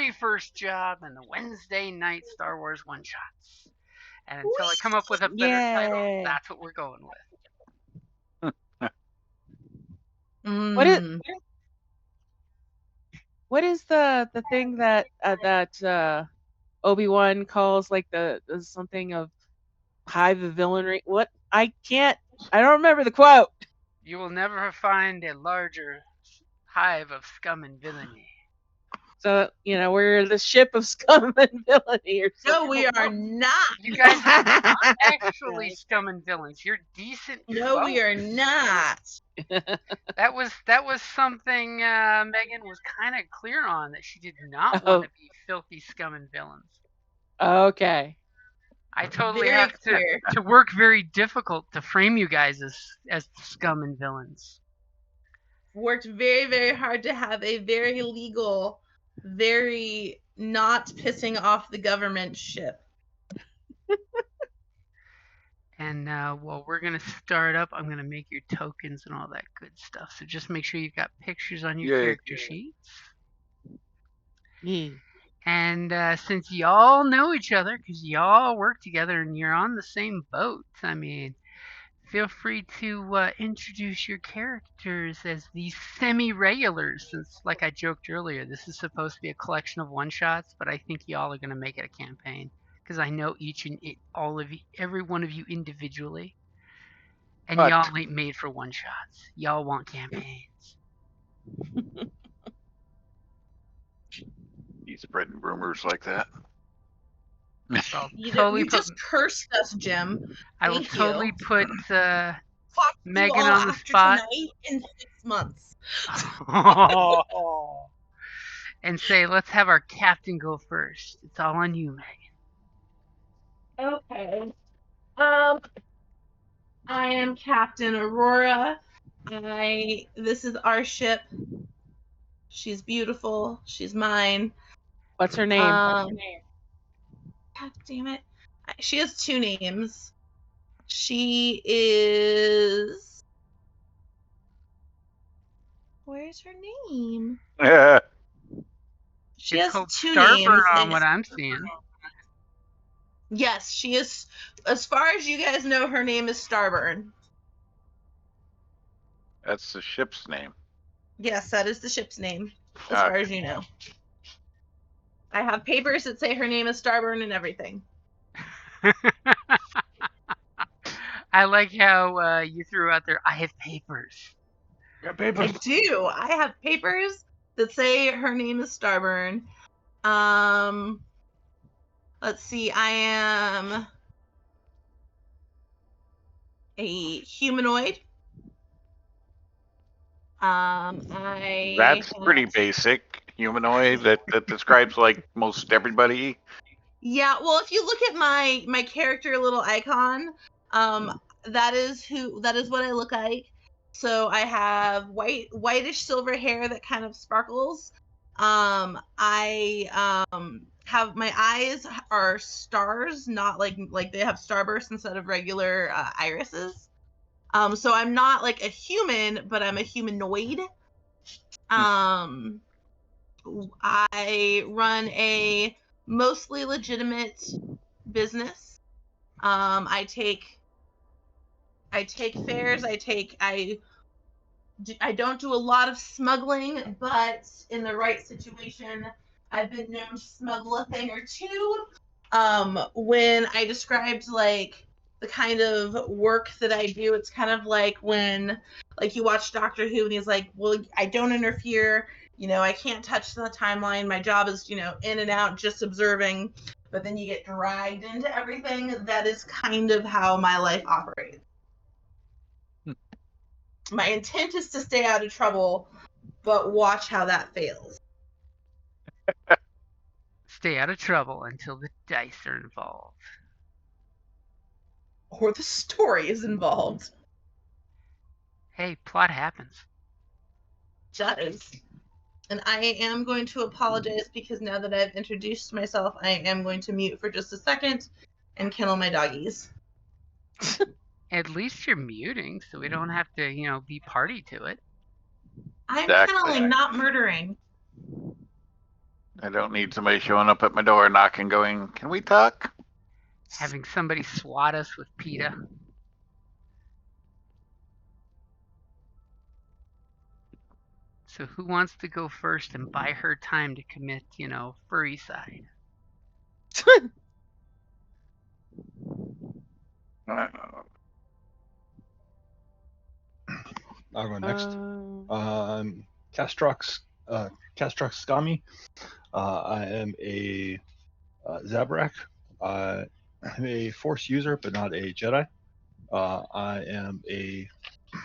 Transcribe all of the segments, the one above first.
very first job in the Wednesday night Star Wars one-shots. And until I come up with a better title, that's what we're going with. What is the thing that Obi-Wan calls like the something of hive of villainy? What? I don't remember the quote. You will never find a larger hive of scum and villainy. So, we're the ship of scum and villainy or something. No, we are not. You guys are not actually scum and villains. You're decent No, we are not. That was something Megan was kind of clear on, that she did not want to be filthy scum and villains. Okay. I totally have to work very difficult to frame you guys as scum and villains. Worked very, very hard to have a very legal, very not pissing off the government ship. And well, we're going to start up. I'm going to make your tokens and all that good stuff. So just make sure you've got pictures on your character sheets. And since y'all know each other, because y'all work together and you're on the same boat, I mean, feel free to introduce your characters as these semi-regulars, since, like I joked earlier, this is supposed to be a collection of one-shots, but I think y'all are going to make it a campaign, because I know every one of you individually, and y'all ain't made for one-shots. Y'all want campaigns. He's spreading rumors like that. You just cursed us, Jim. I will totally put Megan on the spot. In 6 months. And say, let's have our captain go first. It's all on you, Megan. Okay. I am Captain Aurora. This is our ship. She's beautiful. She's mine. What's her name? God damn it. She has 2 names. She is... Where's her name? Yeah. She has 2 Starburn names. On what I'm seeing. Yes, she is. As far as you guys know, her name is Starburn. That's the ship's name. Yes, that is the ship's name, as far as you know. I have papers that say her name is Starburn and everything. I like how you threw out there, I have papers. You got papers? I do. I have papers that say her name is Starburn. Let's see. I am a humanoid. That's pretty basic. Humanoid. That describes like most everybody. Yeah, well, if you look at my character little icon, that is what I look like. So I have whitish silver hair that kind of sparkles. I have my eyes are stars, not like they have starbursts instead of regular irises. So I'm not like a human, but I'm a humanoid. I run a mostly legitimate business. I take fares. I don't do a lot of smuggling, but in the right situation, I've been known to smuggle a thing or two. When I described like the kind of work that I do, it's kind of like when like you watch Doctor Who and he's like, well, I don't interfere. I can't touch the timeline. My job is, in and out, just observing. But then you get dragged into everything. That is kind of how my life operates. My intent is to stay out of trouble, but watch how that fails. Stay out of trouble until the dice are involved. Or the story is involved. Hey, plot happens. It does. And I am going to apologize because now that I've introduced myself, I am going to mute for just a second and kennel my doggies. At least you're muting, so we don't have to, be party to it. I'm kenneling, not murdering. I don't need somebody showing up at my door knocking, going, "Can we talk?" Having somebody swat us with PETA. So who wants to go first and buy her time to commit, furry side? I'll go next. Uh, Castrox Skami. I am a Zabrak. I'm a Force user, but not a Jedi.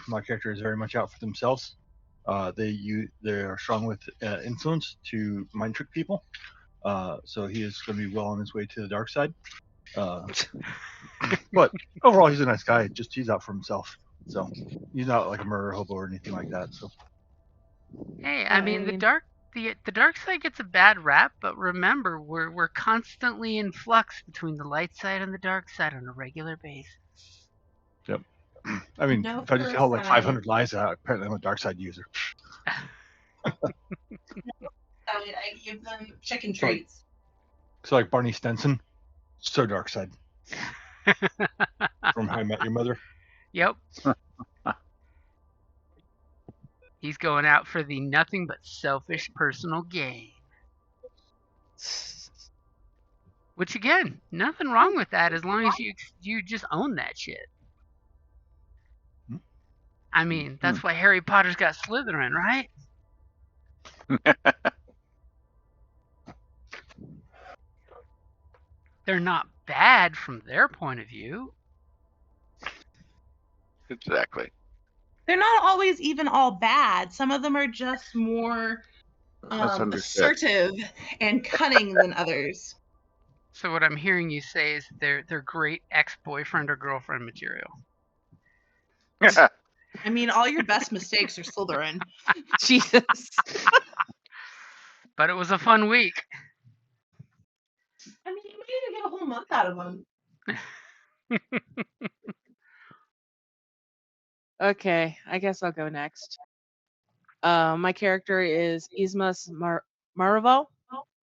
My character is very much out for themselves. They're strong with influence to mind trick people. So he is going to be well on his way to the dark side. But overall, he's a nice guy. Just he's out for himself. So he's not like a murder hobo or anything like that. So Hey, I mean the dark side gets a bad rap, but remember we're constantly in flux between the light side and the dark side on a regular basis. I mean, No if I just fur tell like side. 500 lies, apparently I'm a dark side user. I give them chicken Sorry. treats. So like Barney Stinson, so dark side from How I Met Your Mother. Yep. He's going out for the nothing but selfish personal gain. Which again, nothing wrong with that as long as you just own that shit. I mean, that's why Harry Potter's got Slytherin, right? They're not bad from their point of view. Exactly. They're not always even all bad. Some of them are just more Misunderstood. assertive and cunning than others. So what I'm hearing you say is they're great ex-boyfriend or girlfriend material. I mean, all your best mistakes are Slytherin. Jesus. But it was a fun week. I mean, you might even get a whole month out of them. Okay, I guess I'll go next. My character is Ismas Maraval.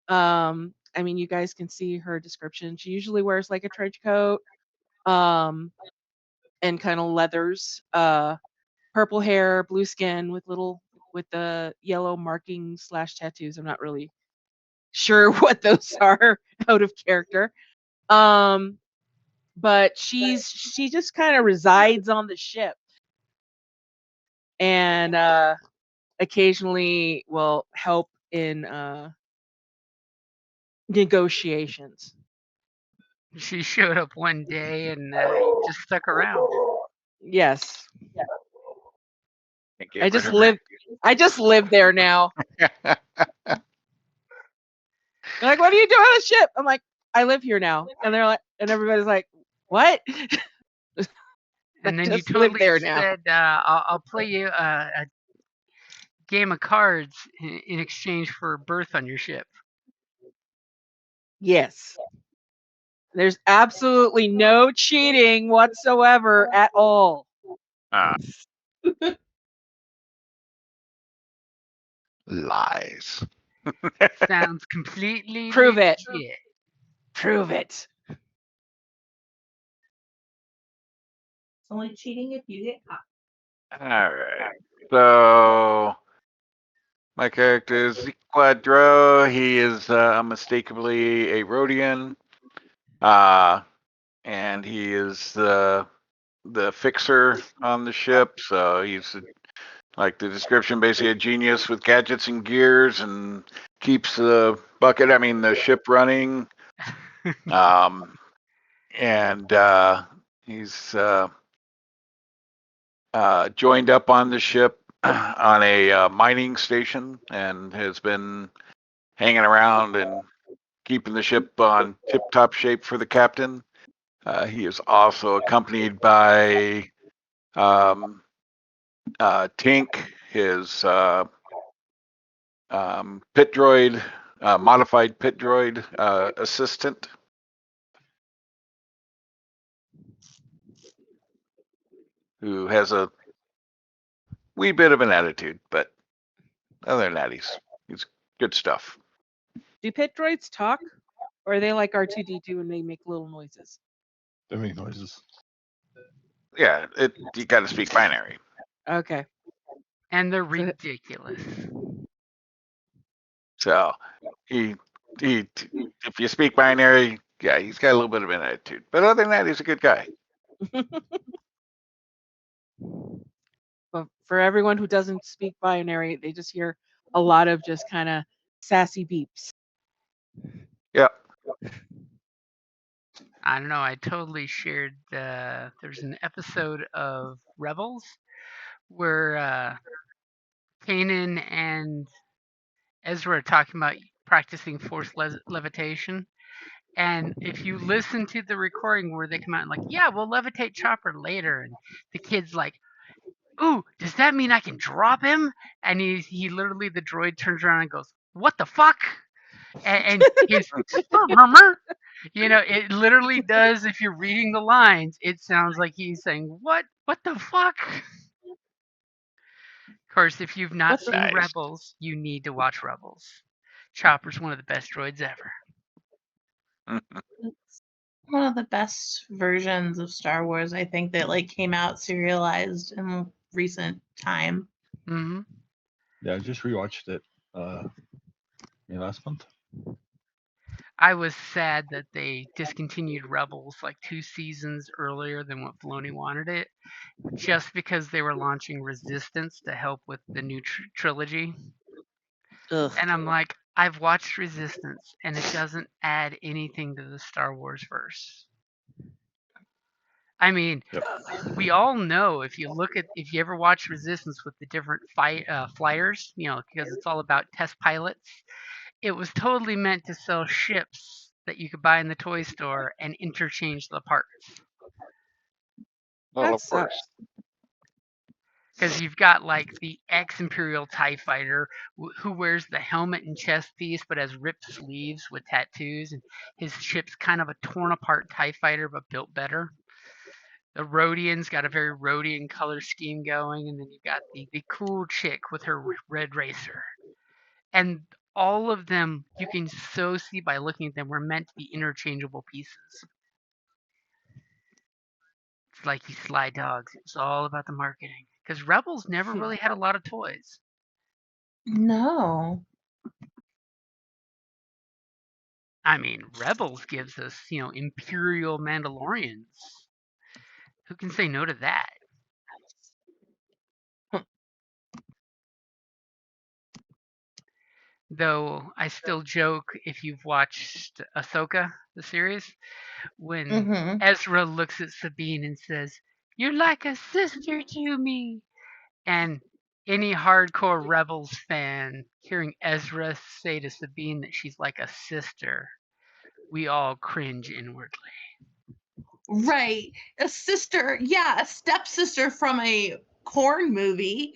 I mean, you guys can see her description. She usually wears like a trench coat, and kind of leathers, purple hair, blue skin with the yellow markings / tattoos. I'm not really sure what those are out of character. But she just kind of resides on the ship and occasionally will help in negotiations. She showed up one day and just stuck around. Yes. Can't get I rid just of live there now. her. They're like, "What are you doing on the ship?" I'm like, "I live here now." And they're like, and everybody's like, "What?" And then you just live totally there now. said, I'll play you a game of cards in exchange for a berth on your ship. Yes. There's absolutely no cheating whatsoever at all. Lies. Sounds completely Prove it. legit. Prove it. It's only cheating if you get caught. All right. So my character is Quadro. He is unmistakably a Rhodian, and he is the fixer on the ship. So he's like the description, basically a genius with gadgets and gears, and keeps the ship running. And he's joined up on the ship on a mining station and has been hanging around and keeping the ship on tip-top shape for the captain. He is also accompanied by Tink, his pit droid, modified pit droid assistant. Who has a wee bit of an attitude, but other than that, he's good stuff. Do pit droids talk? Or are they like R2D2 and they make little noises? They make noises. Yeah, you got to speak binary. Okay. And they're So- ridiculous. So he if you speak binary, yeah, he's got a little bit of an attitude. But other than that, he's a good guy. But for everyone who doesn't speak binary, they just hear a lot of just kind of sassy beeps. Yeah. I don't know. I totally shared. There's an episode of Rebels where Kanan and Ezra are talking about practicing force levitation. And if you listen to the recording where they come out and like, yeah, we'll levitate Chopper later, and the kid's like, ooh, does that mean I can drop him? And he literally, the droid turns around and goes, what the fuck? And he's, you know, it literally does. If you're reading the lines, it sounds like he's saying, what the fuck? Of course, if you've not What's seen Nice. Rebels, you need to watch Rebels. Chopper's one of the best droids ever. It's one of the best versions of Star Wars, I think, that like came out serialized in recent time. Hmm. Yeah, I just rewatched it last month. I was sad that they discontinued Rebels like 2 seasons earlier than what Filoni wanted it, just because they were launching Resistance to help with the new trilogy. Ugh. And I'm like, I've watched Resistance, and it doesn't add anything to the Star Wars verse. I mean, Yep. we all know if you ever watch Resistance with the different flyers, you know, because it's all about test pilots. It was totally meant to sell ships that you could buy in the toy store and interchange the parts. Well, That of course. sucks. Because you've got like the ex-Imperial TIE fighter who wears the helmet and chest piece but has ripped sleeves with tattoos, and his ship's kind of a torn apart TIE fighter but built better. The Rhodian's got a very Rhodian color scheme going, and then you've got the cool chick with her red racer. And all of them, you can so see by looking at them, were meant to be interchangeable pieces. It's like these sly dogs. It's all about the marketing. Because Rebels never really had a lot of toys. No. I mean, Rebels gives us, you know, Imperial Mandalorians. Who can say no to that? Though I still joke, if you've watched Ahsoka, the series, when Mm-hmm. Ezra looks at Sabine and says, "You're like a sister to me." And any hardcore Rebels fan hearing Ezra say to Sabine that she's like a sister, we all cringe inwardly. Right. A sister, yeah, a stepsister from a corn movie.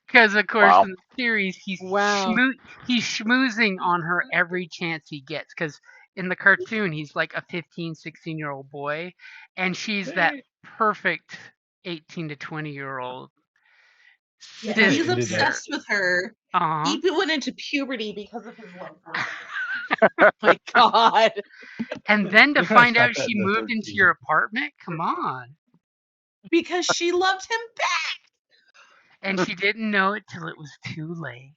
Because, of course, Wow. in the series, he's Wow. he's schmoozing on her every chance he gets. Because in the cartoon, he's like a 15, 16-year-old boy, and she's that perfect 18 to 20-year-old Yeah, Yeah, he's she did that. obsessed with her. Uh-huh. He went into puberty because of his love for her. My God. And then to They kinda find out stopped that she in the moved third into season. your apartment? Come on. Because she loved him back. And she didn't know it till it was too late.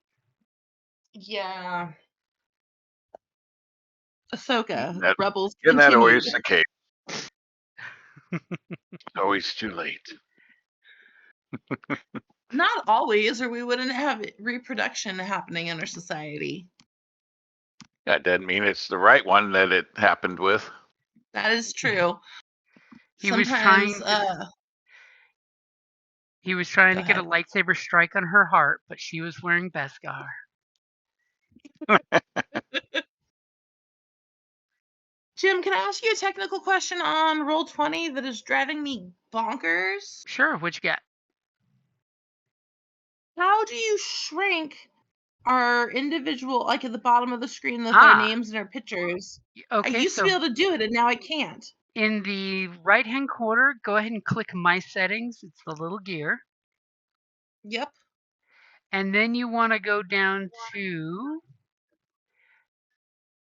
Yeah. Ahsoka, That- Rebels Isn't that continued. always the case? It's always too late. Not always, or we wouldn't have reproduction happening in our society. That doesn't mean it's the right one that it happened with. That is true. He was Sometimes, He was trying go to get a ahead. lightsaber strike on her heart, but she was wearing Beskar. Jim, can I ask you a technical question on Roll20 that is driving me bonkers? Sure, what you got? How do you shrink our individual, like at the bottom of the screen with our names and our pictures? I Okay, used to be able to do it, and now I can't. in the right-hand corner, go ahead and click My Settings. It's the little gear. Yep. And then you want to go down to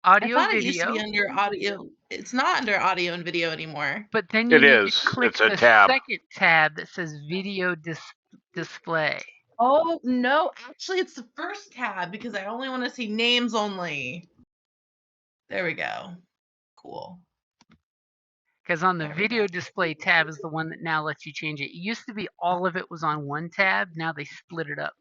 I audio thought it used to be video, under audio. It's not under audio and video anymore. but then you It need to is. click It's a the tab. second tab that says video display. Oh, no. Actually, it's the first tab because I only want to see names only. There we go. Cool. Because on the There we video go. display tab is the one that now lets you change it. It used to be all of it was on one tab. Now they split it up.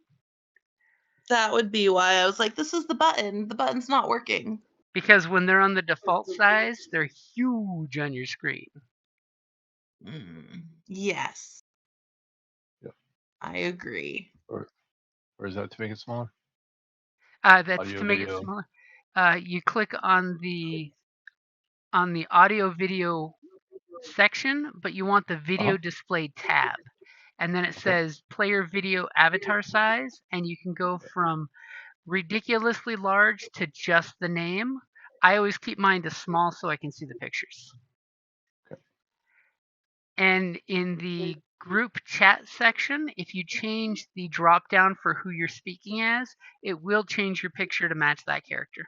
That would be why I was like, this is the button. The button's not working. Because when they're on the default size, they're huge on your screen. Yes. Yep. I agree. Or is that to make it smaller? That's Audio, to make video. it smaller. You click on the audio video section, but you want the video display tab. And then it says player video avatar size, and you can go from ridiculously large to just the name. I always keep mine to small so I can see the pictures. Okay. And in the group chat section, if you change the drop down for who you're speaking as, it will change your picture to match that character.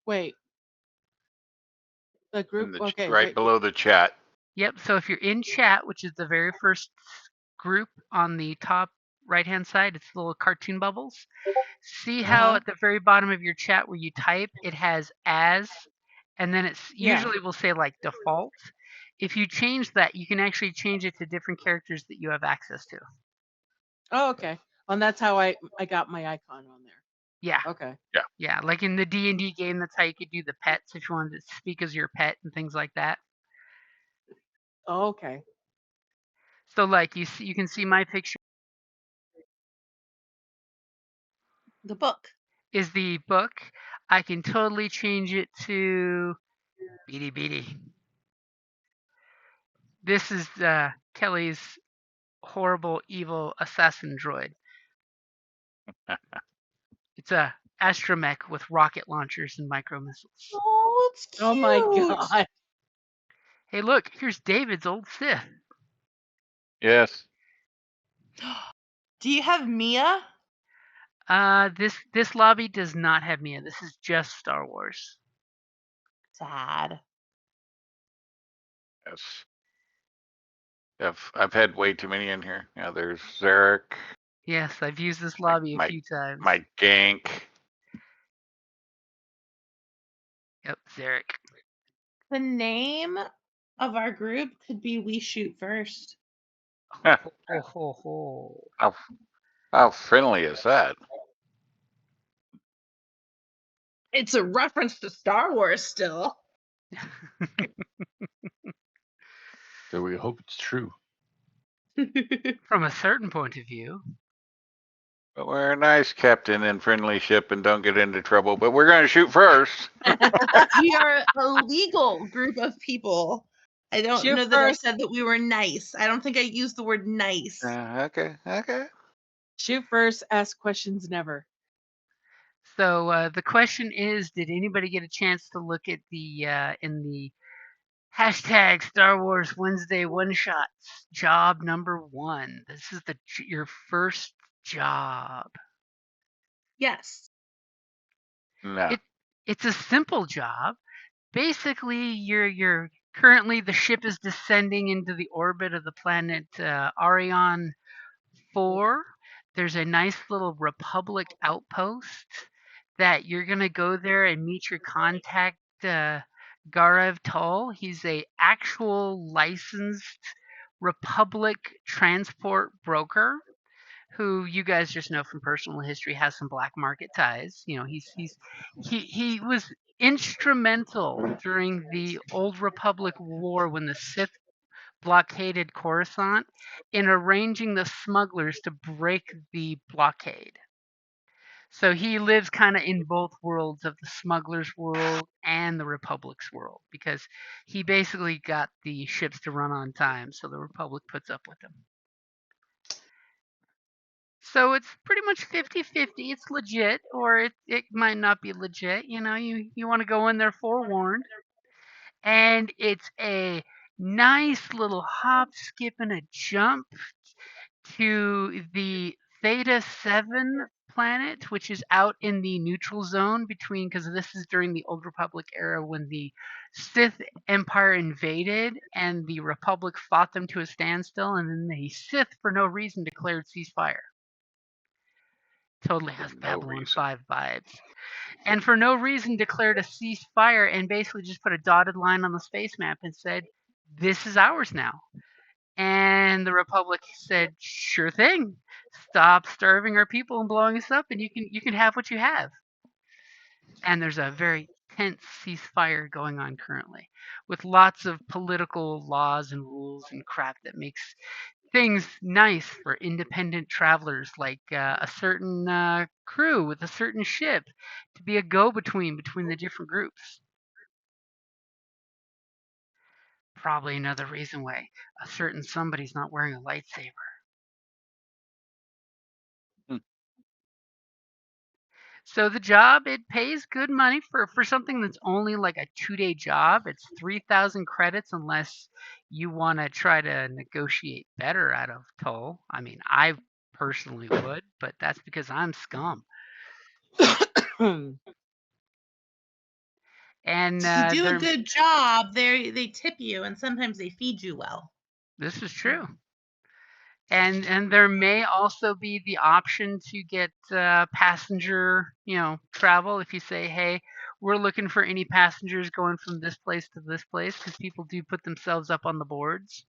Wait. The group. Okay. Right Wait. below the chat. Yep, so if you're in chat, which is the very first group on the top right-hand side, it's little cartoon bubbles. See how at the very bottom of your chat where you type, it has as, and then it's usually will say like default. If you change that, you can actually change it to different characters that you have access to. Oh, okay. And that's how I got my icon on there. Yeah. Okay. Yeah, like in the D&D game, that's how you could do the pets if you wanted to speak as your pet and things like that. Oh, okay. So like you can see my picture The book. is the book. I can totally change it to Beady Beady. This is Kelly's horrible, evil assassin droid. It's a astromech with rocket launchers and micro missiles. Oh, it's cute. Oh my god. Hey, look, here's David's old Sith. Yes. Do you have Mia? This lobby does not have Mia. This is just Star Wars. Sad. Yes. I've had way too many in here. Yeah, there's Zarek. Yes, I've used this lobby a few times. My gank. Yep, Zarek. The name of our group could be We Shoot First. Ho, ho, ho, ho. How friendly is that? It's a reference to Star Wars still. So we hope it's true. From a certain point of view. But we're a nice captain and friendly ship and don't get into trouble. But we're going to shoot first. We are a legal group of people. I don't Shoot know that I first. said that we were nice. I don't think I used the word nice. Okay. Shoot first, ask questions never. So the question is, did anybody get a chance to look at the in the hashtag Star Wars Wednesday one shots job number 1? This is your first job. Yes. No. It's a simple job. Basically, you're currently the ship is descending into the orbit of the planet Arion 4. There's a nice little Republic outpost that you're gonna go there and meet your contact, Garev Tull. He's a actual licensed Republic transport broker who you guys just know from personal history has some black market ties. You know, he was instrumental during the Old Republic War when the Sith blockaded Coruscant in arranging the smugglers to break the blockade. So he lives kind of in both worlds of the smugglers' world and the Republic's world because he basically got the ships to run on time, so the Republic puts up with them. So it's pretty much 50-50. It's legit, or it might not be legit. You know, you want to go in there forewarned. And it's a nice little hop, skip, and a jump to the Theta 7 planet, which is out in the neutral zone between, because this is during the Old Republic era when the Sith Empire invaded and the Republic fought them to a standstill, and then the Sith, for no reason, declared ceasefire. Totally has For no Babylon reason. 5 vibes. And for no reason declared a ceasefire and basically just put a dotted line on the space map and said, this is ours now. And the Republic said, sure thing. Stop starving our people and blowing us up, and you can have what you have. And there's a very tense ceasefire going on currently, with lots of political laws and rules and crap that makes things nice for independent travelers, like a certain crew with a certain ship to be a go-between between the different groups. Probably another reason why a certain somebody's not wearing a lightsaber. So the job, it pays good money for something that's only like a 2-day job. It's 3,000 credits unless you want to try to negotiate better out of toll. I mean, I personally would, but that's because I'm scum. And If you do a they're good job, they tip you, and sometimes they feed you well. this is true. And there may also be the option to get passenger, travel. If you say, hey, we're looking for any passengers going from this place to this place, because people do put themselves up on the boards.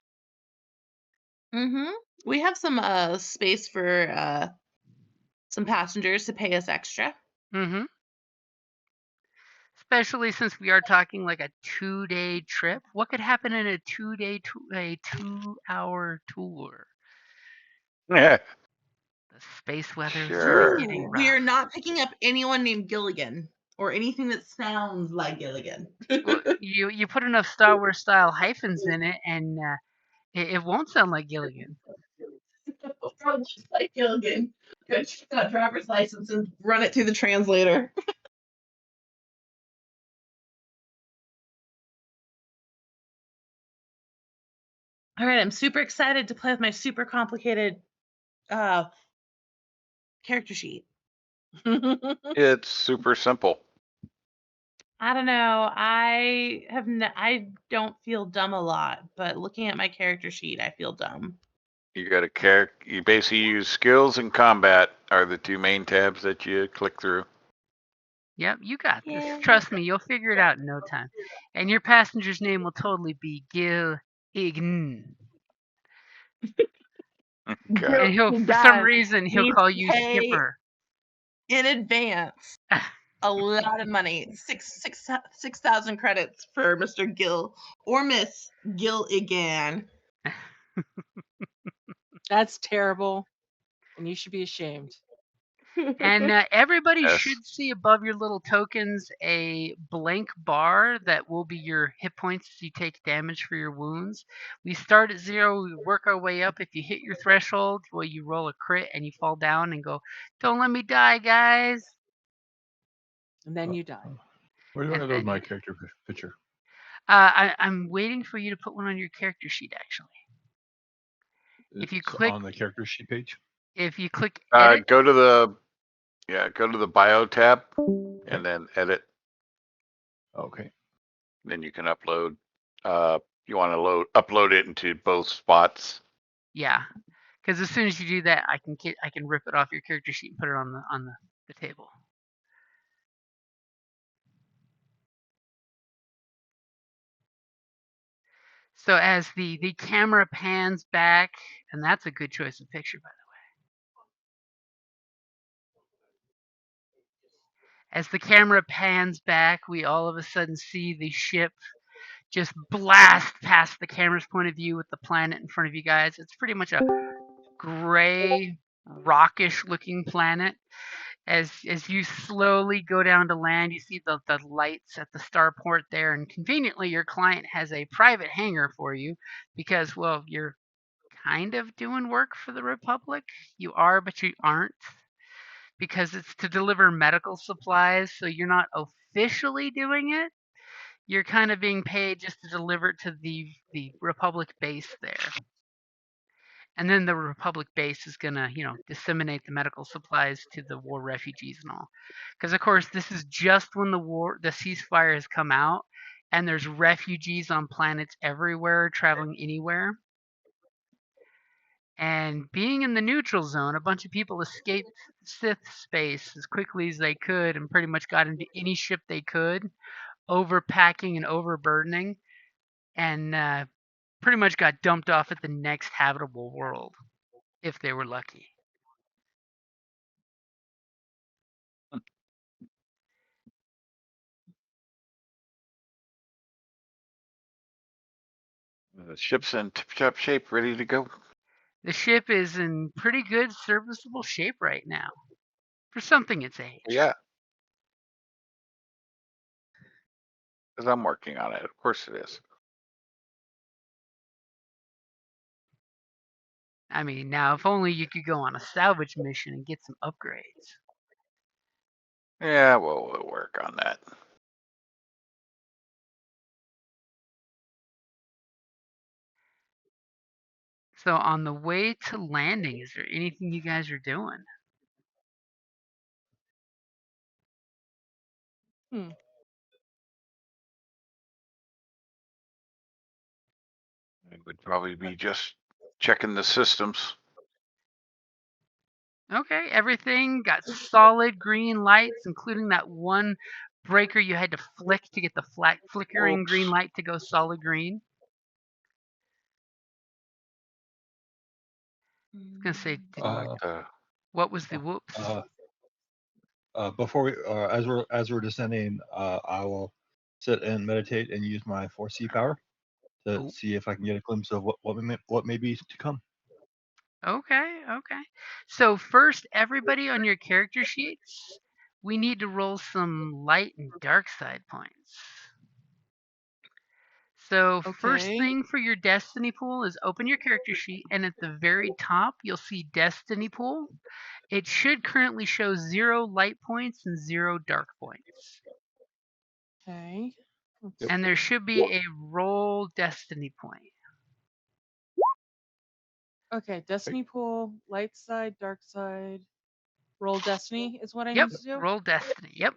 Mm-hmm. We have some space for some passengers to pay us extra. Mm-hmm. Especially since we are talking like a 2-day trip. What could happen in a 2-hour tour? Yeah. The space weather Sure. starts getting We are rough. not picking up anyone named Gilligan or anything that sounds like Gilligan. Well, you put enough Star Wars style hyphens in it, and it won't sound like Gilligan. Probably looks like Gilligan. Go check that driver's license and run it through the translator. All right, I'm super excited to play with my super complicated character sheet. It's super simple. I don't know. I don't feel dumb a lot, but looking at my character sheet, I feel dumb. You got a character. You basically use skills and combat are the two main tabs that you click through. Yep, you got this. Yeah. Trust me, you'll figure it out in no time. And your passenger's name will totally be Gil Ign. Okay. And he'll, for some reason, he'll call you Skipper. In advance. A lot of money. 6,000 credits for Mr. Gil or Miss Gil again. That's terrible, and you should be ashamed. And everybody Yes. should see above your little tokens a blank bar that will be your hit points as you take damage for your wounds. We start at 0, we work our way up. If you hit your threshold, well, you roll a crit and you fall down and go, don't let me die, guys. And then you die. Where do I And load then my you- character picture? I'm waiting for you to put one on your character sheet, actually. If you It's click- on the character sheet page. If you click edit, Go to the bio tab and then edit. Okay. Then you can upload. You want to upload it into both spots. yeah, because as soon as you do that, I can rip it off your character sheet and put it on the table. So as the camera pans back, and that's a good choice of picture, by the way. As the camera pans back, we all of a sudden see the ship just blast past the camera's point of view with the planet in front of you guys. It's pretty much a gray, rockish looking planet. As you slowly go down to land, you see the lights at the starport there, and conveniently your client has a private hangar for you because, well, you're kind of doing work for the Republic. You are, but you aren't, because it's to deliver medical supplies, so you're not officially doing it. You're kind of being paid just to deliver it to the Republic base there. And then the Republic base is gonna, disseminate the medical supplies to the war refugees and all. Because of course, this is just when the ceasefire has come out, and there's refugees on planets everywhere, traveling anywhere. And being in the neutral zone, a bunch of people escaped Sith space as quickly as they could, and pretty much got into any ship they could, overpacking and overburdening, and pretty much got dumped off at the next habitable world if they were lucky. The ship's in tip-top shape, ready to go. The ship is in pretty good, serviceable shape right now for something its age. Yeah. Because I'm working on it. Of course it is. I mean, now if only you could go on a salvage mission and get some upgrades. Yeah, well, we'll work on that. So on the way to landing, is there anything you guys are doing? It would probably be just checking the systems. Okay, everything got solid green lights, including that one breaker you had to flick to get the flickering Oops. green light to go solid green. I was gonna say, what was the whoops? Before we, as we're descending, I will sit and meditate and use my 4C power to see if I can get a glimpse of what may be to come. Okay. So first, everybody on your character sheets, we need to roll some light and dark side points. So first Okay. thing for your destiny pool is open your character sheet, and at the very top you'll see destiny pool. It should currently show 0 light points and 0 dark points. Okay. And there should be a roll destiny point. Okay, destiny pool, light side, dark side, roll destiny is what I Yep, need to do. roll destiny. Yep.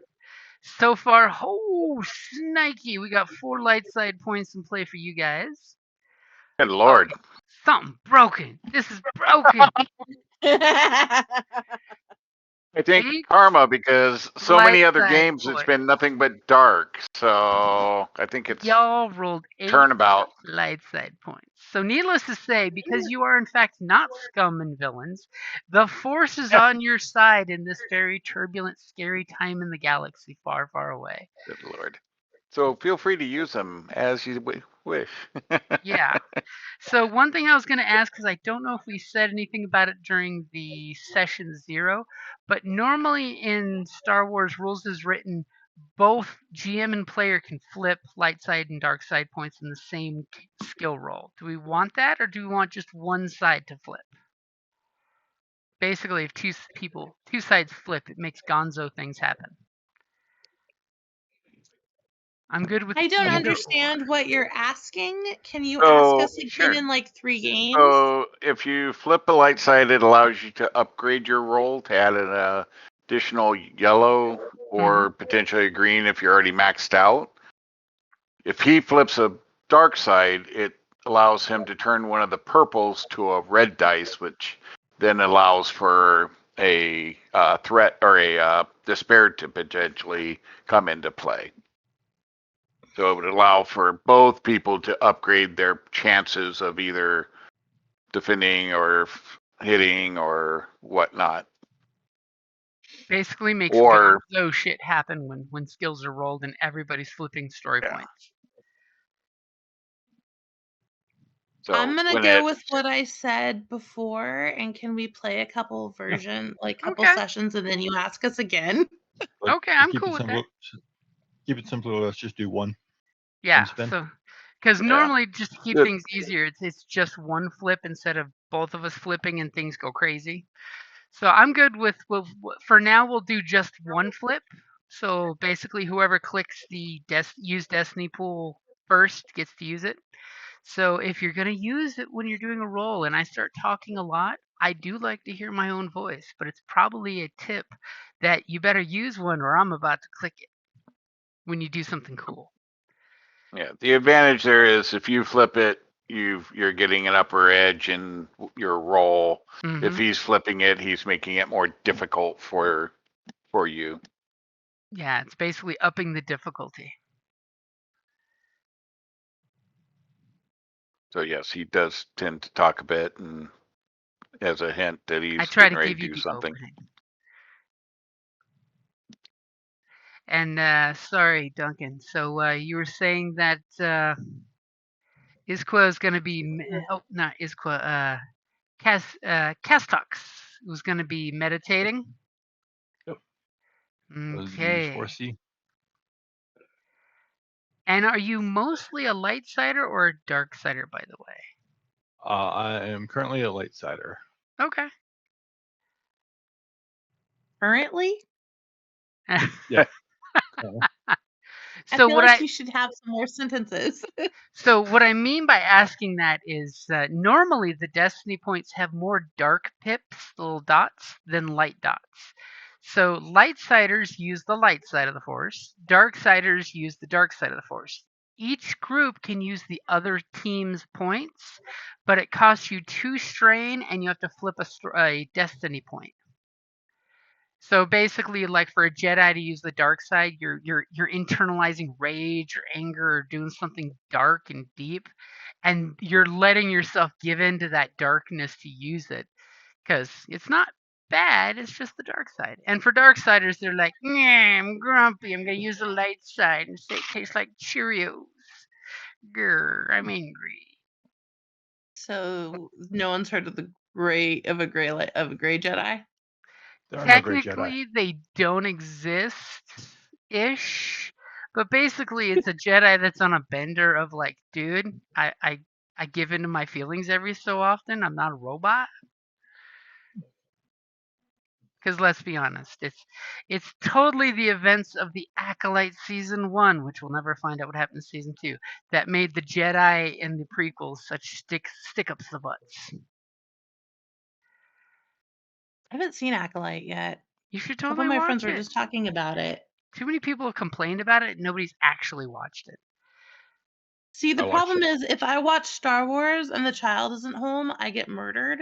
So far, oh, snikey, we got 4 light side points in play for you guys. Good Lord. Okay, something broken. This is broken. I think Eight karma, because so light many other side games it's points. been nothing but dark. So I think it's Y'all rolled 8 turnabout. light side points. So needless to say, because you are in fact not scum and villains, the force is on your side in this very turbulent, scary time in the galaxy far, far away. Good Lord. So feel free to use them as you wish. Yeah. So one thing I was going to ask, because I don't know if we said anything about it during the session 0, but normally in Star Wars rules as written, both GM and player can flip light side and dark side points in the same skill roll. Do we want that, or do we want just one side to flip? Basically, if two sides flip, it makes gonzo things happen. I'm good with I don't either understand or. what you're asking. Can you So- ask us again Sure. in like 3 games? So if you flip the light side, it allows you to upgrade your roll to add an additional yellow or potentially a green if you're already maxed out. If he flips a dark side, it allows him to turn one of the purples to a red dice, which then allows for a threat or a despair to potentially come into play. So it would allow for both people to upgrade their chances of either defending or hitting or whatnot. Basically makes Or gonzo shit happen when skills are rolled and everybody's flipping story Yeah. points. so I'm gonna when go it, with what I said before, and can we play a couple couple Okay. sessions, and then you ask us again? Like, Okay, to I'm keep cool it with simple, that. keep it simple. Let's just do one Yeah, spin. so because Yeah. normally just to keep Good. things easier, it's just one flip instead of both of us flipping and things go crazy. So I'm good with for now we'll do just one flip. So basically whoever clicks the use destiny pool first gets to use it. So if you're going to use it when you're doing a roll and I start talking a lot, I do like to hear my own voice, but it's probably a tip that you better use one or I'm about to click it when you do something cool. Yeah, the advantage there is if you flip it, you're getting an upper edge in your roll. If he's flipping it, he's making it more difficult for you. Yeah, it's basically upping the difficulty. So yes, he does tend to talk a bit, and as a hint that I he's try getting to ready give to you do the something. opening. And sorry, Duncan. So you were saying that Isqua is going to be not Isqua. Castox was going to be meditating. Yep. Was use Okay. 4C. And are you mostly a light sider or a dark sider, by the way? I am currently a light sider. Okay. Currently? Yeah. I So feel like you should have some more sentences. So what I mean by asking that is normally the destiny points have more dark pips, little dots, than light dots. So light siders use the light side of the force. Dark siders use the dark side of the force. Each group can use the other team's points, but it costs you 2 strain and you have to flip a destiny point. So basically, like for a Jedi to use the dark side, you're internalizing rage or anger or doing something dark and deep, and you're letting yourself give into that darkness to use it, because it's not bad. It's just the dark side. And for dark siders, they're like, "Nah, I'm grumpy. I'm gonna use the light side and say it tastes like Cheerios. Grr, I'm angry." So no one's heard of a gray Jedi? There are no great Jedi. Technically, they don't exist ish, but basically, it's a Jedi that's on a bender of like, dude, I give into my feelings every so often. I'm not a robot. Because let's be honest, it's totally the events of the Acolyte season 1, which we'll never find out what happened in season 2, that made the Jedi in the prequels such stick ups the butts. I haven't seen Acolyte yet. You should A couple totally of my watch friends were it. just talking about it. Too many people have complained about it. Nobody's actually watched it. See, the I watched problem it. is if I watch Star Wars and the child isn't home, I get murdered.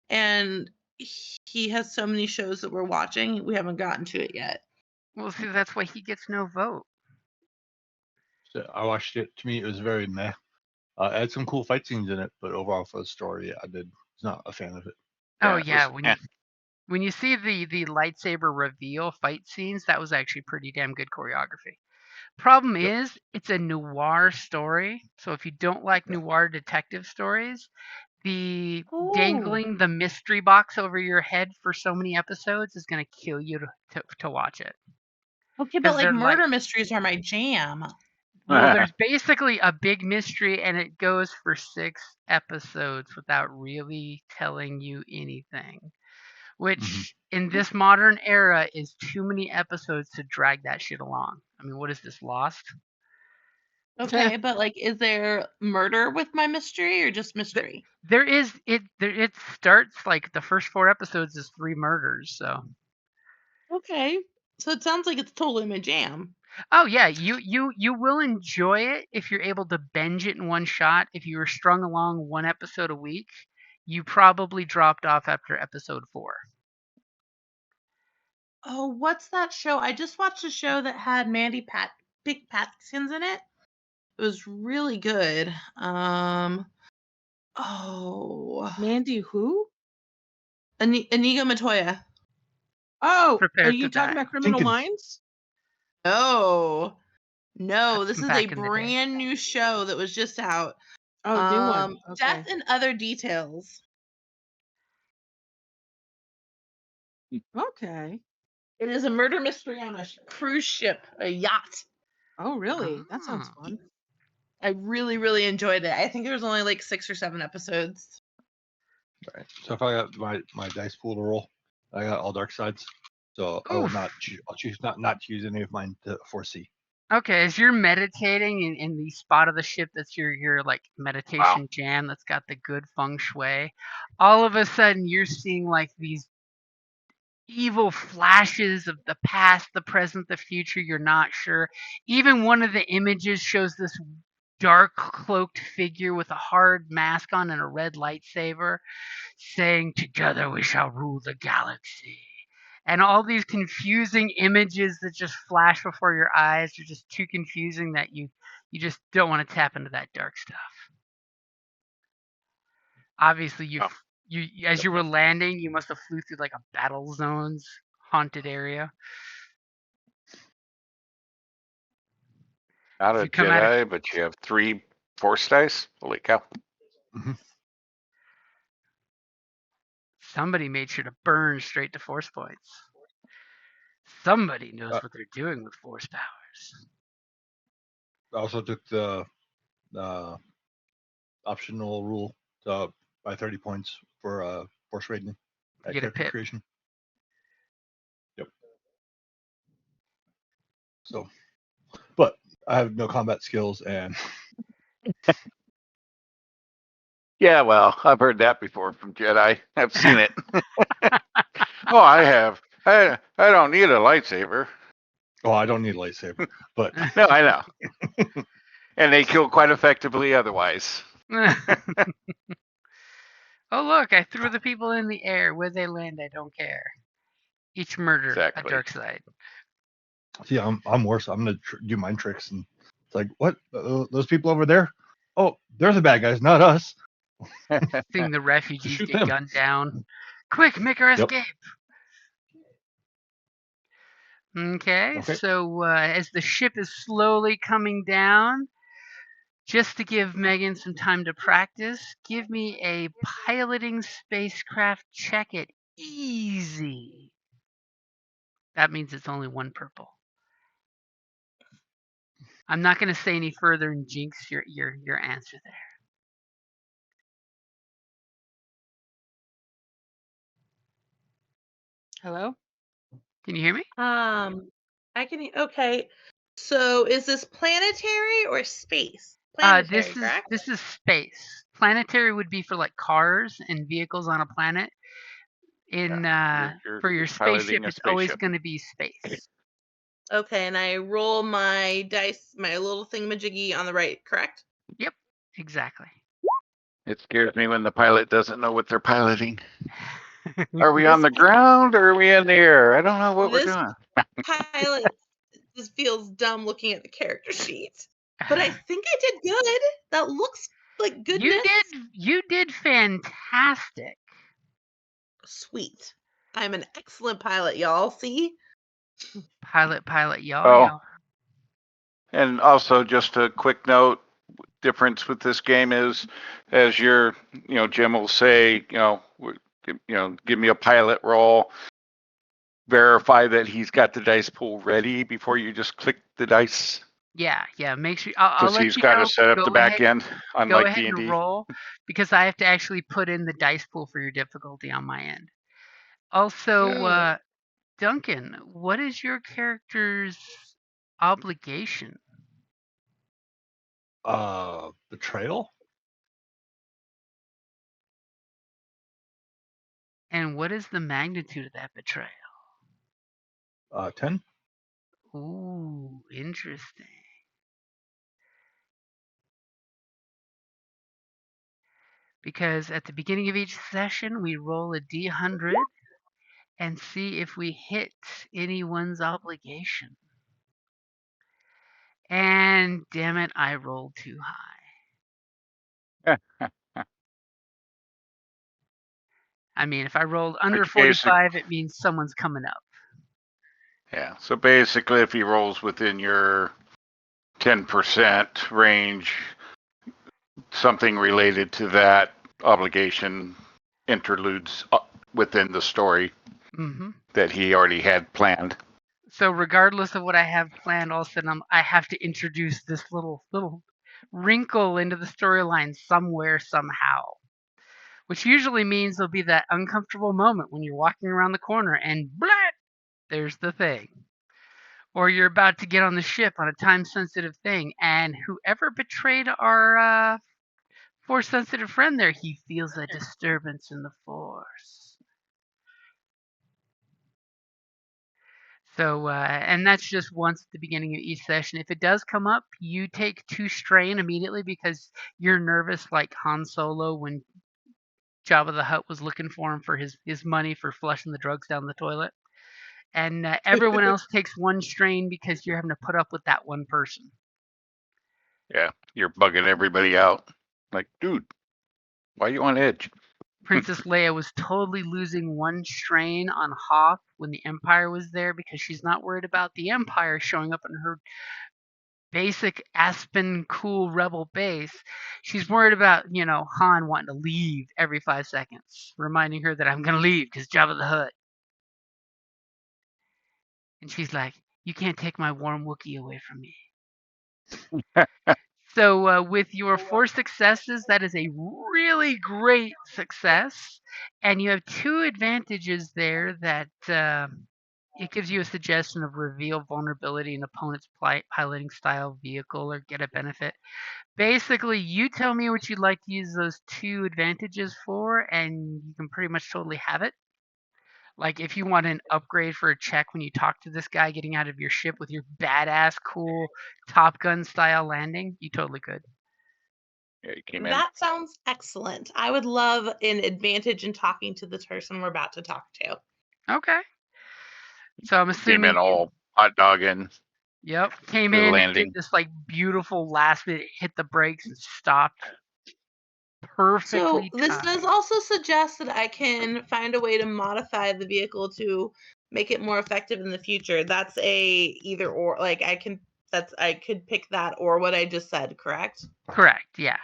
And he has so many shows that we're watching, we haven't gotten to it yet. Well, see, that's why he gets no vote. So I watched it. To me, it was very meh. It had some cool fight scenes in it, but overall for the story, I was not a fan of it. Oh it yeah, was, when you see the lightsaber reveal fight scenes, that was actually pretty damn good choreography. Problem Yep. is, it's a noir story, so if you don't like noir detective stories, the dangling the mystery box over your head for so many episodes is going to kill you to watch it. Okay, but 'Cause like they're murder mysteries are my jam. well, there's basically a big mystery, and it goes for 6 episodes without really telling you anything. Which, in this modern era, is too many episodes to drag that shit along. I mean, what is this, Lost? Okay, but like, is there murder with my mystery or just mystery? It starts like the first 4 episodes is 3 murders, so. Okay, so it sounds like it's totally my jam. Oh yeah, you will enjoy it if you're able to binge it in one shot. If you were strung along 1 episode a week, you probably dropped off after episode 4. Oh, what's that show? I just watched a show that had Big Patkins in it. It was really good. Oh, Mandy who? Inigo Montoya. Oh, are Prepare to you talking die. about Criminal Jenkins. Minds? No, no, That's this from is a back in the day. brand new show that was just out. Oh, new one. Death Okay. and Other Details. Okay. It is a murder mystery on a cruise ship, a yacht. Oh, really? That sounds Ah. fun. I really, really enjoyed it. I think there was only like 6 or 7 episodes. Right. So if I got my dice pool to roll, I got all dark sides. So I will Oof. not. I'll choose not to use any of mine to foresee. Okay, as you're meditating in the spot of the ship that's your like meditation jam that's got the good feng shui, all of a sudden you're seeing like these evil flashes of the past, the present, the future, you're not sure. Even one of the images shows this dark cloaked figure with a hard mask on and a red lightsaber saying, "Together we shall rule the galaxy." And all these confusing images that just flash before your eyes are just too confusing that you just don't want to tap into that dark stuff. Obviously, you as you were landing, you must have flew through like a battle zones haunted area. Not If a you come out of Jedi, but you have 3 Force dice. Holy cow! somebody made sure to burn straight to force points. Somebody knows what they're doing with force powers. I also took the optional rule by 30 points for force rating at Get a character pip. creation. Yep. So, but I have no combat skills and Yeah, well, I've heard that before from Jedi. I've seen it. Oh, I have. I don't need a lightsaber. oh, I don't need a lightsaber, but No, I know. And they kill quite effectively otherwise. Oh look, I threw the people in the air. Where they land, I don't care. Each murder a Exactly. dark side. see, I'm worse. I'm gonna do mind tricks, and it's like, what? Those people over there? Oh, they're the bad guys, not us. Seeing the refugees shoot get them. gunned down. Quick, make our Yep. escape. Okay, Okay. so as the ship is slowly coming down, just to give Megan some time to practice, give me a piloting spacecraft check at easy. That means it's only 1 purple. I'm not going to say any further and jinx your answer there. Hello? Can you hear me? I can. Okay. So is this planetary or space? Planetary, correct? This is space. Planetary would be for like cars and vehicles on a planet. In You're For your piloting spaceship, a it's always spaceship. going to be space. Okay, and I roll my dice, my little thingamajiggy on the right, correct? Yep, exactly. It scares me when the pilot doesn't know what they're piloting. Are we on the ground or are we in the air? I don't know what we're This doing. pilot just feels dumb looking at the character sheet. But I think I did good. That looks like goodness. You did fantastic. Sweet. I'm an excellent pilot, y'all. See? Pilot, y'all. Oh, Y'all. and also just a quick note, difference with this game is, as your, Jim will say, give me a pilot roll, verify that he's got the dice pool ready before you just click the dice, Yeah. Make sure. I'll because let he's you got to know. set up the back end, Go unlike ahead and D&D. roll because I have to actually put in the dice pool for your difficulty on my end. Also, Duncan, what is your character's obligation? Betrayal. And what is the magnitude of that betrayal? 10. Ooh, interesting. Because at the beginning of each session, we roll a d100 and see if we hit anyone's obligation. And damn it, I rolled too high. I mean, if I rolled under 45, it means someone's coming up. Yeah, so basically if he rolls within your 10% range, something related to that obligation interludes within the story that he already had planned. So regardless of what I have planned, all of a sudden I have to introduce this little wrinkle into the storyline somewhere, somehow. Which usually means there'll be that uncomfortable moment when you're walking around the corner and blah, there's the thing. or you're about to get on the ship on a time-sensitive thing, and whoever betrayed our force-sensitive friend there, he feels a disturbance in the force. So, and that's just once at the beginning of each session. If it does come up, you take 2 strain immediately because you're nervous, like Han Solo when Jabba the Hutt was looking for him for his money for flushing the drugs down the toilet. And everyone else takes 1 strain because you're having to put up with that one person. Yeah, you're bugging everybody out. Like, dude, why are you on edge? Princess Leia was totally losing 1 strain on Hoth when the Empire was there because she's not worried about the Empire showing up in her basic Aspen cool rebel base. She's worried about, Han wanting to leave every 5 seconds, reminding her that I'm going to leave because Jabba the Hutt. And she's like, you can't take my warm Wookiee away from me. So with your 4 successes, that is a really great success. And you have 2 advantages there that it gives you a suggestion of reveal vulnerability in opponent's piloting style, vehicle, or get a benefit. Basically, you tell me what you'd like to use those 2 advantages for, and you can pretty much totally have it. Like if you want an upgrade for a check when you talk to this guy getting out of your ship with your badass, cool Top Gun style landing, you totally could. Yeah, you came in. That sounds excellent. I would love an advantage in talking to the person we're about to talk to. Okay. So I'm Came assuming. in all hot dogging. Yep. Came The in, landing. did this like beautiful last minute, hit the brakes and stopped. Perfectly So this does timed. also suggest that I can find a way to modify the vehicle to make it more effective in the future. That's a either or. Like I could pick that or what I just said. Correct? Correct. Yeah.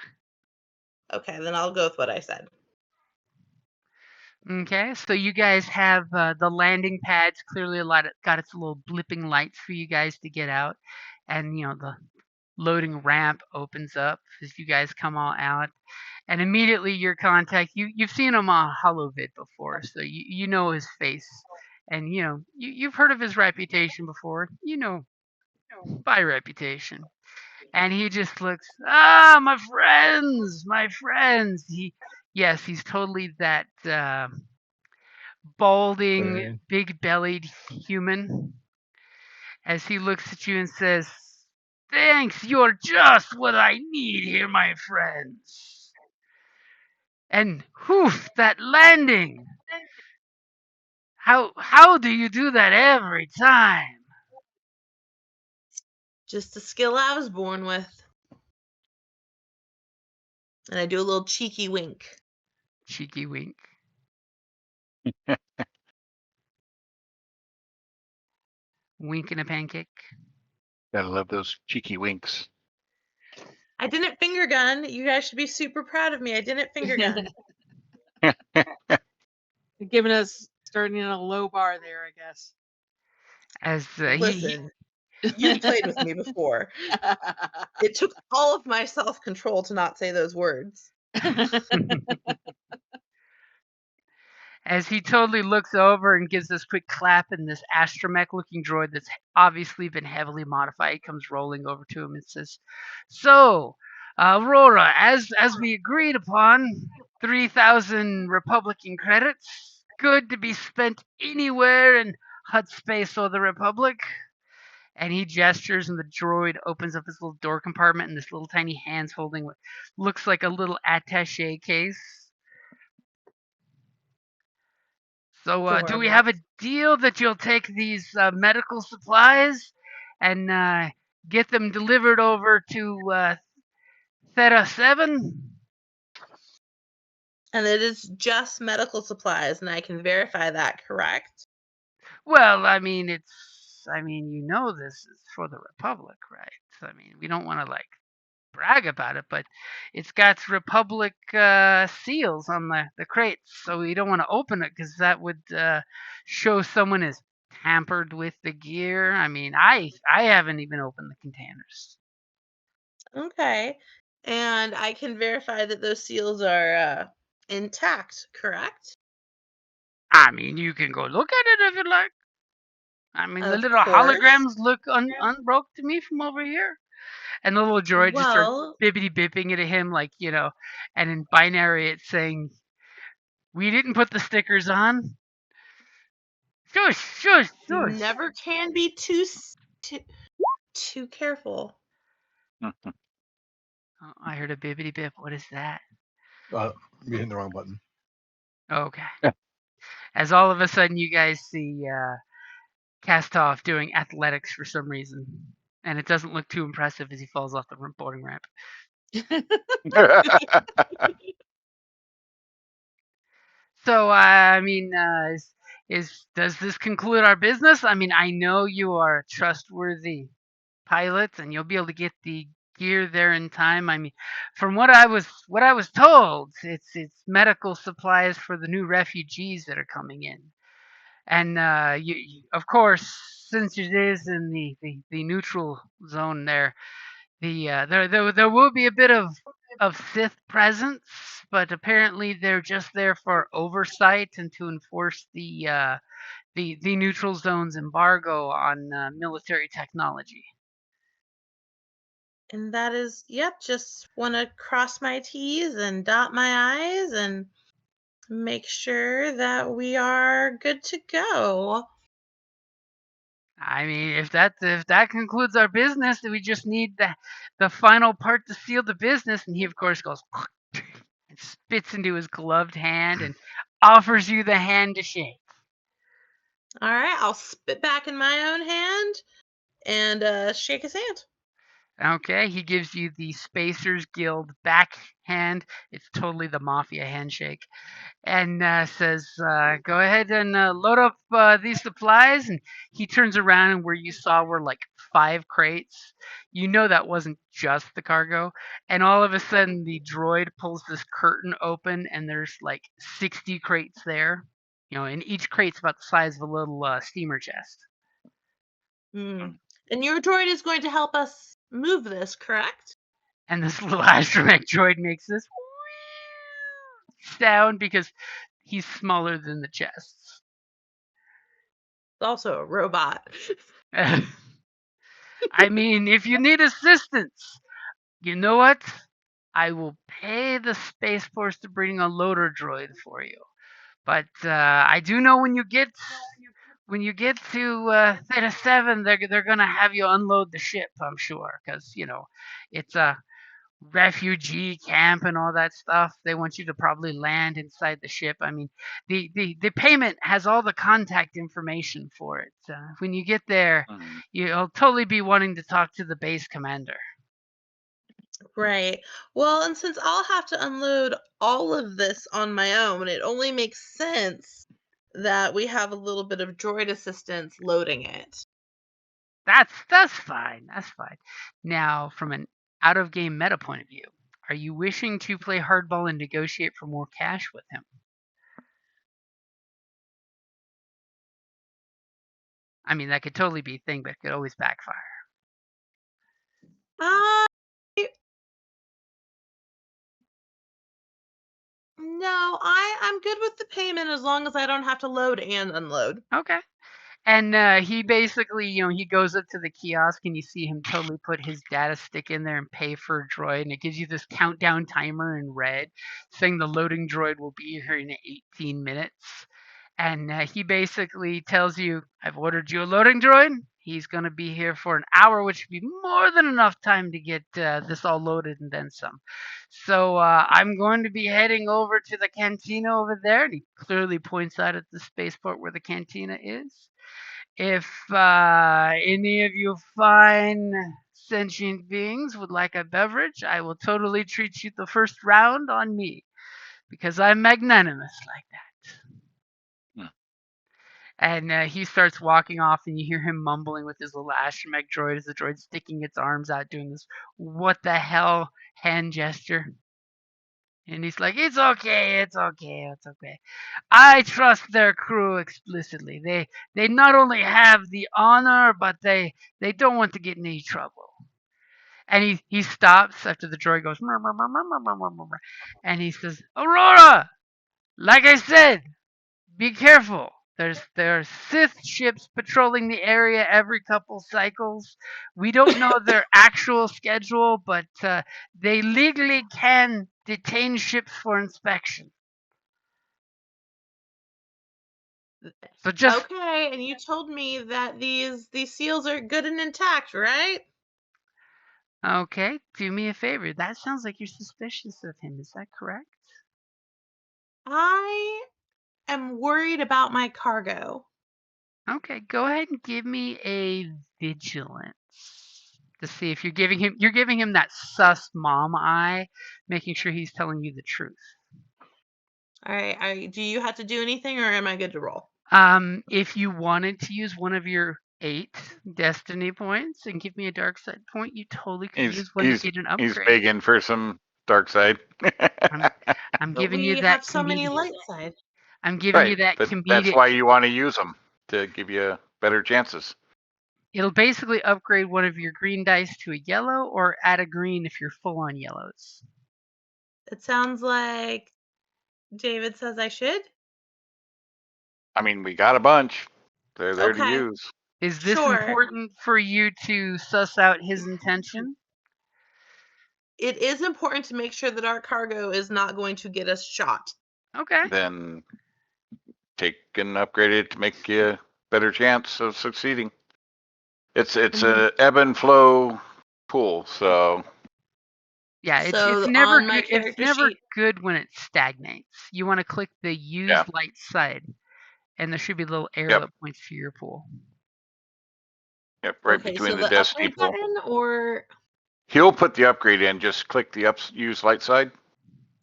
Okay, then I'll go with what I said. Okay, so you guys have the landing pads clearly got its little blipping lights for you guys to get out, and the loading ramp opens up as you guys come all out, and immediately your contact you've seen him on HoloVid before, so you know his face, and you've heard of his reputation before, by reputation, and he just looks, my friends, my friends. Yes, he's totally that. Balding, Right. big-bellied human as he looks at you and says, "Thanks, you're just what I need here, my friends." And whoof, that landing! How do you do that every time? Just a skill I was born with. And I do a little cheeky wink. Cheeky wink. Wink and a pancake. Gotta love those cheeky winks. I didn't finger gun. You guys should be super proud of me. I didn't finger gun. Giving us starting in a low bar there, I guess. As Listen, you've played with me before. It took all of my self-control to not say those words. as he totally looks over and gives this quick clap, and this astromech looking droid that's obviously been heavily modified comes rolling over to him and says, "So, Aurora, as we agreed upon, 3,000 Republican credits, good to be spent anywhere in Hut space or the Republic." And he gestures, and the droid opens up his little door compartment, and this little tiny hand's holding what looks like a little attaché case. So, do we have a deal that you'll take these medical supplies and get them delivered over to Theta 7? And it is just medical supplies, and I can verify that, correct? Well, I mean, this is for the Republic, right? I mean, we don't want to brag about it, but it's got Republic seals on the crates, so we don't want to open it because that would show someone has tampered with the gear. I mean, I haven't even opened the containers. Okay. And I can verify that those seals are intact, correct? I mean, you can go look at it if you like. I mean, the Of little course. holograms look unbroke to me from over here. And the little droid just starts Well, bippity bipping it at him, like, and in binary it's saying, "We didn't put the stickers on." Shush, shush, shush. never can be too careful. Oh, I heard a bippity bip. What is that? You're hitting the wrong button. Okay. As all of a sudden you guys see Kastoff doing athletics for some reason. And it doesn't look too impressive as he falls off the boarding ramp. So, I mean, does this conclude our business? I mean, I know you are a trustworthy pilot, and you'll be able to get the gear there in time. I mean, from what I was told, it's medical supplies for the new refugees that are coming in, and of course, since it is in the neutral zone there, there will be a bit of Sith presence, but apparently they're just there for oversight and to enforce the neutral zone's embargo on military technology. And that is, yep, just want to cross my T's and dot my I's and make sure that we are good to go. I mean, if that concludes our business, then we just need the final part to seal the business. And he, of course, goes and spits into his gloved hand and offers you the hand to shake. All right, I'll spit back in my own hand and shake his hand. Okay, he gives you the Spacers Guild backhand. It's totally the mafia handshake. And says, "Go ahead and load up these supplies." And he turns around, and where you saw were like 5 crates. You know that wasn't just the cargo. And all of a sudden, the droid pulls this curtain open, and there's like 60 crates there. And each crate's about the size of a little steamer chest. Hmm. And your droid is going to help us move this, correct? And this little astromech droid makes this sound because he's smaller than the chests. It's also a robot. I mean, if you need assistance, you know what? I will pay the Space Force to bring a loader droid for you. But I do know when you get to Theta 7, they're gonna have you unload the ship. I'm sure, because it's a refugee camp and all that stuff. They want you to probably land inside the ship. I mean, the payment has all the contact information for it. When you get there, you'll totally be wanting to talk to the base commander. Right. Well, and since I'll have to unload all of this on my own, it only makes sense that we have a little bit of droid assistance loading it. That's fine. That's fine. Now, from an out of game meta point of view, are you wishing to play hardball and negotiate for more cash with him? I mean, that could totally be a thing, but it could always backfire. No, I'm good with the payment as long as I don't have to load and unload. Okay. And he basically, he goes up to the kiosk and you see him totally put his data stick in there and pay for a droid. And it gives you this countdown timer in red saying the loading droid will be here in 18 minutes. And he basically tells you, "I've ordered you a loading droid. He's going to be here for an hour, which would be more than enough time to get this all loaded and then some. So I'm going to be heading over to the cantina over there." And he clearly points out at the spaceport where the cantina is. "If any of you fine sentient beings would like a beverage, I will totally treat you the first round on me, because I'm magnanimous like that." And he starts walking off, and you hear him mumbling with his little astromech droid as the droid's sticking its arms out, doing this "what the hell" hand gesture. And he's like, "It's okay, it's okay, it's okay. I trust their crew explicitly. They not only have the honor, but they don't want to get in any trouble." And he stops after the droid goes, "Murr, murr, murr, murr, murr, murr, murr, murr," and he says, "Aurora, like I said, be careful. There are Sith ships patrolling the area every couple cycles. We don't know their actual schedule, but they legally can detain ships for inspection. So just Okay, and you told me that these seals are good and intact, right? okay. Do me a favor. That sounds like you're suspicious of him. Is that correct? I am worried about my cargo. Okay. Go ahead and give me a vigilance to see if you're giving him that sus mom eye, making sure he's telling you the truth. All right, do you have to do anything, or am I good to roll? If you wanted to use one of your 8 destiny points and give me a dark side point, you totally could use one to get an He's upgrade. begging for some dark side. I'm But giving we you that have so many comedic. light side. I'm giving you Right, that but that's comedic. why you want to use them, to give you better chances. It'll basically upgrade one of your green dice to a yellow, or add a green if you're full on yellows. It sounds like David says I should. I mean, we got a bunch. They're there to Okay, use. Is this sure. important for you to suss out his intention? It is important to make sure that our cargo is not going to get us shot. Okay. Then take and upgrade it to make you a better chance of succeeding. It's a ebb and flow pool, so Yeah, it's So never on my good. It's character never sheet, good when it stagnates. You want to click the use yeah, light side, and there should be a little arrow yep, that points to your pool. yep, right okay, between so the the destiny upgrade pool. button or He'll put the upgrade in. Just click the use light side.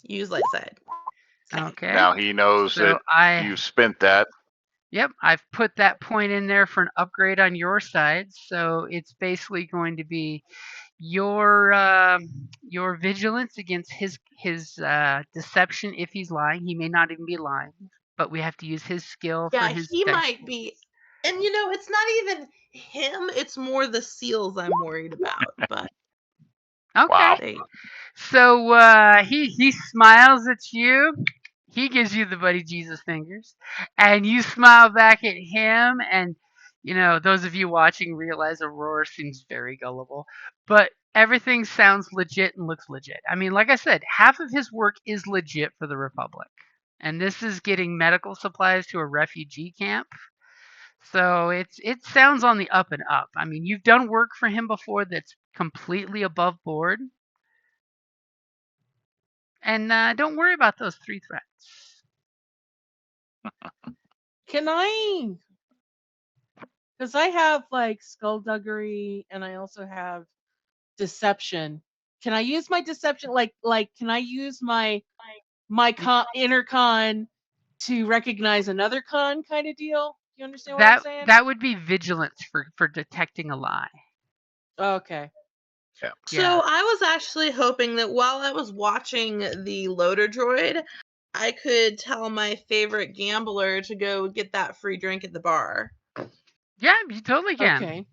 use light side. Okay. Okay. Now he knows So that you spent that. Yep, I've put that point in there for an upgrade on your side. So it's basically going to be your vigilance against his deception if he's lying. He may not even be lying, but we have to use his skill for Yeah, his he dice. might be. And it's not even him, it's more the seals I'm worried about. But Okay. Wow. they So he smiles at you. He gives you the buddy Jesus fingers, and you smile back at him. And those of you watching realize Aurora seems very gullible, but everything sounds legit and looks legit. I mean, like I said, half of his work is legit for the Republic, and this is getting medical supplies to a refugee camp. So it sounds on the up and up. I mean, you've done work for him before that's completely above board. And don't worry about those 3 threats. Can I? Because I have like skullduggery and I also have deception. Can I use my deception? Like can I use my inner con to recognize another con kind of deal? You understand what I'm saying? That would be vigilance for detecting a lie. Okay. Yeah. So Yeah. I was actually hoping that while I was watching the loader droid, I could tell my favorite gambler to go get that free drink at the bar. Yeah, you totally can. Okay.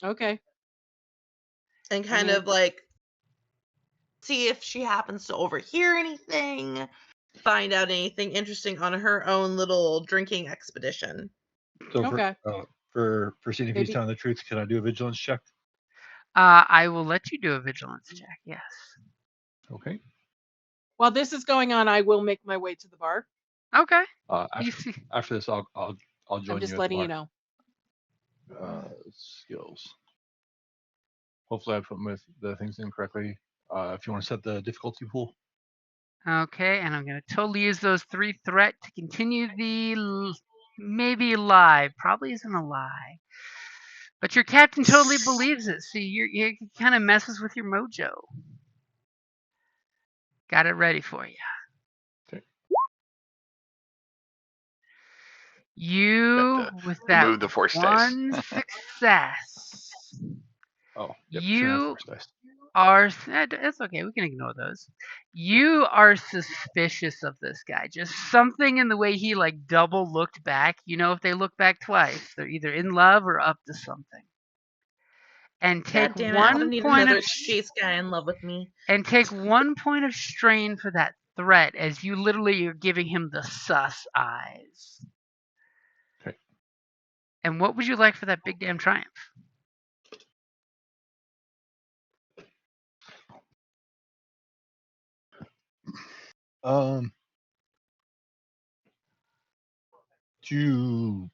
Okay. And kind of like see if she happens to overhear anything, find out anything interesting on her own little drinking expedition. So Okay. For seeing if he's Maybe. telling the truth, can I do a vigilance check? I will let you do a vigilance check. Yes. Okay. While this is going on, I will make my way to the bar. Okay. After this, I'll join I'm just you at letting the you know. bar. Skills. Hopefully, I put the things in correctly. If you want to set the difficulty pool. Okay, and I'm going to totally use those 3 threat to continue the maybe lie. Probably isn't a lie. But your captain totally believes it. See, you kind of messes with your mojo. Got it ready for you. Okay. You, with that Remove the force dice. one success, Oh, yep. You- Shouldn't have force dice. it's okay. We can ignore those. You are suspicious of this guy. Just something in the way he like double looked back. If they look back twice, they're either in love or up to something. And take God damn it, I don't one need point another of space guy in love with me. and take 1 point of strain for that threat, as you literally are giving him the sus eyes. And what would you like for that big damn triumph? Um, to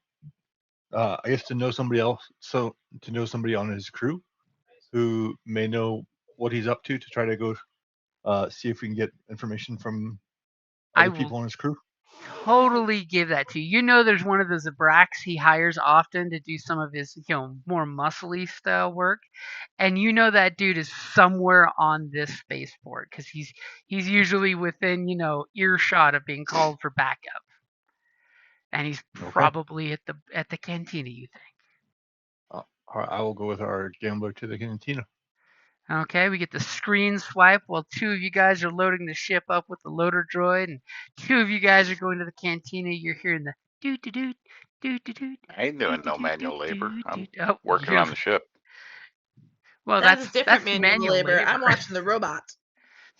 I guess to know somebody else, so to know somebody on his crew who may know what he's up to try to go see if we can get information from I other will people on his crew. totally give that to you. You know, there's one of those Abrax he hires often to do some of his, more muscly style work, and you know that dude is somewhere on this spaceport because he's usually within earshot of being called for backup, and he's Okay. probably at the cantina. You think? All right, I will go with our gambler to the cantina. Okay, we get the screen swipe while two of you guys are loading the ship up with the loader droid, and two of you guys are going to the cantina. You're hearing the doot doot doot doot doot doot I ain't doing no doot manual labor. doot I'm doot. Oh, working on the ship. well, That is different that's manual manual labor. I'm labor. watching the robot.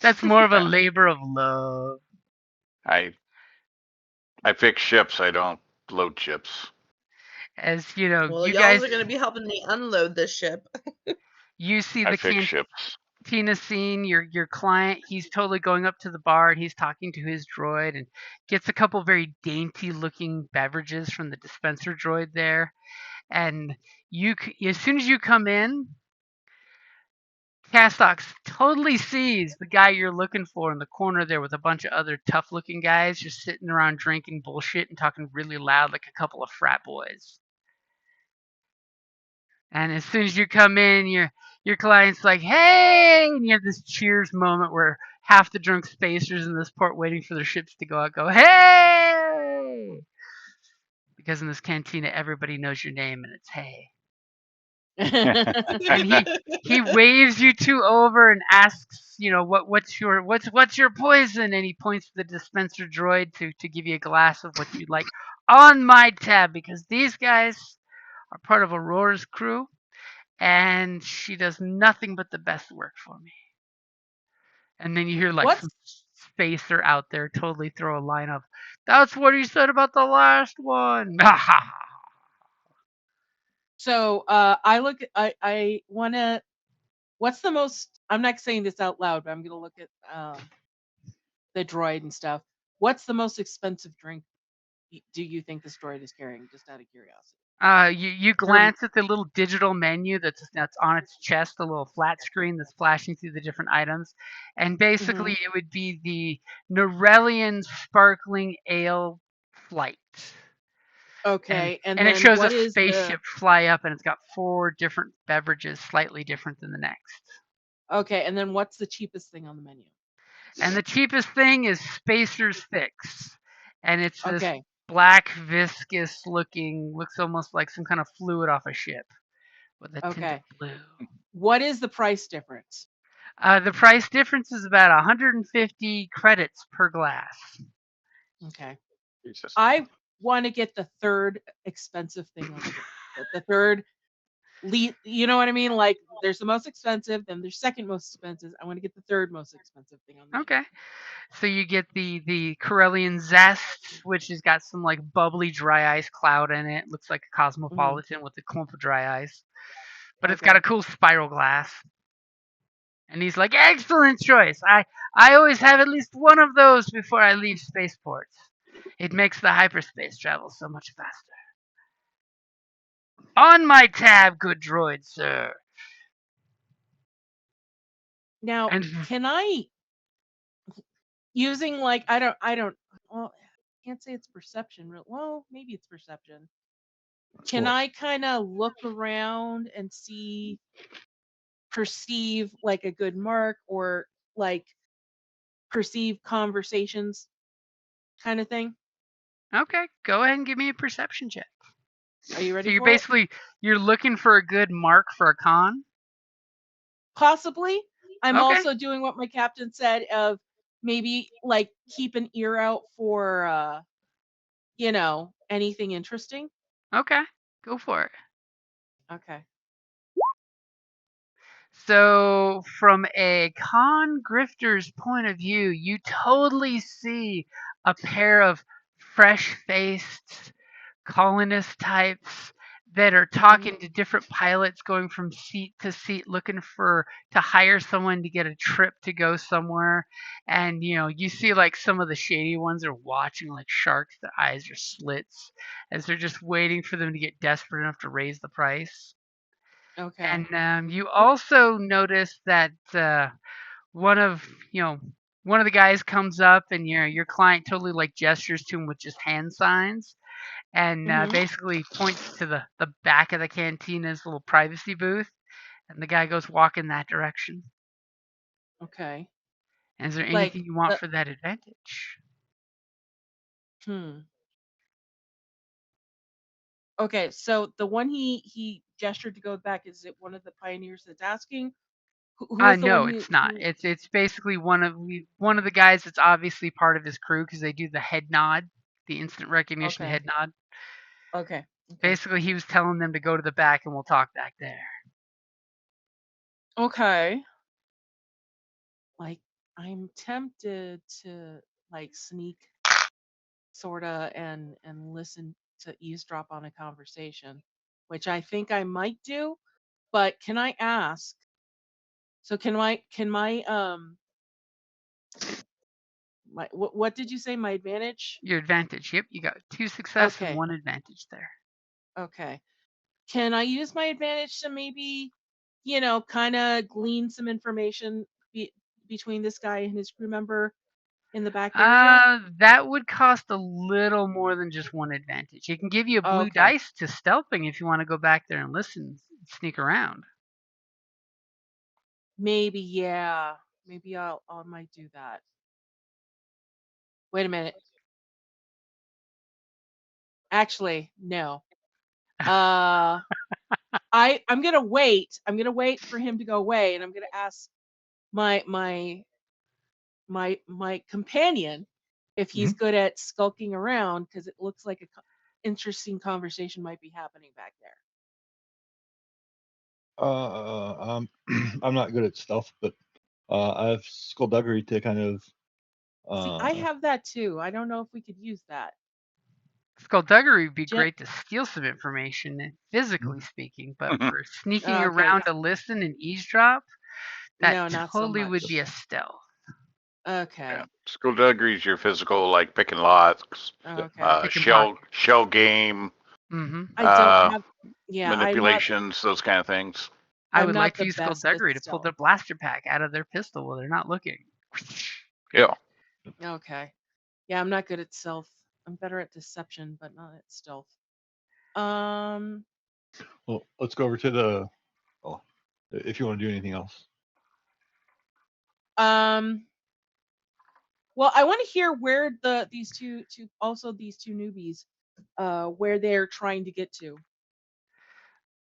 That's more of a Uh, labor of love. I fix ships. I don't load ships. As Well, you y'all guys, are going to be helping me unload this ship. you see I the fix ships. cantina scene. Your client, he's totally going up to the bar and he's talking to his droid and gets a couple very dainty looking beverages from the dispenser droid there. And as soon as you come in, Castox totally sees the guy you're looking for in the corner there with a bunch of other tough looking guys just sitting around drinking bullshit and talking really loud like a couple of frat boys. And as soon as you come in, your client's like, "Hey!" And you have this cheers moment where half the drunk spacers in this port waiting for their ships to go out go, "Hey!" Because in this cantina, everybody knows your name and it's Hey. And he waves you two over and asks, what's your poison? And he points to the dispenser droid to give you a glass of what you'd like on my tab because these guys are part of Aurora's crew and she does nothing but the best work for me. And then you hear like What's some spacer out there totally throw a line of, "That's what he said about the last one." so I want to what's the most I'm not saying this out loud, but I'm going to look at the droid and stuff. What's the most expensive drink do you think this droid is carrying, just out of curiosity? You glance at the little digital menu that's on its chest, the little flat screen that's flashing through the different items, and basically it would be the Norellian Sparkling Ale Flight. Okay, and And it then shows a what is the spaceship fly up, and it's got 4 different beverages, slightly different than the next. okay, and then what's the cheapest thing on the menu? And the cheapest thing is Spacer's Fix, and it's this Okay, black, viscous looking, looks almost like some kind of fluid off a ship with a tint of okay. blue. What is the price difference? The price difference is about 150 credits per glass. Okay. Jesus. I want to get the third expensive thing on the third you know what I mean? Like there's the most expensive, then there's second most expensive. I want to get the third most expensive thing on the menu. Okay. So you get the Corellian Zest, which has got some like bubbly dry ice cloud in it. Looks like a cosmopolitan with a clump of dry ice. But it's got a cool spiral glass. And he's like, "Excellent choice. I always have at least one of those before I leave spaceports. It makes the hyperspace travel so much faster. On my tab, good droid, sir." Now, And can I using like I don't well, I can't say it's perception. Well, maybe it's perception. Can Sure. I kind of look around and perceive like a good mark or like perceive conversations kind of thing? okay, go ahead and give me a perception check. Are you So ready for it? you're looking for a good mark for a con? Possibly. I'm Okay. also doing what my captain said of maybe like keep an ear out for anything interesting. Okay. Go for it. Okay. So from a con grifter's point of view, you totally see a pair of fresh-faced colonist types that are talking to different pilots, going from seat to seat, looking to hire someone to get a trip to go somewhere. And you see like some of the shady ones are watching like sharks. Their eyes are slits as they're just waiting for them to get desperate enough to raise the price. Okay. And you also notice that one of you know one of the guys comes up, and your client totally like gestures to him with just hand signs, and Mhm. basically points to the back of the cantina's little privacy booth, and the guy goes walk in that direction. Okay. And is there Like anything you want the for that advantage? hmm. Okay, so the one he gestured to go back, is it one of the pioneers that's asking? Who is the one No, who it's not. who It's basically one of the guys that's obviously part of his crew because they do the head nod, the instant recognition Okay. head nod. Okay. Okay. Basically, he was telling them to go to the back, and we'll talk back there. Okay. Like, I'm tempted to like sneak sorta and listen to eavesdrop on a conversation, which I think I might do, but can I ask, so my what did you say my advantage? Your advantage. Yep, you got 2 success and Okay. 1 advantage there. Okay. Can I use my advantage to maybe, kind of glean some information between this guy and his crew member in the back area? That would cost a little more than just 1 advantage. It can give you a blue Okay. dice to stealthing if you want to go back there and listen, sneak around. Maybe, yeah. Maybe I might do that. Wait a minute. Actually, no. Uh I'm gonna wait. I'm gonna wait for him to go away, and I'm gonna ask my my my companion if he's Mhm. good at skulking around, because it looks like a interesting conversation might be happening back there. I'm not good at stealth, but I have skullduggery to kind of See, I uh, have that too. I don't know if we could use that. Skullduggery would be Jen, great to steal some information, physically speaking, but Mhm. for sneaking okay. around to listen and eavesdrop, that No, not so totally would much. be a stealth. Yeah. Okay. Skullduggery is your physical, like picking locks, Okay. Pick and shell pocket. shell game, Mm-hmm. I don't uh, have. Yeah, manipulations, those kind of things. I I'm would like not to the use best with Skullduggery to pull stealth. their blaster pack out of their pistol while they're not looking. Yeah. Okay. Yeah, I'm not good at stealth. I'm better at deception, but not at stealth. Um, well, let's go over to the. Oh, if you want to do anything else. um, well, I want to hear where these two newbies, where they're trying to get to.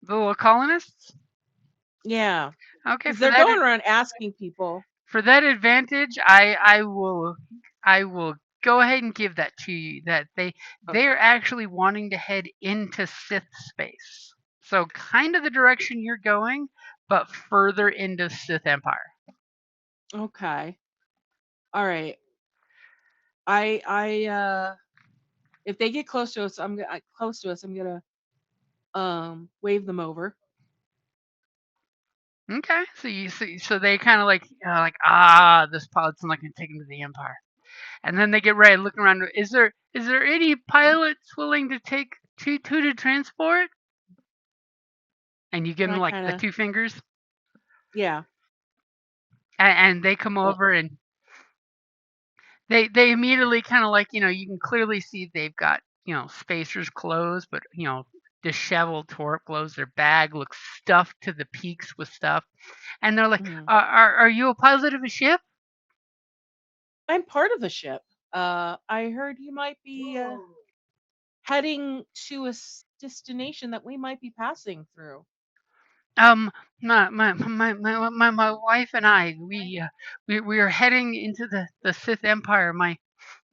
The little colonists. Yeah, Okay, because they're going around asking people. for that advantage, I will go ahead and give that to you. That Okay. they're actually wanting to head into Sith space. So kind of the direction you're going, but further into Sith Empire. Okay. All right. I if they get close to us, I'm gonna wave them over. Okay, so they kind of like this pilot's not going to take him to the Empire, and then they get ready, looking around. Is there any pilots willing to take two to transport? And you give And them I like kind the of, 2 fingers, yeah. and they come Well, over and they immediately kind of like you can clearly see they've got spacers clothes, but disheveled torp clothes. Their bag looks stuffed to the peaks with stuff, and they're like, mhm. are you a pilot of a ship? I'm part of the ship. I heard you might be heading to a destination that we might be passing through. Um, my wife and I, we are heading into the Sith Empire.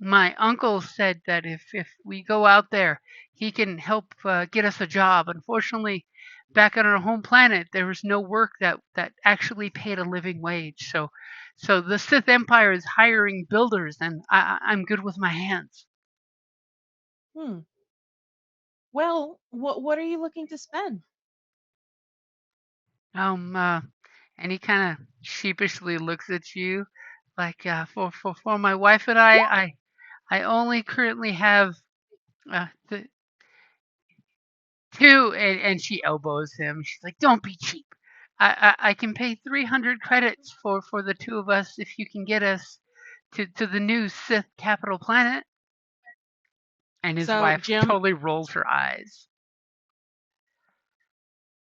My uncle said that if we go out there, he can help get us a job. Unfortunately, back on our home planet, there was no work that actually paid a living wage. So the Sith Empire is hiring builders, and I'm good with my hands. Hmm. Well, what are you looking to spend? And he kind of sheepishly looks at you, like, for my wife and I only currently have the two, and she elbows him. She's like, "Don't be cheap. I can pay 300 credits for the two of us if you can get us to the new Sith capital planet." And his So wife Jim totally rolls her eyes.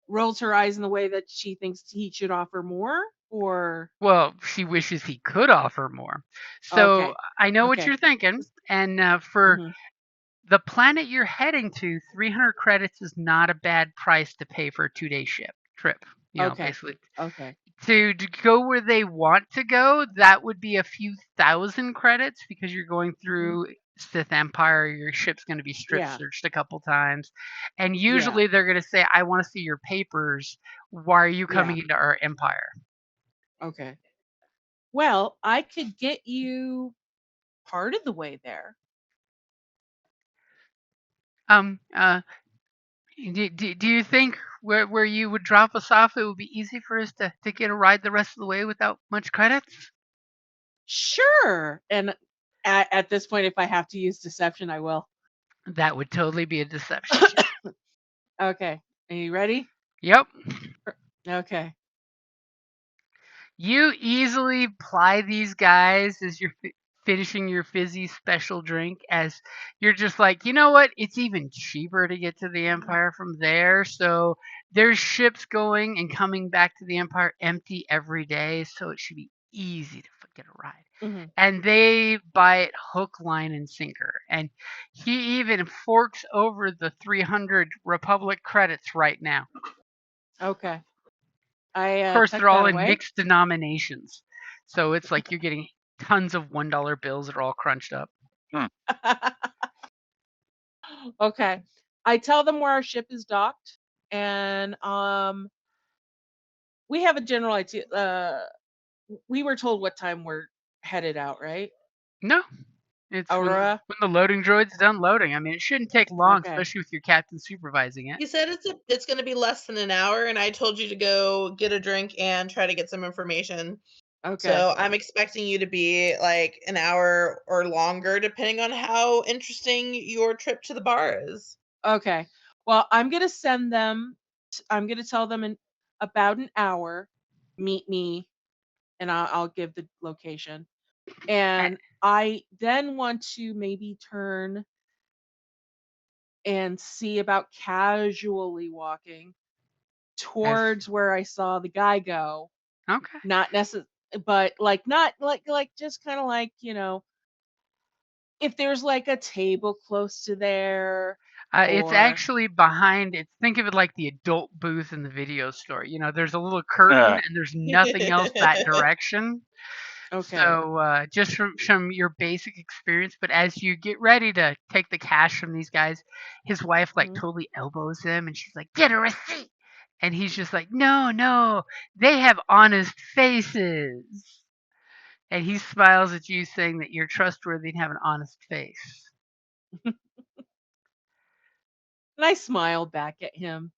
rolls her eyes in the way that she thinks he should offer more, or Well, she wishes he could offer more. So okay, I know what okay. you're thinking, and for Hmm. the planet you're heading to, 300 credits is not a bad price to pay for a 2-day trip. Okay, Basically, okay. to go where they want to go, that would be a few thousand credits because you're going Mhm. through Sith Empire. Your ship's going to be strip Yeah, searched a couple times, and yeah, usually they're going to say, "I want to see your papers. Why are you yeah. coming into our empire?" Okay. Well, I could get you part of the way there. Uh, do you think where you would drop us off, it would be easy for us to get a ride the rest of the way without much credits? Sure. And at this point, if I have to use deception, I will. That would totally be a deception check. Okay. Are you ready? Yep. Okay. You easily ply these guys as you're finishing your fizzy special drink, as you're just like, you know what? It's even cheaper to get to the Empire from there. So there's ships going and coming back to the Empire empty every day. So it should be easy to get a ride. Hmm. And they buy it hook, line, and sinker. And he even forks over the 300 Republic credits right now. Okay. Of I course, tuck they're all that in away. mixed denominations. So it's like you're getting tons of $1 bills that are all crunched up. Okay. I tell them where our ship is docked, and we have a general idea. We were told what time we're headed out, right? No, it's Aurora. when the loading droid's done loading. I mean, it shouldn't take long, Okay. especially with your captain supervising it. He said it's going to be less than an hour, and I told you to go get a drink and try to get some information. Okay. So I'm expecting you to be like an hour or longer, depending on how interesting your trip to the bar is. Okay. Well, I'm gonna send them. I'm gonna tell them in about an hour. Meet me, and I'll give the location. A- And I then want to maybe turn and see about casually walking As towards where I saw the guy go. okay, Not necessarily, but like not like just kind of like if there's like a table close to there it's or actually behind. It's think of it like the adult booth in the video store. There's a little curtain Uh, and there's nothing else that direction. okay. So just from your basic experience, but as you get ready to take the cash from these guys, his wife like Mhm. totally elbows him, and she's like, "Get a receipt," and he's just like, "No, no, they have honest faces," and he smiles at you, saying that you're trustworthy and have an honest face. And I smiled back at him.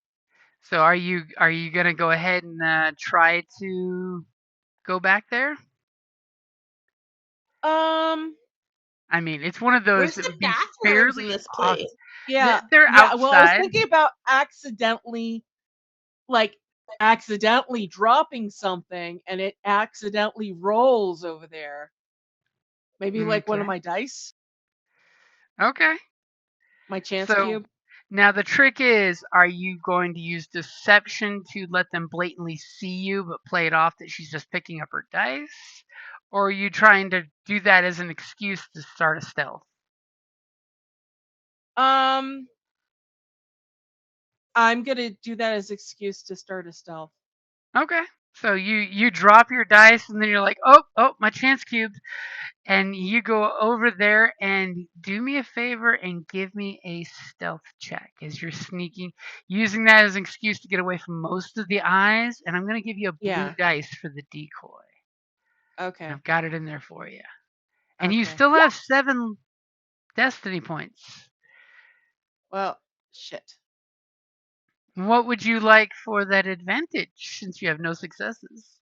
So are you gonna go ahead and try to go back there? Um, I mean, it's one of those Where's that the would be bathrooms in fairly this off. place? yeah, They're yeah. Well, I was outside. thinking about like accidentally dropping something and it accidentally rolls over there. Maybe like one of Okay. my dice, Okay. my chance So cube. now the trick is, are you going to use deception to let them blatantly see you but play it off that she's just picking up her dice? Or are you trying to do that as an excuse to start a stealth? Um, I'm gonna do that as excuse to start a stealth. Okay. So you drop your dice and then you're like, "Oh, my chance cubes." And you go over there and do me a favor and give me a stealth check as you're sneaking, using that as an excuse to get away from most of the eyes. And I'm going to give you a blue Yeah. dice for the decoy. And Okay. I've got it in there for you. And you Okay. still have 7 destiny points. Well, Shit. What would you like for that advantage since you have no successes?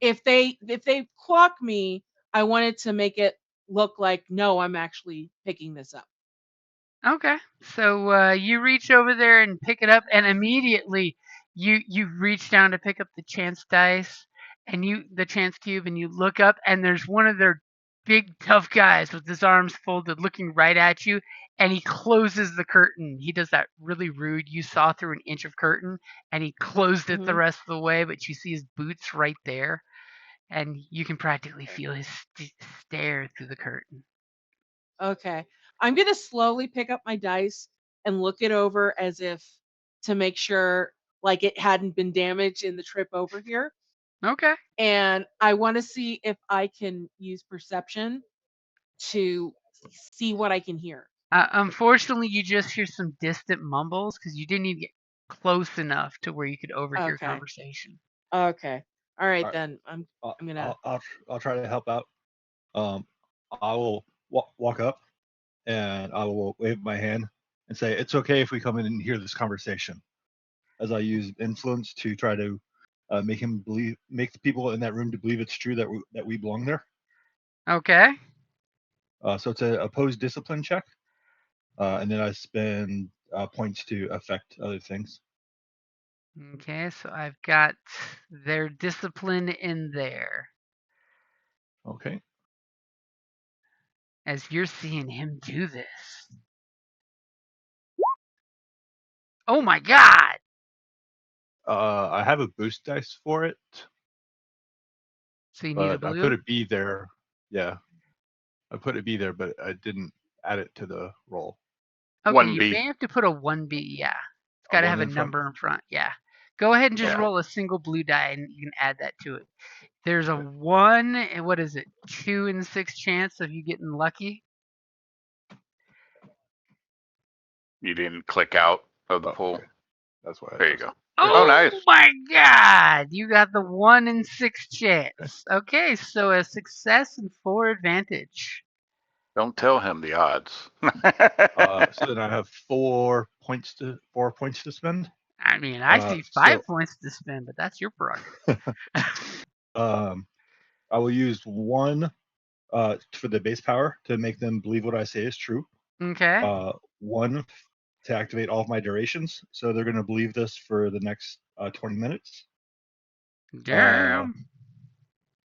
If they clock me, I wanted to make it look like no, I'm actually picking this up. Okay. So you reach over there and pick it up, and immediately you reach down to pick up the chance dice and the chance cube, and you look up, and there's one of their big tough guys with his arms folded, looking right at you, and he closes the curtain. He does that really rude. You saw through an inch of curtain, and he closed it the Mhm. rest of the way, but you see his boots right there, and you can practically feel his stare through the curtain. Okay. I'm gonna slowly pick up my dice and look it over as if to make sure like it hadn't been damaged in the trip over here. Okay. And I want to see if I can use perception to see what I can hear. Unfortunately, you just hear some distant mumbles because you didn't even get close enough to where you could overhear Okay. conversation. Okay. All right All right. then. I'm I'll, gonna. I'll try to help out. I will walk up and I will wave my hand and say, "It's okay if we come in and hear this conversation." As I use influence to try to make the people in that room to believe it's true that we belong there. Okay. So it's a opposed discipline check, and then I spend points to affect other things. Okay, so I've got their discipline in there Okay. as you're seeing him do this. Oh my god! I have a boost dice for it, So you need a but I put blue? a B there. Yeah, I put a B there, but I didn't add it to the roll. Okay, you 1B. may have to put a 1B, yeah. It's A got to one have a in front. number in front, yeah. Go ahead and just Yeah. roll a single blue die and you can add that to it. There's a Okay. 1, and what is it, 2 in 6 chance of you getting lucky? You didn't click out of the Oh, pool. okay. That's why. There you go. Yeah. Oh, Oh nice. my god! You got the 1 in 6 Okay. chance. Okay, so a success and 4 advantage. Don't tell him the odds. So then I have 4 points to spend. I mean, I see 5 So points to spend, but that's your prerogative. I will use 1 for the base power to make them believe what I say is true. Okay. 1 to activate all of my durations, so they're going to believe this for the next 20 minutes. Damn.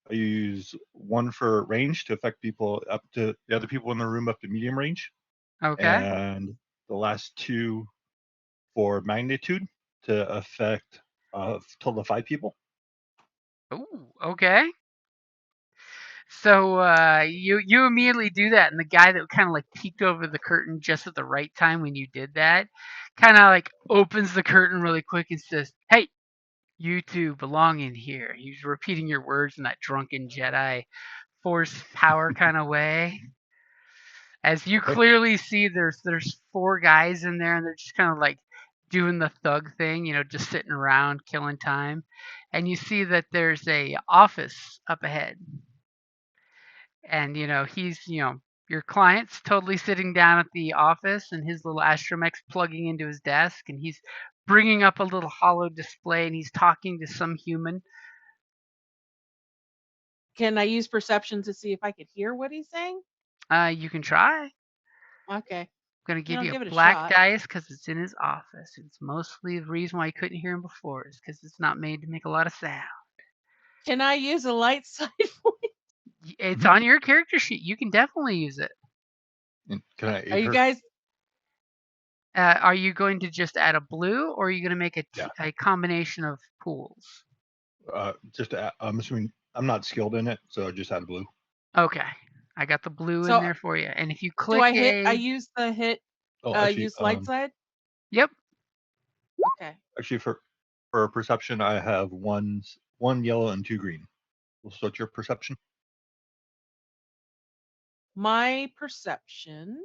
I use 1 for range to affect people up to the other people in the room up to medium range, Okay. and the last 2 for magnitude to affect a total of 5 people. Ooh, okay. So you immediately do that, and the guy that kind of like peeked over the curtain just at the right time when you did that, kind of like opens the curtain really quick and says, "Hey, you two belong in here." He's repeating your words in that drunken Jedi force power kind of way. As you Okay. clearly see, there's 4 guys in there, and they're just kind of like doing the thug thing, just sitting around killing time. And you see that there's a office up ahead, and he's your client's totally sitting down at the office, and his little astromech's plugging into his desk, and he's bringing up a little hollow display, and he's talking to some human. Can I use perception to see if I could hear what he's saying? You can try. Okay. I'm gonna give I'll you give a it a black shot. dice because it's in his office. It's mostly the reason why you couldn't hear him before is because it's not made to make a lot of sound. Can I use a light side point? It's Mhm. on your character sheet. You can definitely use it. And can I Are aid you her? guys? Are you going to just add a blue, or are you going to make Yeah. a combination of pools? I'm assuming I'm not skilled in it, so just add blue. Okay, I got the blue in So there for you. And if you do click I hit? I a, use the hit. Oh, actually, Use light side. yep, Okay. for perception, I have one yellow and 2 green. So what's your perception? My perception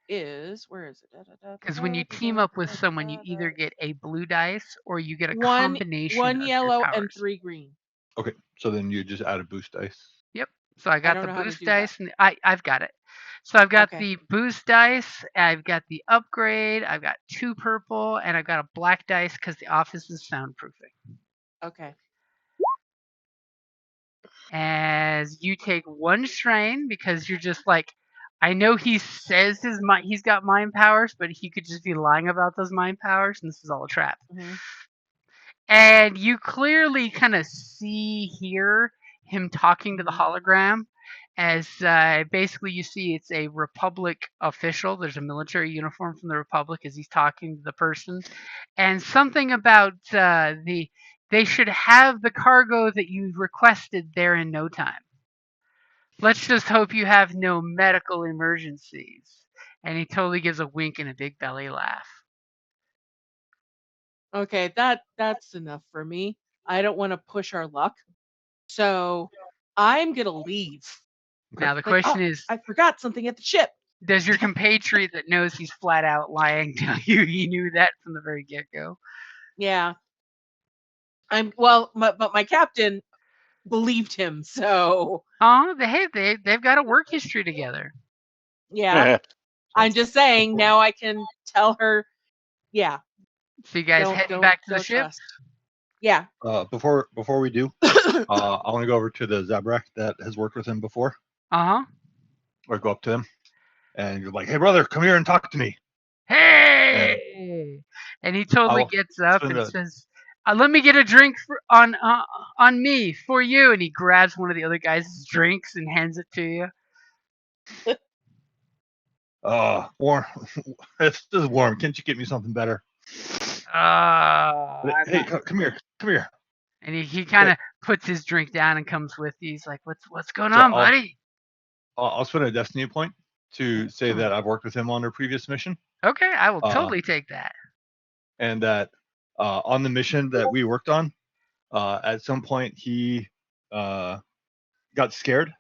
is where is it? because when you team up with someone, you either get a blue dice or you get a One combination of your yellow and powers. 3 green. Okay, so then you just add a boost dice. Yep. So I got don't the know how to boost do that. dice, and I've got it. So I've got Okay. the boost dice, I've got the upgrade, I've got 2 purple, and I've got a black dice because the office is soundproofing. Okay. As you take 1 strain because you're just like, I know he says he's got mind powers, but he could just be lying about those mind powers, and this is all a trap. Hmm. And you clearly kind of hear him talking to the Mhm. hologram as basically you see it's a Republic official. There's a military uniform from the Republic as he's talking to the person. And something about they should have the cargo that you requested there in no time. Let's just hope you have no medical emergencies. And he totally gives a wink and a big belly laugh. Okay, that's enough for me. I don't want to push our luck, so I'm gonna leave. Now the Like, question oh, is, I forgot something at the ship. does your compatriot that knows he's flat out lying tell you he knew that from the very get go? Yeah, but my captain believed him, so Oh, they've got a work history together. yeah. I'm just saying Before, now I can tell her, yeah, So you guys don't heading don't back to the don't ship? trust. Yeah. before we do, I want to go over to the Zabrak that has worked with him before, Uh huh. or go up to him, and you're like, "Hey, brother, come here and talk to me." And Hey! And he I totally will gets up spend and a says, "Let me get a drink on me for you." And he grabs one of the other guys' drinks and hands it to you. warm. This is warm. Can't you get me something better? I'm Hey, not. come here, come here. And he kind of puts his drink down and comes with you. He's like, "What's going So on, buddy?" I'll spend a destiny point to say that I've worked with him on a previous mission, Okay, I will uh, totally take that. and that on the mission that we worked on, at some point he got scared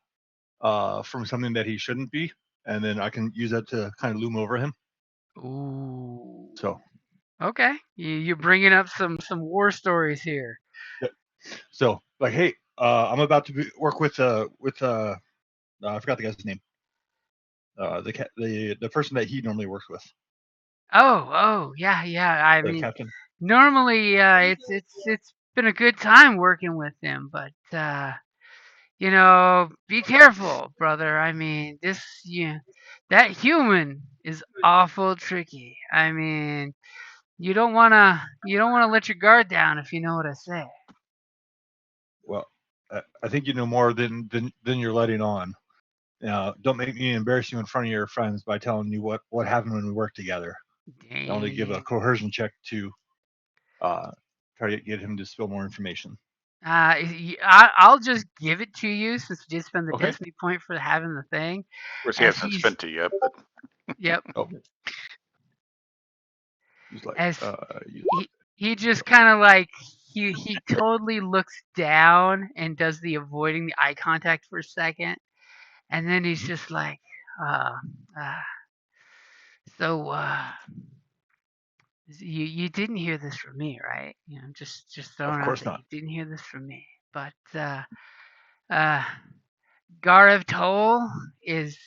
from something that he shouldn't be, and then I can use that to kind of loom over him. Ooh. So, Okay, you're bringing up some war stories here. so like, hey, I'm about to work with I forgot the guy's name. The person that he normally works with, Oh, yeah. I the mean, captain. normally it's been a good time working with him, but be careful, brother. I mean, that human is awful tricky. I mean, you don't wanna let your guard down if you know what I say. Well, I think you know more than you're letting on. Don't make me embarrass you in front of your friends by telling you what happened when we worked together. I want to give a Dang. coercion check to try to get him to spill more information. I'll just give it to you since you did spend the Okay. destiny point for having the thing. Of course, he As hasn't spent it yet, but yep, Oh, he's like, as you, he just kind of like he totally looks down and does the avoiding the eye contact for a second, and then he's just like, uh, uh so you didn't hear this from me, right? Just of throwing out course that not. you didn't hear this from me, but uh Garev Toll is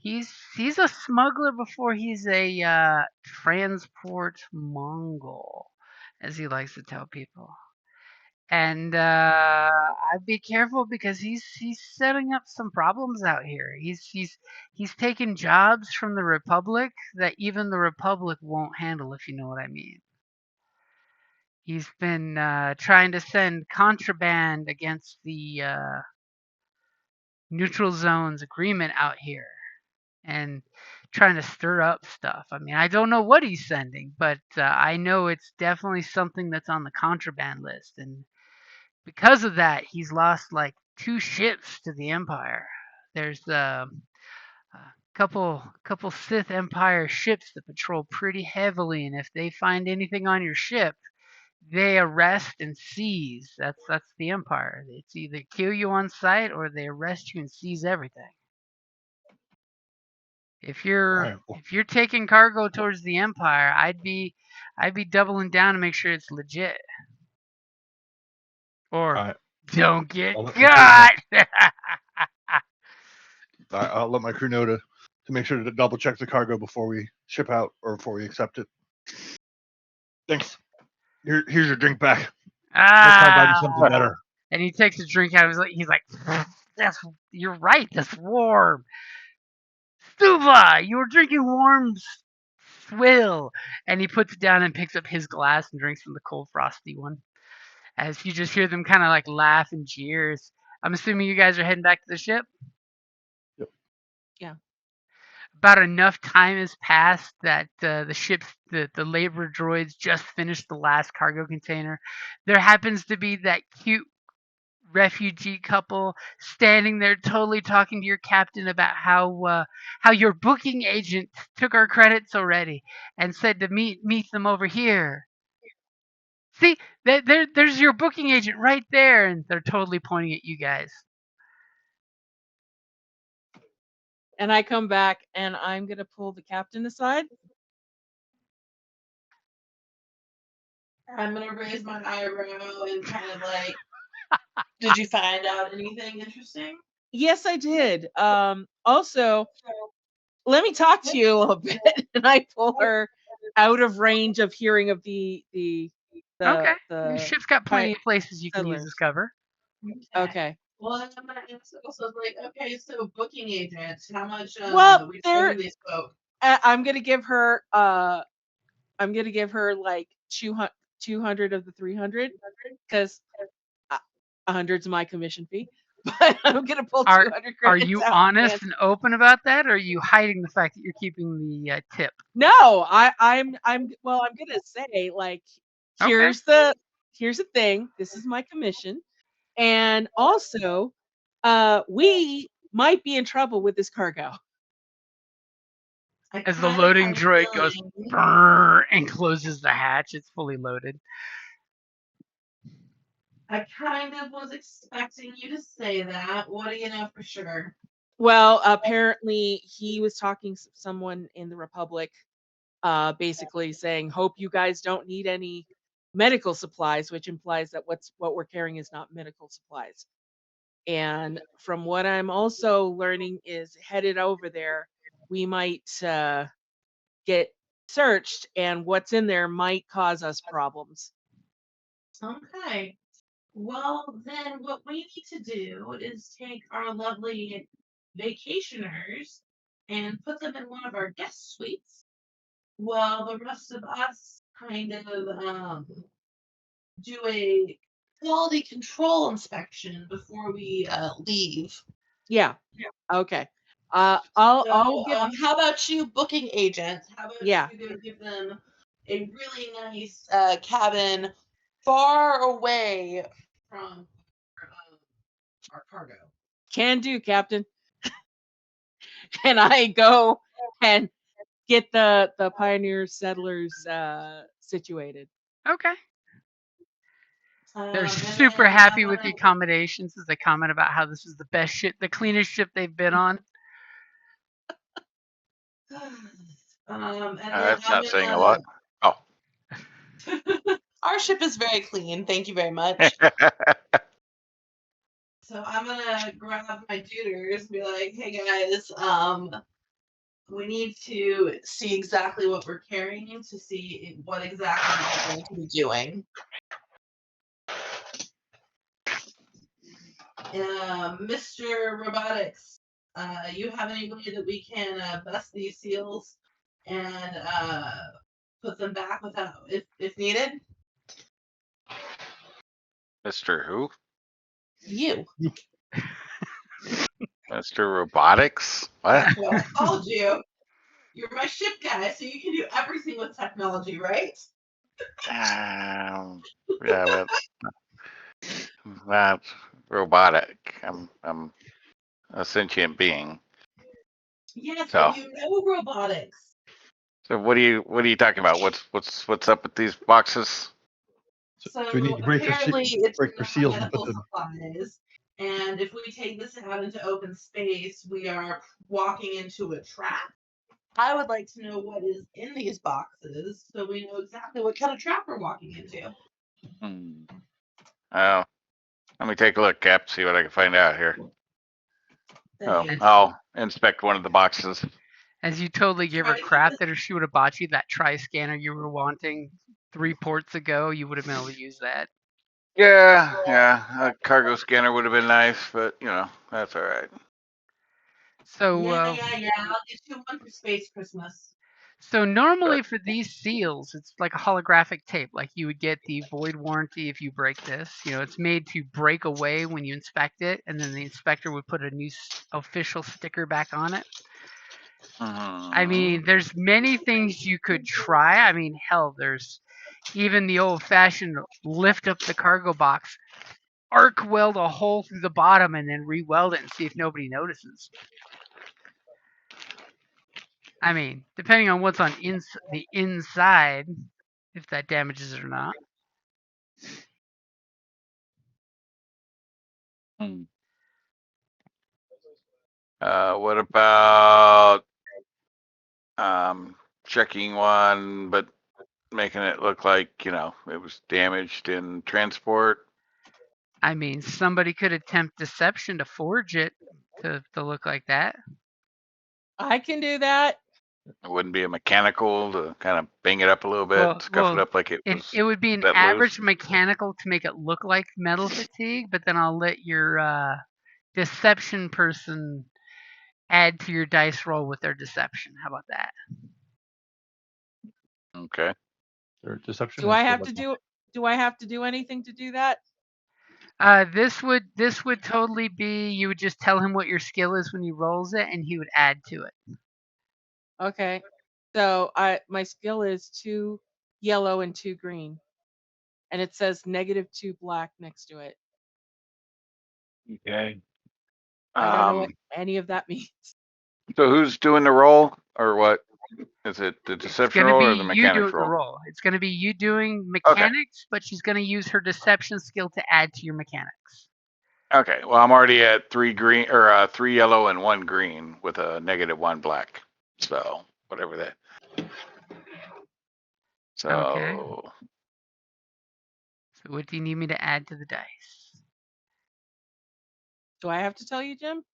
he's a smuggler before he's a transport Mongol, as he likes to tell people. And I'd be careful because he's setting up some problems out here. He's taking jobs from the Republic that even the Republic won't handle, if you know what I mean. He's been trying to send contraband against the neutral zones agreement out here and trying to stir up stuff. I mean, I don't know what he's sending, but I know it's definitely something that's on the contraband list. And because of that, he's lost like 2 ships to the Empire. There's a couple Sith Empire ships that patrol pretty heavily, and if they find anything on your ship, they arrest and seize. That's the Empire. It's either kill you on sight or they arrest you and seize everything. If All you're right. Well, if you're taking cargo towards the Empire, I'd be doubling down to make sure it's legit. all Or right. don't get Well, let me tell you caught. something. I'll let my crew know to make sure to double check the cargo before we ship out or before we accept it. Thanks. Here's your drink back. Next time, buy me something better. And he takes a drink out. He's like, you're right. That's warm. Stuva, you were drinking warm swill. And he puts it down and picks up his glass and drinks from the cold, frosty one. As you just hear them kind of like laugh and jeers. I'm assuming you guys are heading back to the ship? Yep. Yeah. About enough time has passed that the labor droids just finished the last cargo container. There happens to be that cute refugee couple standing there totally talking to your captain about how your booking agent took our credits already and said to meet them over here. See, there's your booking agent right there, and they're totally pointing at you guys. And I come back and I'm gonna pull the captain aside. I'm gonna raise my eyebrow and kind of like, did you find out anything interesting? Yes, I did. Also, let me talk to you a little bit. And I pull her out of range of hearing of the Okay, the ship's got plenty of places you can use as cover. Okay. Well, I'm gonna ask also like, okay, so booking agents, how much Well, return they spoke? I'm gonna give her like 200 of the 300 because 100's my commission fee. But I'm gonna pull 200 credits Are you out honest and open about that, or are you hiding the fact that you're keeping the tip? No, I'm gonna say like here's the thing. This is my commission, and also, we might be in trouble with this cargo. As the loading droid goes brrr and closes the hatch, it's fully loaded. I kind of was expecting you to say that. What do you know for sure? Well, apparently he was talking to someone in the Republic, basically saying, "Hope you guys don't need any medical supplies," which implies that what we're carrying is not medical supplies. And from what I'm also learning is headed over there, we might get searched, and what's in there might cause us problems. Okay. Well, then what we need to do is take our lovely vacationers and put them in one of our guest suites while the rest of us kind of do a quality control inspection before we leave. Yeah. Okay. I'll give. How about you, booking agent? How about you go give them a really nice cabin far away from our cargo? Can do, Captain. And I go and get the pioneer settlers situated. Okay. They're super happy with the accommodations as they comment about how this is the best ship, the cleanest ship they've been on. That's not saying a lot. Oh. Our ship is very clean. Thank you very much. So I'm gonna grab my tutors and be like, "Hey guys, we need to see exactly what we're carrying to see what exactly we're going to be doing." Mr. Robotics, you have any way that we can bust these seals and put them back without if needed? Mr. Who? You. Mr. Robotics? What? That's what I called you. You're my ship guy, so you can do everything with technology, right? Yeah, that's robotic. I'm a sentient being. Yes, So. but you know robotics. So what are you talking about? What's up with these boxes? So Do we need to break the seals and put them? Supplies, and if we take this out into open space, we are walking into a trap. I would like to know what is in these boxes so we know exactly what kind of trap we're walking into. Oh, let me take a look, Cap. See what I can find out here. I'll inspect one of the boxes. As you totally give her crap that if she would have bought you that tri-scanner you were wanting 3 ports ago, you would have been able to use that. Yeah. A cargo scanner would have been nice, but that's all right. So yeah. I'll get you one for Space Christmas. So normally for these seals, it's like a holographic tape. Like you would get the void warranty if you break this. It's made to break away when you inspect it, and then the inspector would put a new official sticker back on it. I mean, there's many things you could try. I mean, hell, there's even the old-fashioned lift up the cargo box, arc weld a hole through the bottom, and then re-weld it and see if nobody notices. I mean, depending on what's on the inside, if that damages it or not. What about checking one, but making it look like, it was damaged in transport? I mean, somebody could attempt deception to forge it to look like that. I can do that. It wouldn't be a mechanical to kind of bang it up a little bit, scuff it up like it was it would be an let average loose. mechanical to make it look like metal fatigue, but then I'll let your deception person add to your dice roll with their deception. How about that? Okay. Their deception. Do I have to do anything to do that? This would totally be, you would just tell him what your skill is when he rolls it, and he would add to it. Okay. So my skill is 2 yellow and 2 green. And it says -2 black next to it. Okay. I don't know what any of that means. So who's doing the roll, or what? Is it the deception roll or the You mechanics doing the roll? roll. It's going to be you doing mechanics, but she's going to use her deception skill to add to your mechanics. Okay. Well, I'm already at 3 green or 3 yellow and 1 green with a -1 black. So whatever that. So. Okay. So what do you need me to add to the dice? Do I have to tell you, Jim?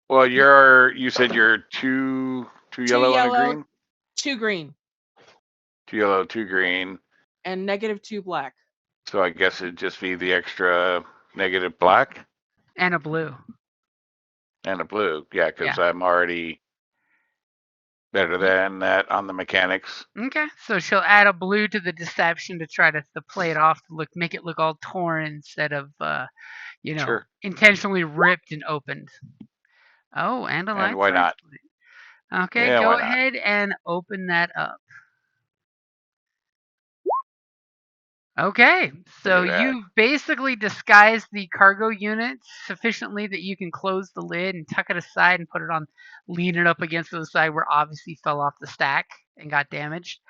Well, you said you're two yellow and a green? 2 green. 2 yellow, 2 green. And -2 black. So I guess it'd just be the extra negative black? And a blue. And a blue. Yeah, because I'm already better than that on the mechanics. Okay. So she'll add a blue to the deception to try to play it off to make it look all torn instead of Sure. intentionally ripped and opened. Oh, and a light. And why not? Okay, Yeah, go why not? ahead and open that up. Okay, so you basically disguise the cargo unit sufficiently that you can close the lid and tuck it aside and put it on, lean it up against the side where it obviously fell off the stack and got damaged.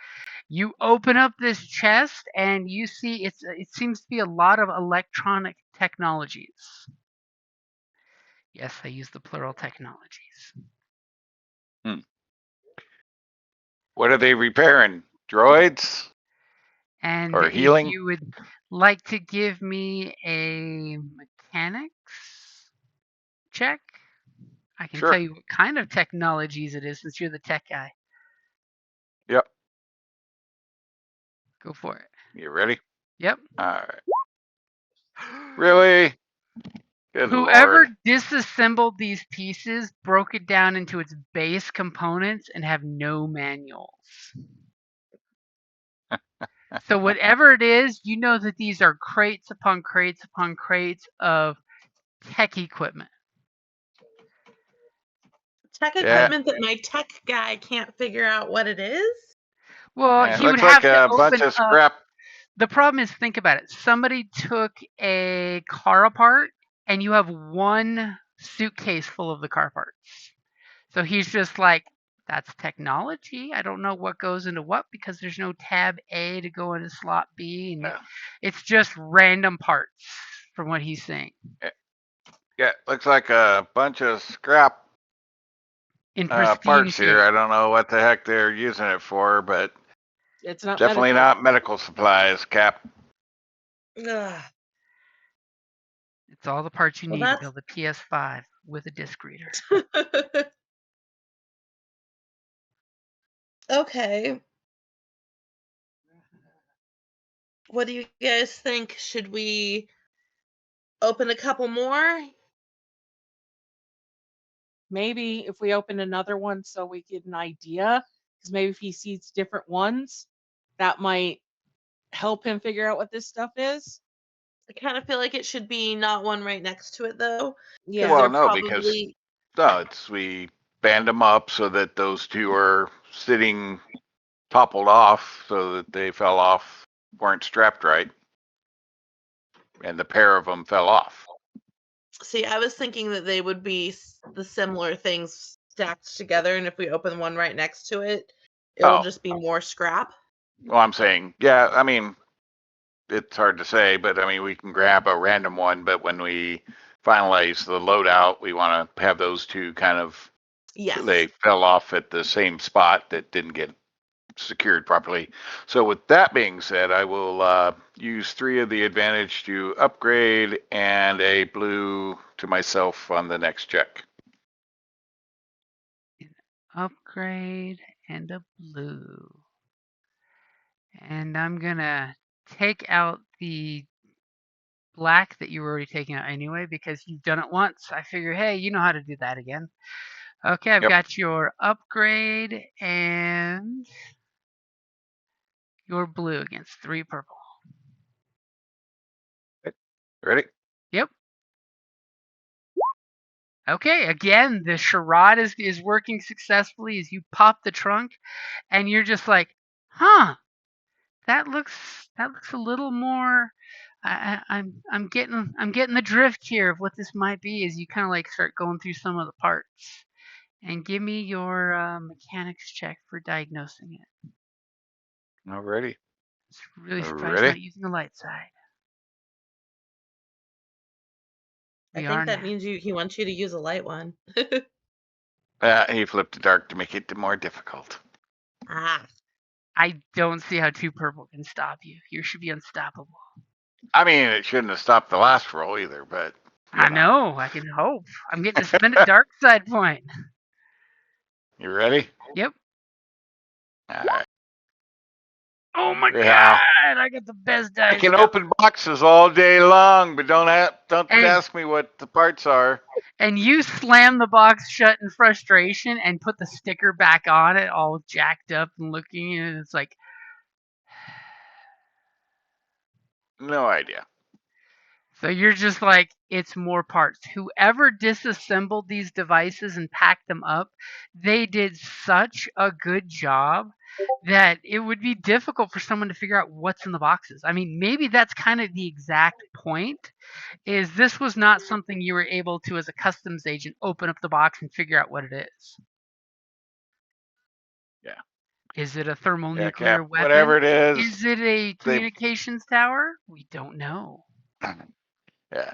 You open up this chest and you see it seems to be a lot of electronic technologies. Yes, I use the plural technologies. What are they repairing? Droids? And or healing? If you would like to give me a mechanics check, I can tell you what kind of technologies it is since you're the tech guy. Yep. Go for it. You ready? Yep. All right. Really? Good Whoever Lord. disassembled these pieces broke it down into its base components and have no manuals. So whatever it is, you know that these are crates upon crates upon crates of tech equipment. Tech equipment that my tech guy can't figure out what it is? Well, it he would looks have like to a open bunch of scrap. The problem is, think about it. Somebody took a car apart, and you have one suitcase full of the car parts. So he's just like, that's technology. I don't know what goes into what because there's no tab A to go into slot B. And it's just random parts from what he's saying. Yeah, looks like a bunch of scrap parts here. I don't know what the heck they're using it for, but it's not definitely not medical supplies, Cap. Ugh. It's all the parts you need to build a PS5. with a disc reader. Okay. What do you guys think? Should we open a couple more? Maybe if we open another one so we get an idea, because maybe if he sees different ones, that might help him figure out what this stuff is. I kind of feel like it should be not one right next to it, though. Yeah. Well, They're no, because probably. we band them up so that those two are sitting toppled off so that they fell off, weren't strapped right, and the pair of them fell off. See, I was thinking that they would be the similar things stacked together, and if we open one right next to it, it'll Oh. just be more scrap. Well, I'm saying, yeah, I mean, it's hard to say, but I mean, we can grab a random one, but when we finalize the loadout, we want to have those two kind of, Yes. they fell off at the same spot that didn't get secured properly. So with that being said, I will use 3 of the advantage to upgrade and a blue to myself on the next check. Upgrade and a blue. And I'm gonna take out the black that you were already taking out anyway because you've done it once. I figure, hey, you know how to do that again. Okay, I've Yep. got your upgrade and your blue against 3 purple. Ready? Yep. Okay, again, the charade is working successfully as you pop the trunk and you're just like, huh, that looks a little more. I'm getting the drift here of what this might be as you kind of like start going through some of the parts. And give me your mechanics check for diagnosing it. Alrighty. It's really surprised Ready? not using the light side. I We think are that now. means he wants you to use a light one. He flipped to dark to make it more difficult. Ah. I don't see how 2 purple can stop you. You should be unstoppable. I mean, it shouldn't have stopped the last roll either, but I know. I can hope. I'm getting to spend a dark side point. You ready? Yep. All right. Oh my Yeah. god! I got the best I dice can ever. open boxes all day long, but don't And ask me what the parts are. and you slam the box shut in frustration and put the sticker back on it, all jacked up and looking, and it's like, No idea. so you're just like, it's more parts. Whoever disassembled these devices and packed them up, they did such a good job that it would be difficult for someone to figure out what's in the boxes. I mean, maybe that's kind of the exact point. Is this was not something you were able to, as a customs agent, open up the box and figure out what it is. Yeah. Is it a thermonuclear Cap. weapon? Whatever it is, Is it a they. communications tower? We don't know. Yeah.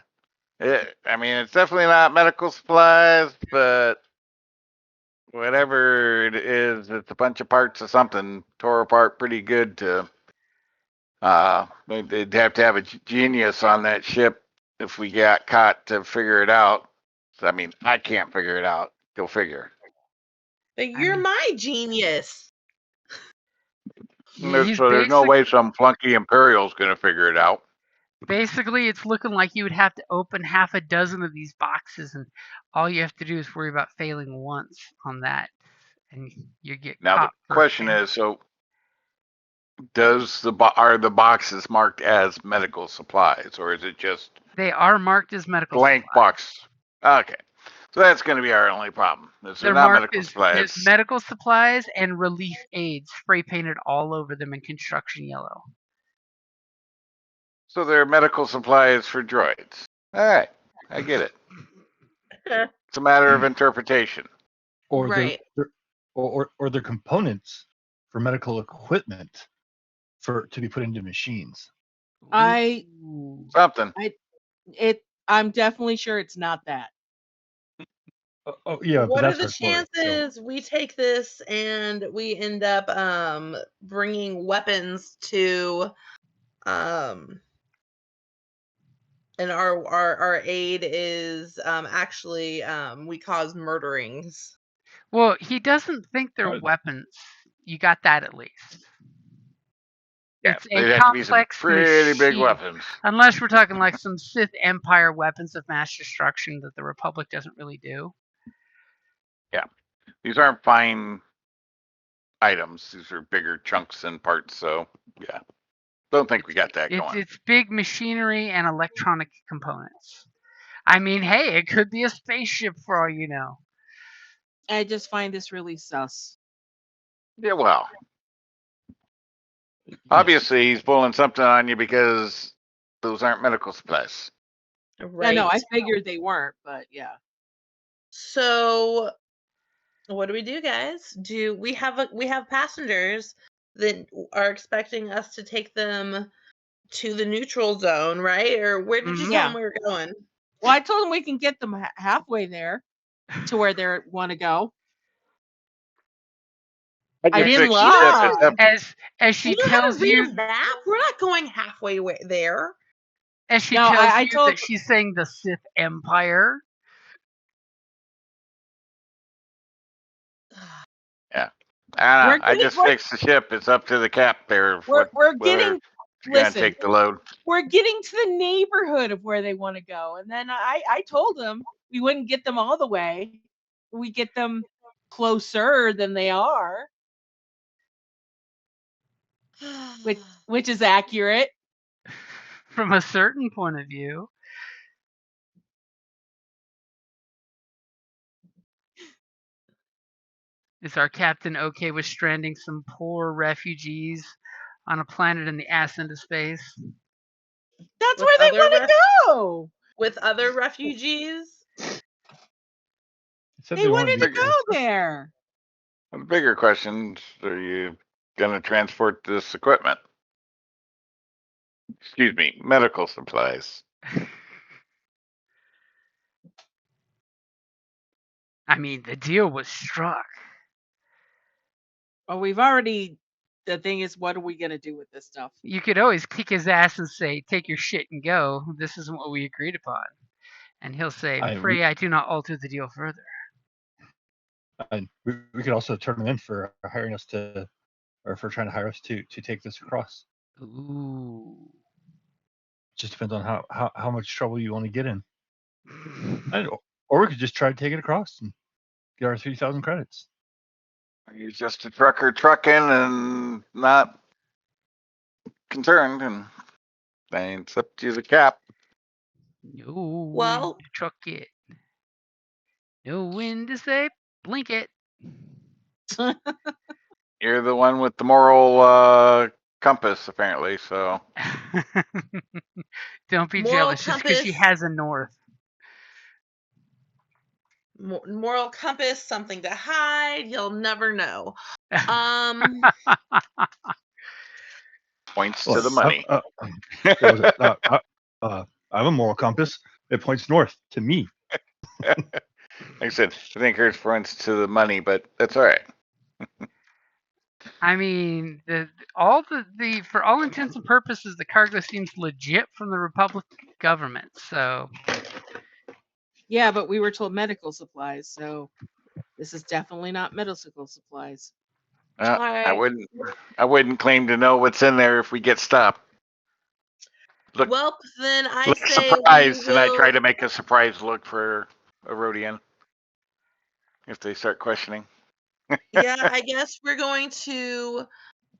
I mean, it's definitely not medical supplies, but whatever it is, it's a bunch of parts of something tore apart pretty good to. They'd have to have a genius on that ship if we got caught to figure it out. I mean, I can't figure it out. Go figure. But you're my genius. He's So there's no basically, way some flunky Imperial's going to figure it out. basically, it's looking like you would have to open half a dozen of these boxes, and all you have to do is worry about failing once on that, and you get Now the caught for question is, so are the boxes marked as medical supplies, or is it just They are marked as medical blank supplies. box? Okay, so that's going to be our only problem. Is they're They're not marked medical as supplies, medical supplies and relief aids, spray painted all over them in construction yellow. so they're medical supplies for droids. All right, I get it. It's a matter of interpretation. Or Right. they're components for medical equipment to be put into machines. Ooh. Something. I'm definitely sure it's not that. Oh yeah, but What are that's the our story. chances we take this and we end up bringing weapons to and our aid is actually we cause murderings. Well, he doesn't think they're Good. weapons. You got that at least. Yeah, It's a they'd have to be some complex pretty big machine. weapons. Unless we're talking like some Sith Empire weapons of mass destruction that the Republic doesn't really do. Yeah, these aren't fine items. These are bigger chunks and parts. So yeah, don't think we got that going. It's big machinery and electronic components. I mean, hey, it could be a spaceship for all you know. I just find this really sus. Yeah, well, obviously he's pulling something on you because those aren't medical supplies. Right. Yeah, no, I figured they weren't, but yeah. So what do, guys? Do we have passengers that are expecting us to take them to the neutral zone, right? Or where did you Mhm. tell Yeah. them we were going? Well, I told them we can get them halfway there to where they want to go. I just didn't fixed the ship. lie. It's up. As she You know how to tells read you a map? We're not going halfway there. as she No, tells I you told that she's saying the Sith Empire. Yeah. We're I getting- just we're- fixed the ship. It's up to the cap there. we're Whether getting you're gonna listen. take the load. We're getting to the neighborhood of where they want to go, and then I told them we wouldn't get them all the way. We get them closer than they are, which is accurate. From a certain point of view. Is our captain okay with stranding some poor refugees on a planet in the ass into space? That's With where they other want to go. with other refugees? Said They wanted wanted to go there. The bigger question: are you gonna transport this equipment? Excuse me, medical supplies. I mean, the deal was struck. Well, we've already. The thing is, what are we gonna do with this stuff? You could always kick his ass and say, "Take your shit and go. This isn't what we agreed upon." And he'll say, "Pray I do not alter the deal further." And we could also turn them in for hiring us to, or for trying to hire us to take this across. Ooh. Just depends on how much trouble you want to get in. Or we could just try to take it across and get our 3,000 credits. You're just a trucker trucking and not concerned, and then it's up to the cap. No Well- wind to truck it. No wind to say blink it. You're the one with the moral compass, apparently. So Don't be Moral jealous just because she compass. has a north. Moral compass, something to hide. You'll never know. points Well, to the money. what was it? I have a moral compass. It points north to me. Like I said, I think hers points to the money, but that's all right. I mean, for all intents and purposes, the cargo seems legit from the Republic government. So Yeah, but we were told medical supplies, so this is definitely not medical supplies. I wouldn't claim to know what's in there if we get stopped. Look, Well, then I look say surprised, we and I will. try to make a surprise look for a Rhodian if they start questioning. Yeah, I guess we're going to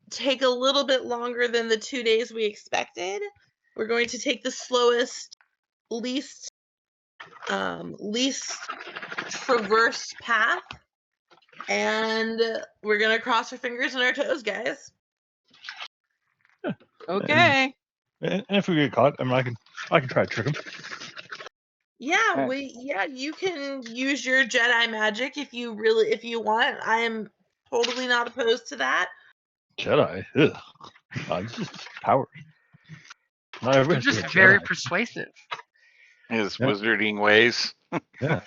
take a little bit longer than the 2 days we expected. We're going to take the slowest, least traversed path, and we're gonna cross our fingers and our toes, guys. Okay. And if we get caught, I mean, I can try to trick them. Yeah, you can use your Jedi magic if you want. I am totally not opposed to that. Jedi. Ugh. This is power. Not they're everybody's just a very Jedi. persuasive. His Yeah. wizarding ways. Yeah.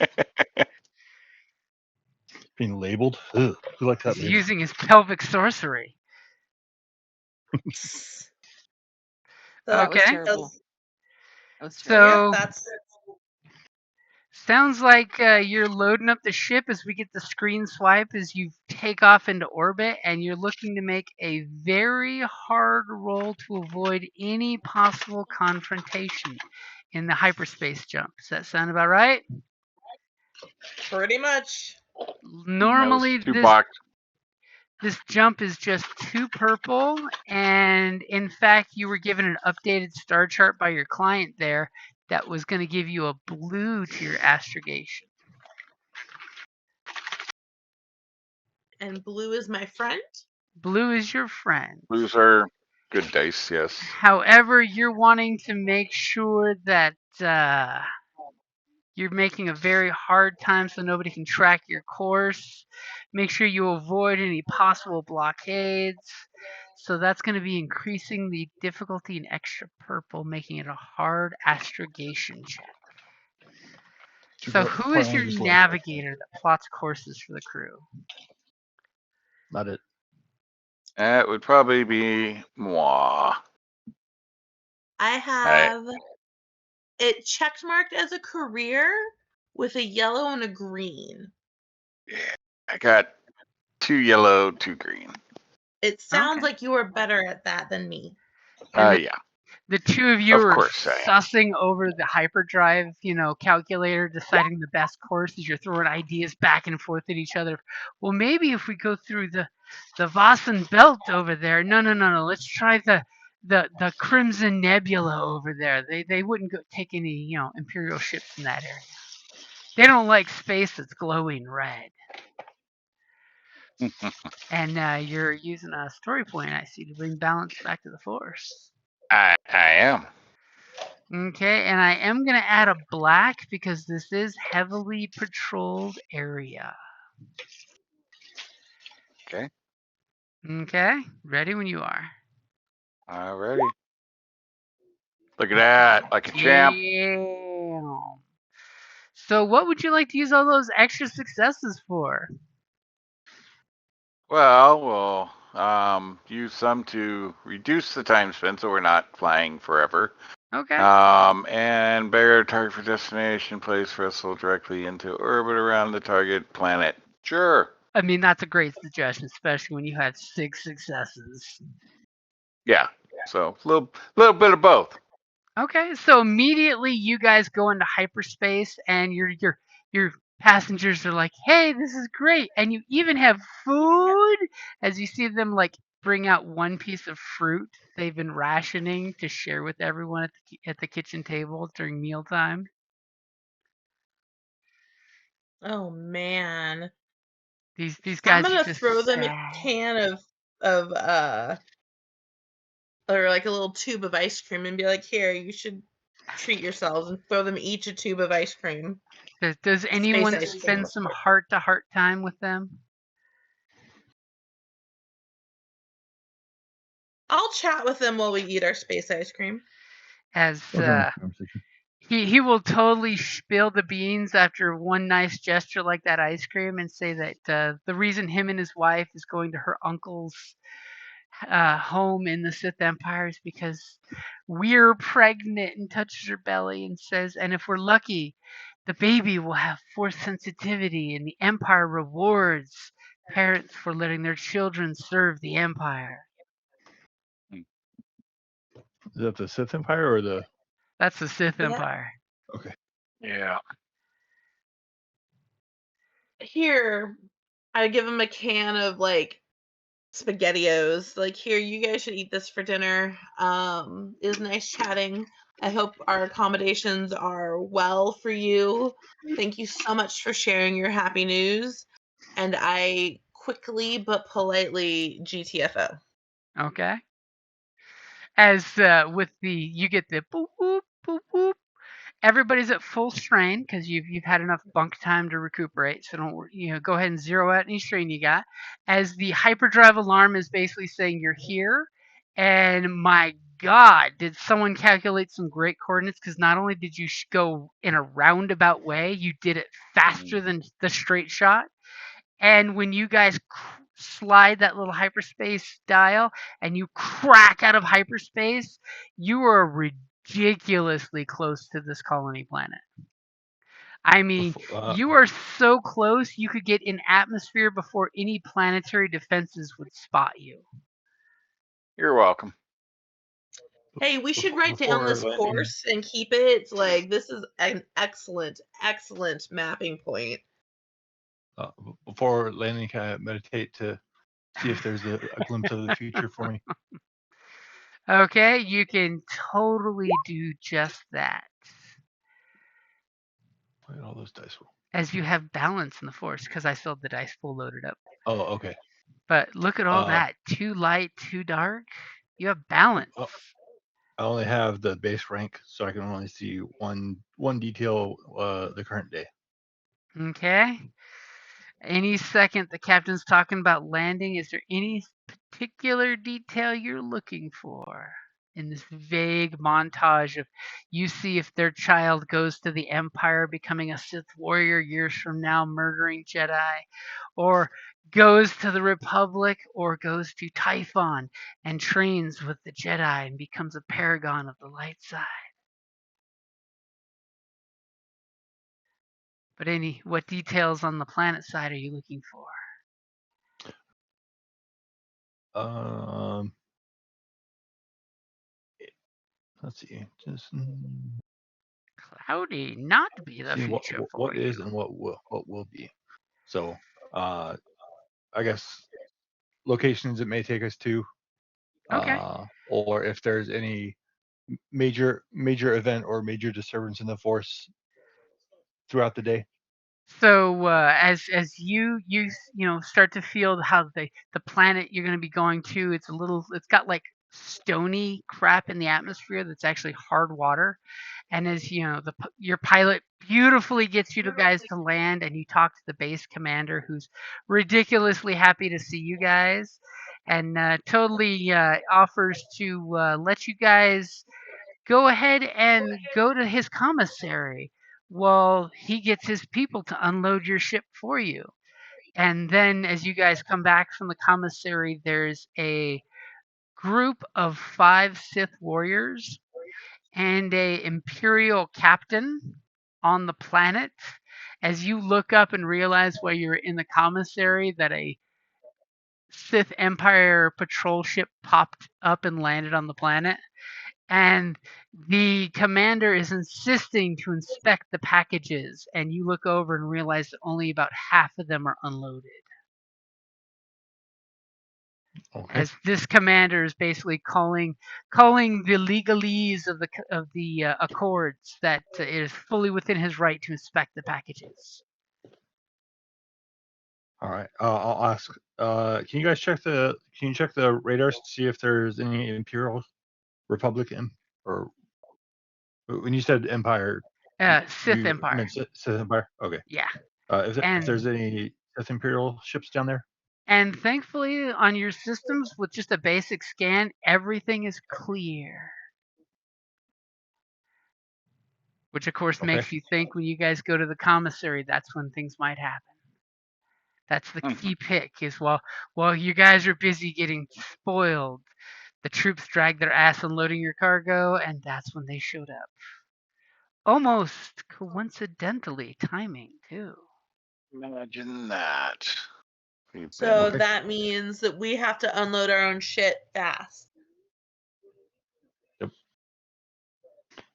Being labeled. Ugh. Who likes that He's label? using his pelvic sorcery. That was Okay. terrible. So that's sounds like you're loading up the ship as we get the screen swipe as you take off into orbit, and you're looking to make a very hard roll to avoid any possible confrontation in the hyperspace jump. Does that sound about right? pretty much. Normally, Two box. this jump is just 2 purple, and in fact, you were given an updated star chart by your client there that was going to give you a blue to your astrogation. And blue is my friend. Blue is your friend. Blues are good dice, yes. However, you're wanting to make sure that you're making a very hard time so nobody can track your course. Make sure you avoid any possible blockades. So that's going to be increasing the difficulty in extra purple, making it a hard astrogation check. So who is your navigator that plots courses for the crew? Not it. That would probably be moi. I have it checked marked as a career with a yellow and a green. I got 2 yellow, 2 green. It sounds Okay. like you are better at that than me. Yeah. The two of you Of are course I am. sussing over the hyperdrive, calculator, deciding the best course as you're throwing ideas back and forth at each other. Well, maybe if we go through the Vossen Belt over there. No. Let's try the Crimson Nebula over there. They wouldn't take any Imperial ships in that area. They don't like space that's glowing red. And you're using a story point, I see, to bring balance back to the Force. I am. Okay, and I am going to add a black because this is heavily patrolled area. Okay. Okay, ready when you are. Alrighty. Look at that, like a champ. Damn. So what would you like to use all those extra successes for? Well, we'll use some to reduce the time spent so we're not flying forever. Okay. And bear target for destination, place vessel directly into orbit around the target planet. Sure. I mean, that's a great suggestion, especially when you had 6 successes. Yeah. So a little bit of both. Okay, so immediately you guys go into hyperspace, and your passengers are like, "Hey, this is great!" And you even have food as you see them bring out one piece of fruit they've been rationing to share with everyone at the kitchen table during mealtime. Oh man. These I'm guys are gonna just throw them a sad. can of or like a little tube of ice cream and be like, here, you should treat yourselves, and throw them each a tube of ice cream. Does anyone ice cream. spend some heart-to-heart time with them? I'll chat with them while we eat our space ice cream. As Conversation. he will totally spill the beans after one nice gesture like that ice cream, and say that the reason him and his wife is going to her uncle's home in the Sith Empire is because we're pregnant, and touches her belly and says, and if we're lucky, the baby will have Force sensitivity, and the Empire rewards parents for letting their children serve the Empire. Is that the Sith Empire or the? That's the Sith Yeah. Empire. Okay. Yeah. Here, I give them a can of SpaghettiOs. Here, you guys should eat this for dinner. It was nice chatting. I hope our accommodations are well for you. Thank you so much for sharing your happy news. And I quickly but politely GTFO. Okay. As with you get the boop boop boop boop. Everybody's at full strain because you've had enough bunk time to recuperate. So don't go ahead and zero out any strain you got. As the hyperdrive alarm is basically saying you're here, and my God, did someone calculate some great coordinates? Because not only did you go in a roundabout way, you did it faster than the straight shot. And when you guys slide that little hyperspace dial and you crack out of hyperspace, you are ridiculously close to this colony planet. I mean, Before, you are so close, you could get in atmosphere before any planetary defenses would spot you. You're welcome. Hey, we should write down before this landing, course and keep it. Like, this is an excellent, excellent mapping point. before landing, can I meditate to see if there's a glimpse of the future for me? Okay, you can totally do just that. Look at all those dice. As you have balance in the force, because I still have the dice full loaded up. Oh, okay. But look at all Uh, that. Too light, too dark. You have balance. Oh, I only have the base rank, so I can only see one detail the current day. Okay. Any second the captain's talking about landing, is there any particular detail you're looking for in this vague montage of you see if their child goes to the Empire becoming a Sith warrior years from now murdering Jedi, or goes to the Republic, or goes to Typhon and trains with the Jedi and becomes a paragon of the light side? But what details on the planet side are you looking for? Let's see. Just Cloudy, not be the see future for what you. is and what will be. So, I guess locations it may take us to, Okay. or if there's any major event or major disturbance in the force throughout the day. So as start to feel how the planet you're going to be going to, it's got like stony crap in the atmosphere that's actually hard water, and as you know your pilot beautifully gets you guys to land, and you talk to the base commander who's ridiculously happy to see you guys, and totally offers to let you guys go ahead and go to his commissary. Well, he gets his people to unload your ship for you. And then as you guys come back from the commissary, there's a group of 5 Sith warriors and a Imperial captain on the planet. As you look up and realize while you're in the commissary that a Sith Empire patrol ship popped up and landed on the planet, and the commander is insisting to inspect the packages, and you look over and realize that only about half of them are unloaded, Okay. as this commander is basically calling the legalese of the accords that it is fully within his right to inspect the packages. All right. I'll ask. Can you guys check the radars to see if there's any Imperial Republic or when you said Empire, Sith you Empire. meant Sith Empire? Okay. Yeah. If there's any Sith Imperial ships down there? And thankfully on your systems with just a basic scan, everything is clear. Which of course Okay. makes you think when you guys go to the commissary, that's when things might happen. That's the key pick is while you guys are busy getting spoiled, the troops dragged their ass unloading your cargo, and that's when they showed up. Almost coincidentally timing too. Imagine that. So Okay. that means that we have to unload our own shit fast. Yep.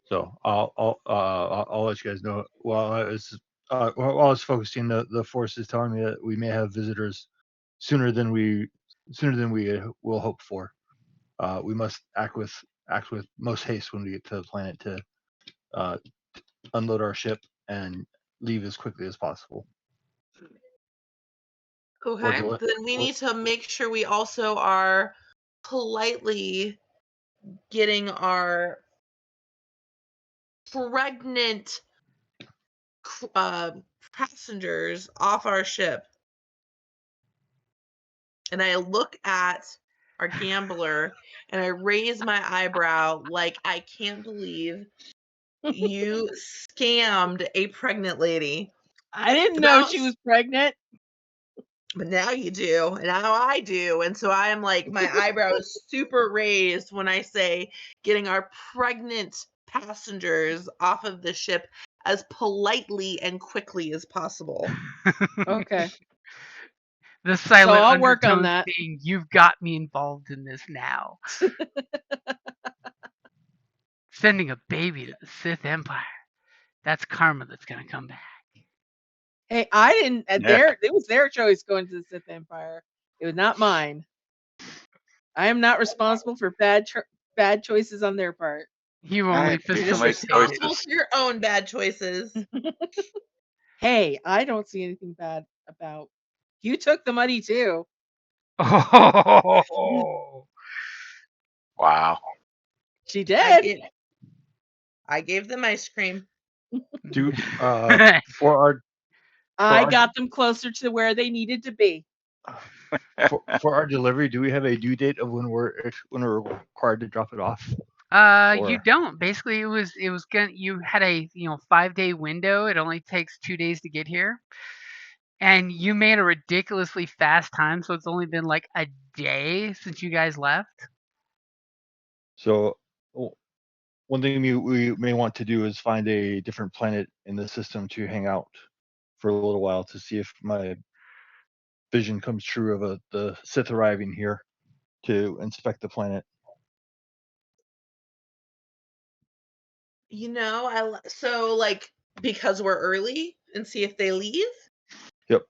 So I'll let you guys know. While I was focusing, the force is telling me that we may have visitors sooner than we will hope for. We must act with most haste when we get to the planet to unload our ship and leave as quickly as possible. Okay, then we need to make sure we also are politely getting our pregnant passengers off our ship. And I look at our gambler and I raise my eyebrow like I can't believe you scammed a pregnant lady. I didn't know she was pregnant. But now you do, and now I do. And so I am like, my eyebrow is super raised when I say getting our pregnant passengers off of the ship as politely and quickly as possible. Okay. The silent I'll work on undertones that. being, you've got me involved in this now. Sending a baby to the Sith Empire. That's karma that's going to come back. Hey, I didn't. Yeah. It was their choice going to the Sith Empire. It was not mine. I am not responsible for bad choices on their part. You All only right, people You're just make facilitated. responsible for your own bad choices. Hey, I don't see anything bad about. You took the money too. Oh. Wow. She I did. gave, I gave them ice cream. Do for our I our- got them closer to where they needed to be. for our delivery, do we have a due date of when we're required to drop it off? You Or- don't. Basically, it was you had a 5-day window. It only takes 2 days to get here, and you made a ridiculously fast time. So it's only been like a day since you guys left. So one thing we may want to do is find a different planet in the system to hang out for a little while to see if my vision comes true of the Sith arriving here to inspect the planet. So like because we're early and see if they leave. Yep.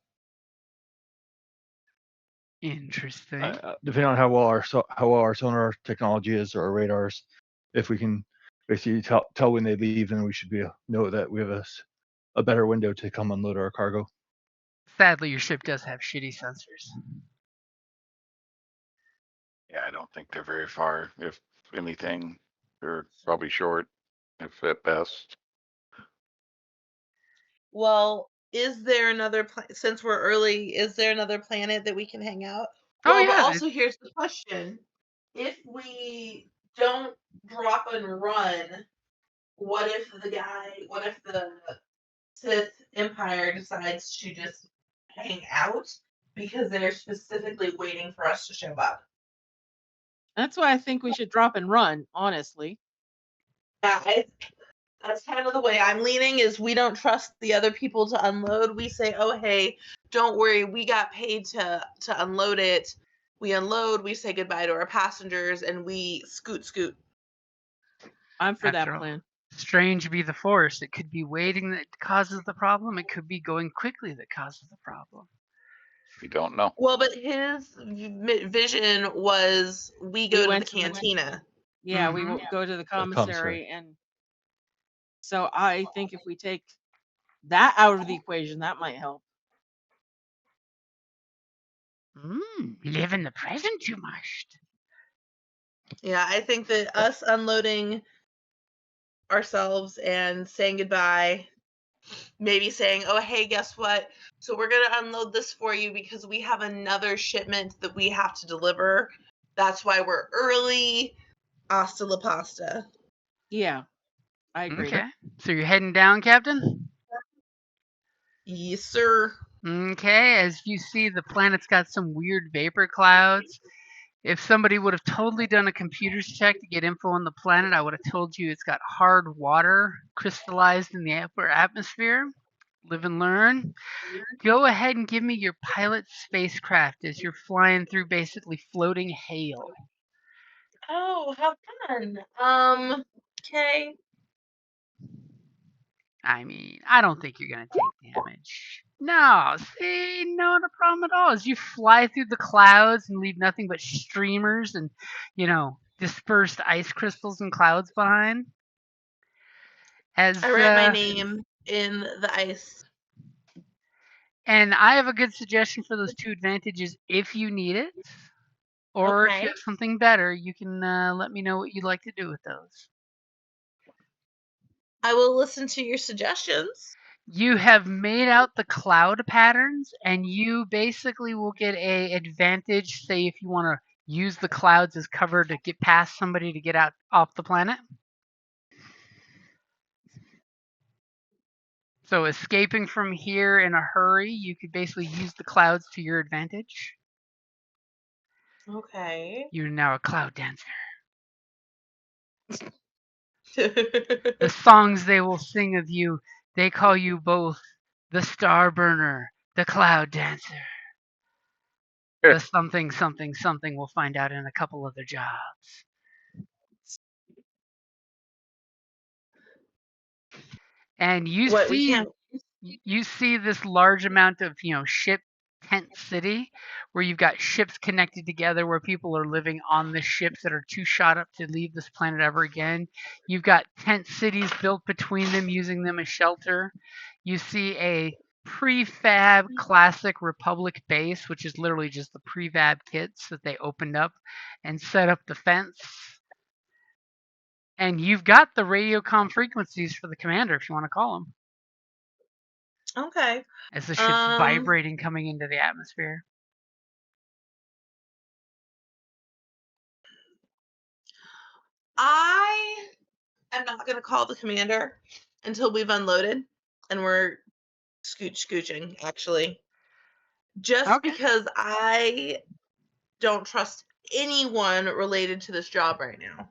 Interesting. Depending on how well our sonar technology is or our radars, if we can basically tell when they leave, then we should know that we have a better window to come unload our cargo. Sadly, your ship does have shitty sensors. Yeah, I don't think they're very far. If anything, they're probably short, if at best. Well, is there another since we're early, is there another planet that we can hang out? Oh, Well, but yeah. also here's the question. If we don't drop and run, what if the Sith Empire decides to just hang out because they're specifically waiting for us to show up? That's why I think we should drop and run. Honestly. Yeah, that's kind of the way I'm leaning, is we don't trust the other people to unload. We say, oh, hey, don't worry, we got paid to unload it. We unload, we say goodbye to our passengers, and we scoot. I'm for After that all, plan. strange be the force. It could be waiting that causes the problem. It could be going quickly that causes the problem. We don't know. Well, but his vision was we go to the cantina. Yeah, we Mhm. will go to the commissary. commissary, and so I think if we take that out of the equation, that might help. Live in the present too much. Yeah, I think that us unloading ourselves and saying goodbye, maybe saying, oh, hey, guess what? So we're going to unload this for you because we have another shipment that we have to deliver. That's why we're early. Hasta la pasta. Yeah, I agree. Okay. So you're heading down, Captain? Yes, sir. Okay. As you see, the planet's got some weird vapor clouds. If somebody would have totally done a computer's check to get info on the planet, I would have told you it's got hard water crystallized in the upper atmosphere. Live and learn. Go ahead and give me your pilot spacecraft as you're flying through basically floating hail. Oh, how fun. Okay. I mean, I don't think you're going to take damage. No, see, not a problem at all. As you fly through the clouds and leave nothing but streamers and, dispersed ice crystals and clouds behind. I write my name in the ice. And I have a good suggestion for those 2 advantages if you need it. Or if you Okay. have something better, you can let me know what you'd like to do with those. I will listen to your suggestions. You have made out the cloud patterns, and you basically will get a advantage, say if you want to use the clouds as cover to get past somebody to get out off the planet. So escaping from here in a hurry, you could basically use the clouds to your advantage. Okay. You're now a cloud dancer. The songs they will sing of you, they call you both the Star Burner, the Cloud Dancer, the something, something, something we'll find out in a couple other jobs. And What we can't. you see this large amount of ship tent city where you've got ships connected together where people are living on the ships that are too shot up to leave this planet ever again. You've got tent cities built between them using them as shelter. You see a prefab classic Republic base, which is literally just the prefab kits that they opened up and set up the fence. And you've got the radiocom frequencies for the commander if you want to call them. Okay. As the ship's vibrating coming into the atmosphere. I am not going to call the commander until we've unloaded and we're scooching, actually. Just because I don't trust anyone related to this job right now.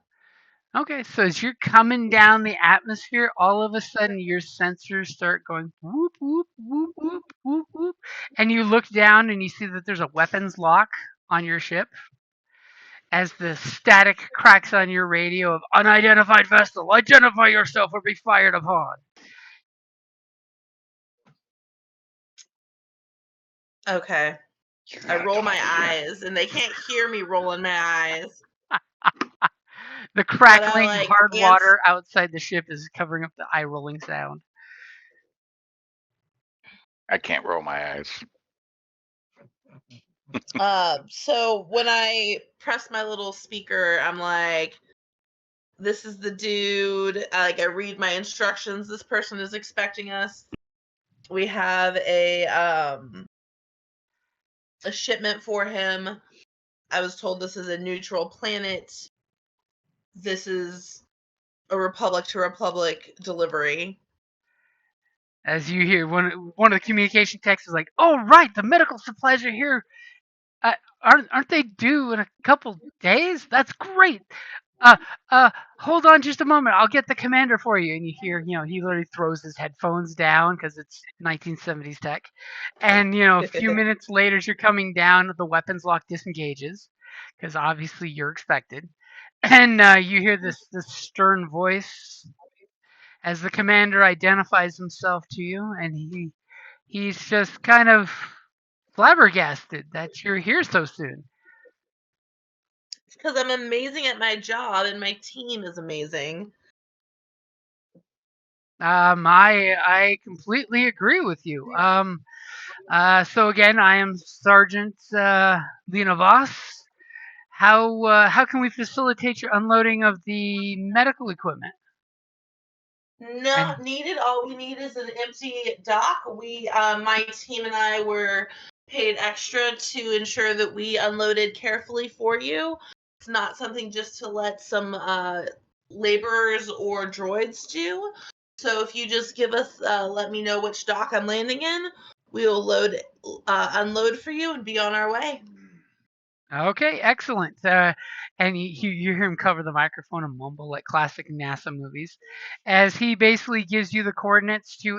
Okay, so as you're coming down the atmosphere, all of a sudden your sensors start going whoop, whoop, whoop, whoop, whoop, whoop. And you look down and you see that there's a weapons lock on your ship. As the static cracks on your radio of unidentified vessel, identify yourself or be fired upon. Okay. I roll my eyes, and they can't hear me rolling my eyes. The crackling hard water outside the ship is covering up the eye rolling sound. I can't roll my eyes. So when I press my little speaker, I'm like, this is the dude. I read my instructions. This person is expecting us. We have a shipment for him. I was told this is a neutral planet. This is a Republic to Republic delivery. As you hear, one of the communication texts is like, "Oh right, the medical supplies are here. Aren't they due in a couple days? That's great. Hold on just a moment. I'll get the commander for you." And you hear, he literally throws his headphones down because it's 1970s tech. And a few minutes later, as you're coming down, the weapons lock disengages because obviously you're expected. And you hear this stern voice as the commander identifies himself to you, and he's just kind of flabbergasted that you're here so soon. Because I'm amazing at my job and my team is amazing. I completely agree with you. So again, I am Sergeant Lena Voss. How can we facilitate your unloading of the medical equipment? Not needed. All we need is an empty dock. My team and I were paid extra to ensure that we unloaded carefully for you. It's not something just to let some laborers or droids do. So if you just let me know which dock I'm landing in, we'll unload for you and be on our way. Okay, excellent. And you hear him cover the microphone and mumble like classic NASA movies, as he basically gives you the coordinates to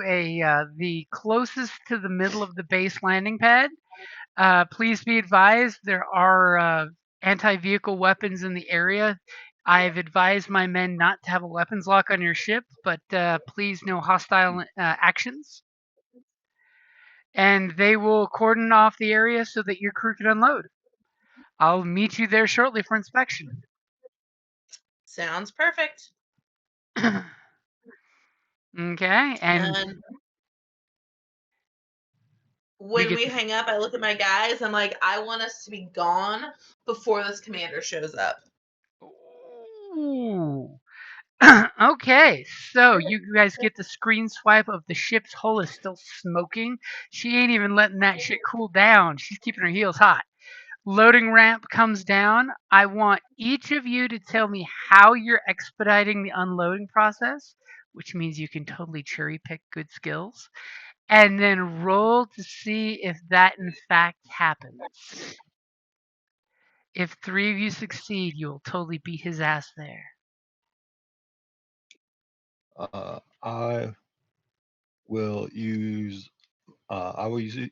the closest to the middle of the base landing pad. Please be advised there are anti-vehicle weapons in the area. I've advised my men not to have a weapons lock on your ship, but please no hostile actions. And they will cordon off the area so that your crew can unload. I'll meet you there shortly for inspection. Sounds perfect. Okay, and when we hang up, I look at my guys. I'm like, I want us to be gone before this commander shows up. Ooh. Okay, so you guys get the screen swipe of the ship's hull is still smoking. She ain't even letting that shit cool down. She's keeping her heels hot. Loading ramp comes down. I want each of you to tell me how you're expediting the unloading process, which means you can totally cherry pick good skills, and then roll to see if that in fact happens. If 3 of you succeed, you will totally beat his ass there. I will use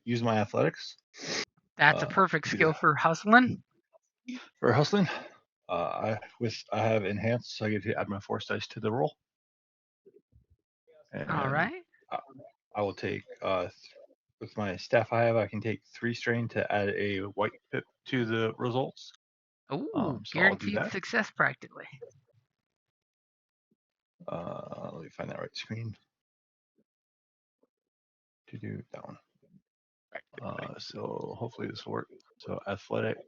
use my athletics. That's a perfect do skill that. for hustling. For hustling, I have enhanced, so I get to add my force dice to the roll. And All right. I will take with my staff I can take 3 strain to add a white pip to the results. Oh, So I'll do guaranteed that. success practically. Let me find that right screen to do that one. So hopefully this will work. So athletics.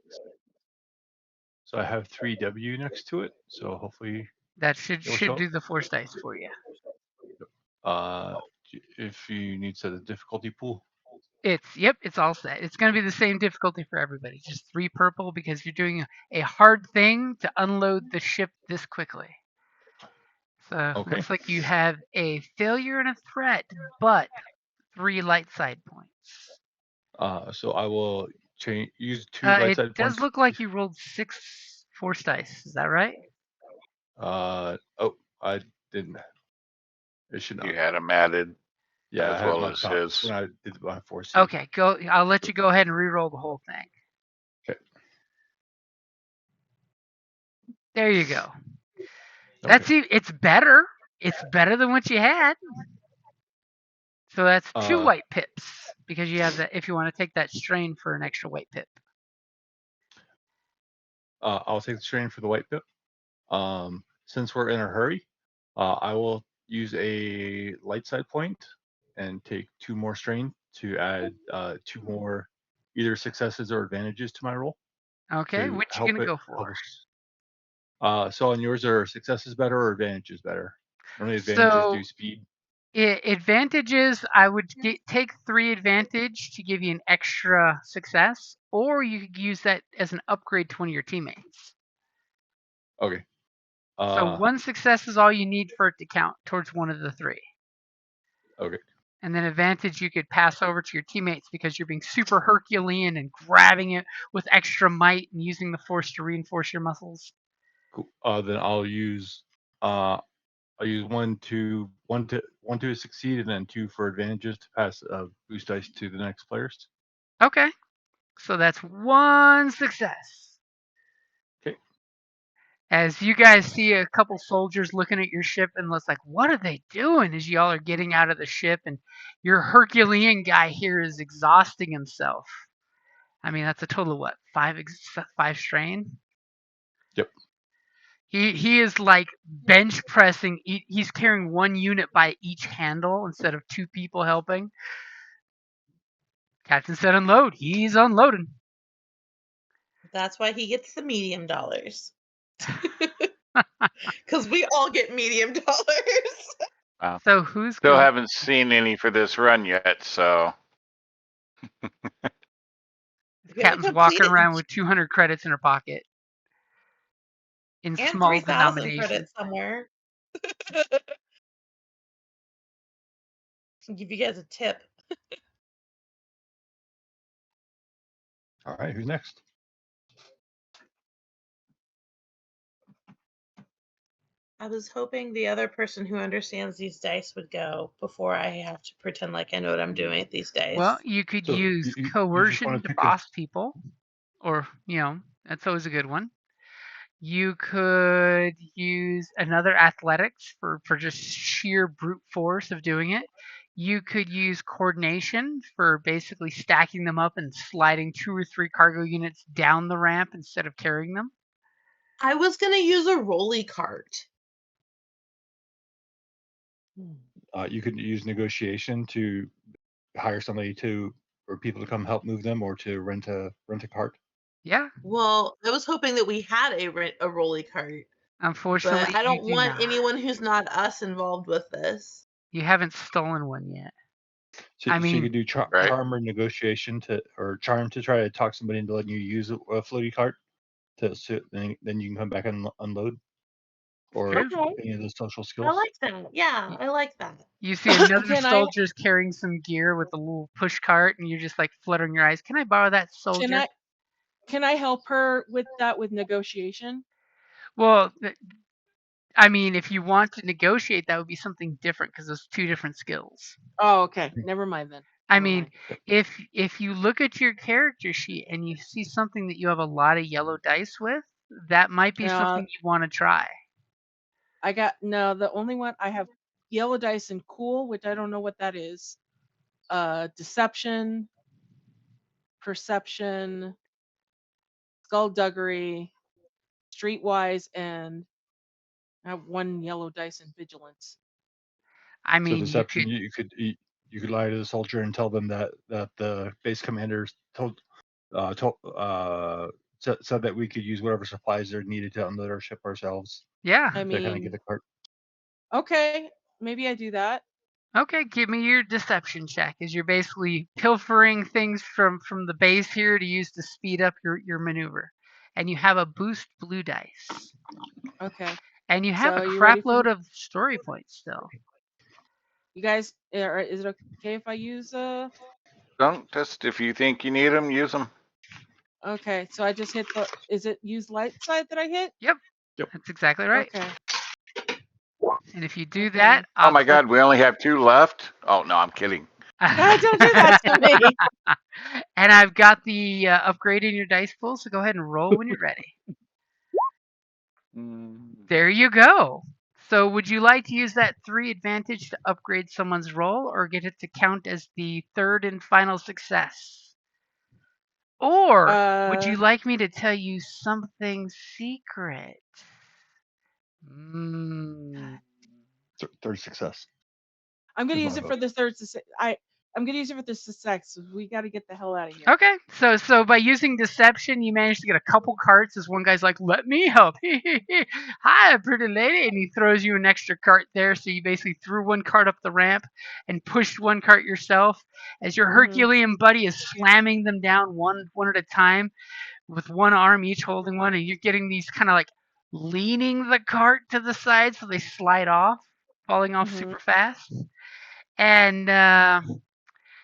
So I have 3W next to it. So hopefully That it'll should show up. do the force dice for you. If you need to set the difficulty pool. It's all set. It's going to be the same difficulty for everybody. Just 3 purple because you're doing a hard thing to unload the ship this quickly. So Okay. looks like you have a failure and a threat, but 3 light side points. So I will use 2 light It side does points. look like you rolled 6 force dice. Is that right? Oh, I didn't. It should not. You had him added Yeah, I as had it well marked as off his. when I did my 4C. Okay, go. I'll let you go ahead and re-roll the whole thing. Okay. There you go. Okay. It's better. It's better than what you had. So that's 2 white pips because you have that. If you want to take that strain for an extra white pip. I'll take the strain for the white pip. Since we're in a hurry, I will use a light side point and take 2 more strain to add 2 more either successes or advantages to my roll Okay, to which you help gonna it go help for? us. So on yours, are successes better or advantages better? Normally advantages So do speed. advantages, I would take 3 advantage to give you an extra success, or you could use that as an upgrade to one of your teammates. Okay. So 1 success is all you need for it to count towards one of the 3. Okay. And then advantage you could pass over to your teammates because you're being super Herculean and grabbing it with extra might and using the force to reinforce your muscles. Cool. Then I'll use 1 to succeed, and then 2 for advantages to pass boost dice to the next players. Okay. So that's 1 success. Okay. As you guys see a couple soldiers looking at your ship and it's like, what are they doing? As y'all are getting out of the ship and your Herculean guy here is exhausting himself. I mean, that's a total of what? 5 strain? Yep. He is like bench pressing. He's carrying 1 unit by each handle instead of 2 people helping. Captain said unload. He's unloading. That's why he gets the medium dollars. Because we all get medium dollars. Wow. So who's Still going? haven't seen any for this run yet, so Captain's walking around with 200 credits in her pocket in and small 3,000 denominations. credits somewhere. Can give you guys a tip. All right. Who's next? I was hoping the other person who understands these dice would go before I have to pretend like I know what I'm doing with these dice. Well, you could So use you just coercion want to to pick boss people, or, that's always a good one. You could use another athletics for just sheer brute force of doing it. You could use coordination for basically stacking them up and sliding 2 or 3 cargo units down the ramp instead of carrying them. I was going to use a rolly cart. you could use negotiation to hire somebody or people to come help move them, or to rent a cart. Yeah, Well, I was hoping that we had a rolly cart, unfortunately, but I you don't do want not. anyone who's not us involved with this. You haven't stolen one yet. So, I so you mean, could do right. charm or negotiation or charm to try to talk somebody into letting you use a floaty cart. Then you can come back and unload, or true. Okay. any of the social I skills. like that. Yeah, I like that. You see another Can I soldier's carrying some gear with a little push cart, and you're just like fluttering your eyes. Can I borrow that can soldier? can I help her with that with negotiation? Well, I mean, if you want to negotiate, that would be something different because those 2 different skills. Oh, okay. Never mind then. I Never mean, mind. if you look at your character sheet and you see something that you have a lot of yellow dice with, that might be something you want to try. The only one I have yellow dice and cool, which I don't know what that is. Deception, perception, skullduggery, streetwise, and I have 1 yellow dice in vigilance. I So mean, deception, you could lie to the soldier and tell them that the base commanders said that we could use whatever supplies are needed to unload our ship ourselves yeah. I to kind of mean, get the cart. okay, maybe I do that. Okay, give me your deception check as you're basically pilfering things from the base here to use to speed up your maneuver. And you have a boost blue dice. Okay. And you have So a you crap ready for load of story points still. you guys? Is it okay if I use Don't just if you think you need them, use them. Okay, so I just hit the. Is it use light side that I hit? Yep. Yep. That's exactly right. Okay. And if you do Okay. that, Oh I'll my God, we only have 2 left. Oh no, I'm kidding. God, don't do that to me. And I've got the upgrade in your dice pool, so go ahead and roll when you're ready. There you go. So would you like to use that 3 advantage to upgrade someone's roll or get it to count as the 3rd and final success? Or would you like me to tell you something secret? Mm. Third success. I'm gonna is use my it vote. for the third. I'm gonna use it for the success. We got to get the hell out of here. Okay, so by using deception, you manage to get a couple carts. As one guy's like, "Let me help." Hi, pretty lady, and he throws you an extra cart there. So you basically threw 1 cart up the ramp and pushed 1 cart yourself. As your Herculean buddy is slamming them down one at a time, with 1 arm each holding one, and you're getting these kind of like leaning the cart to the side so they slide off, falling off super fast, and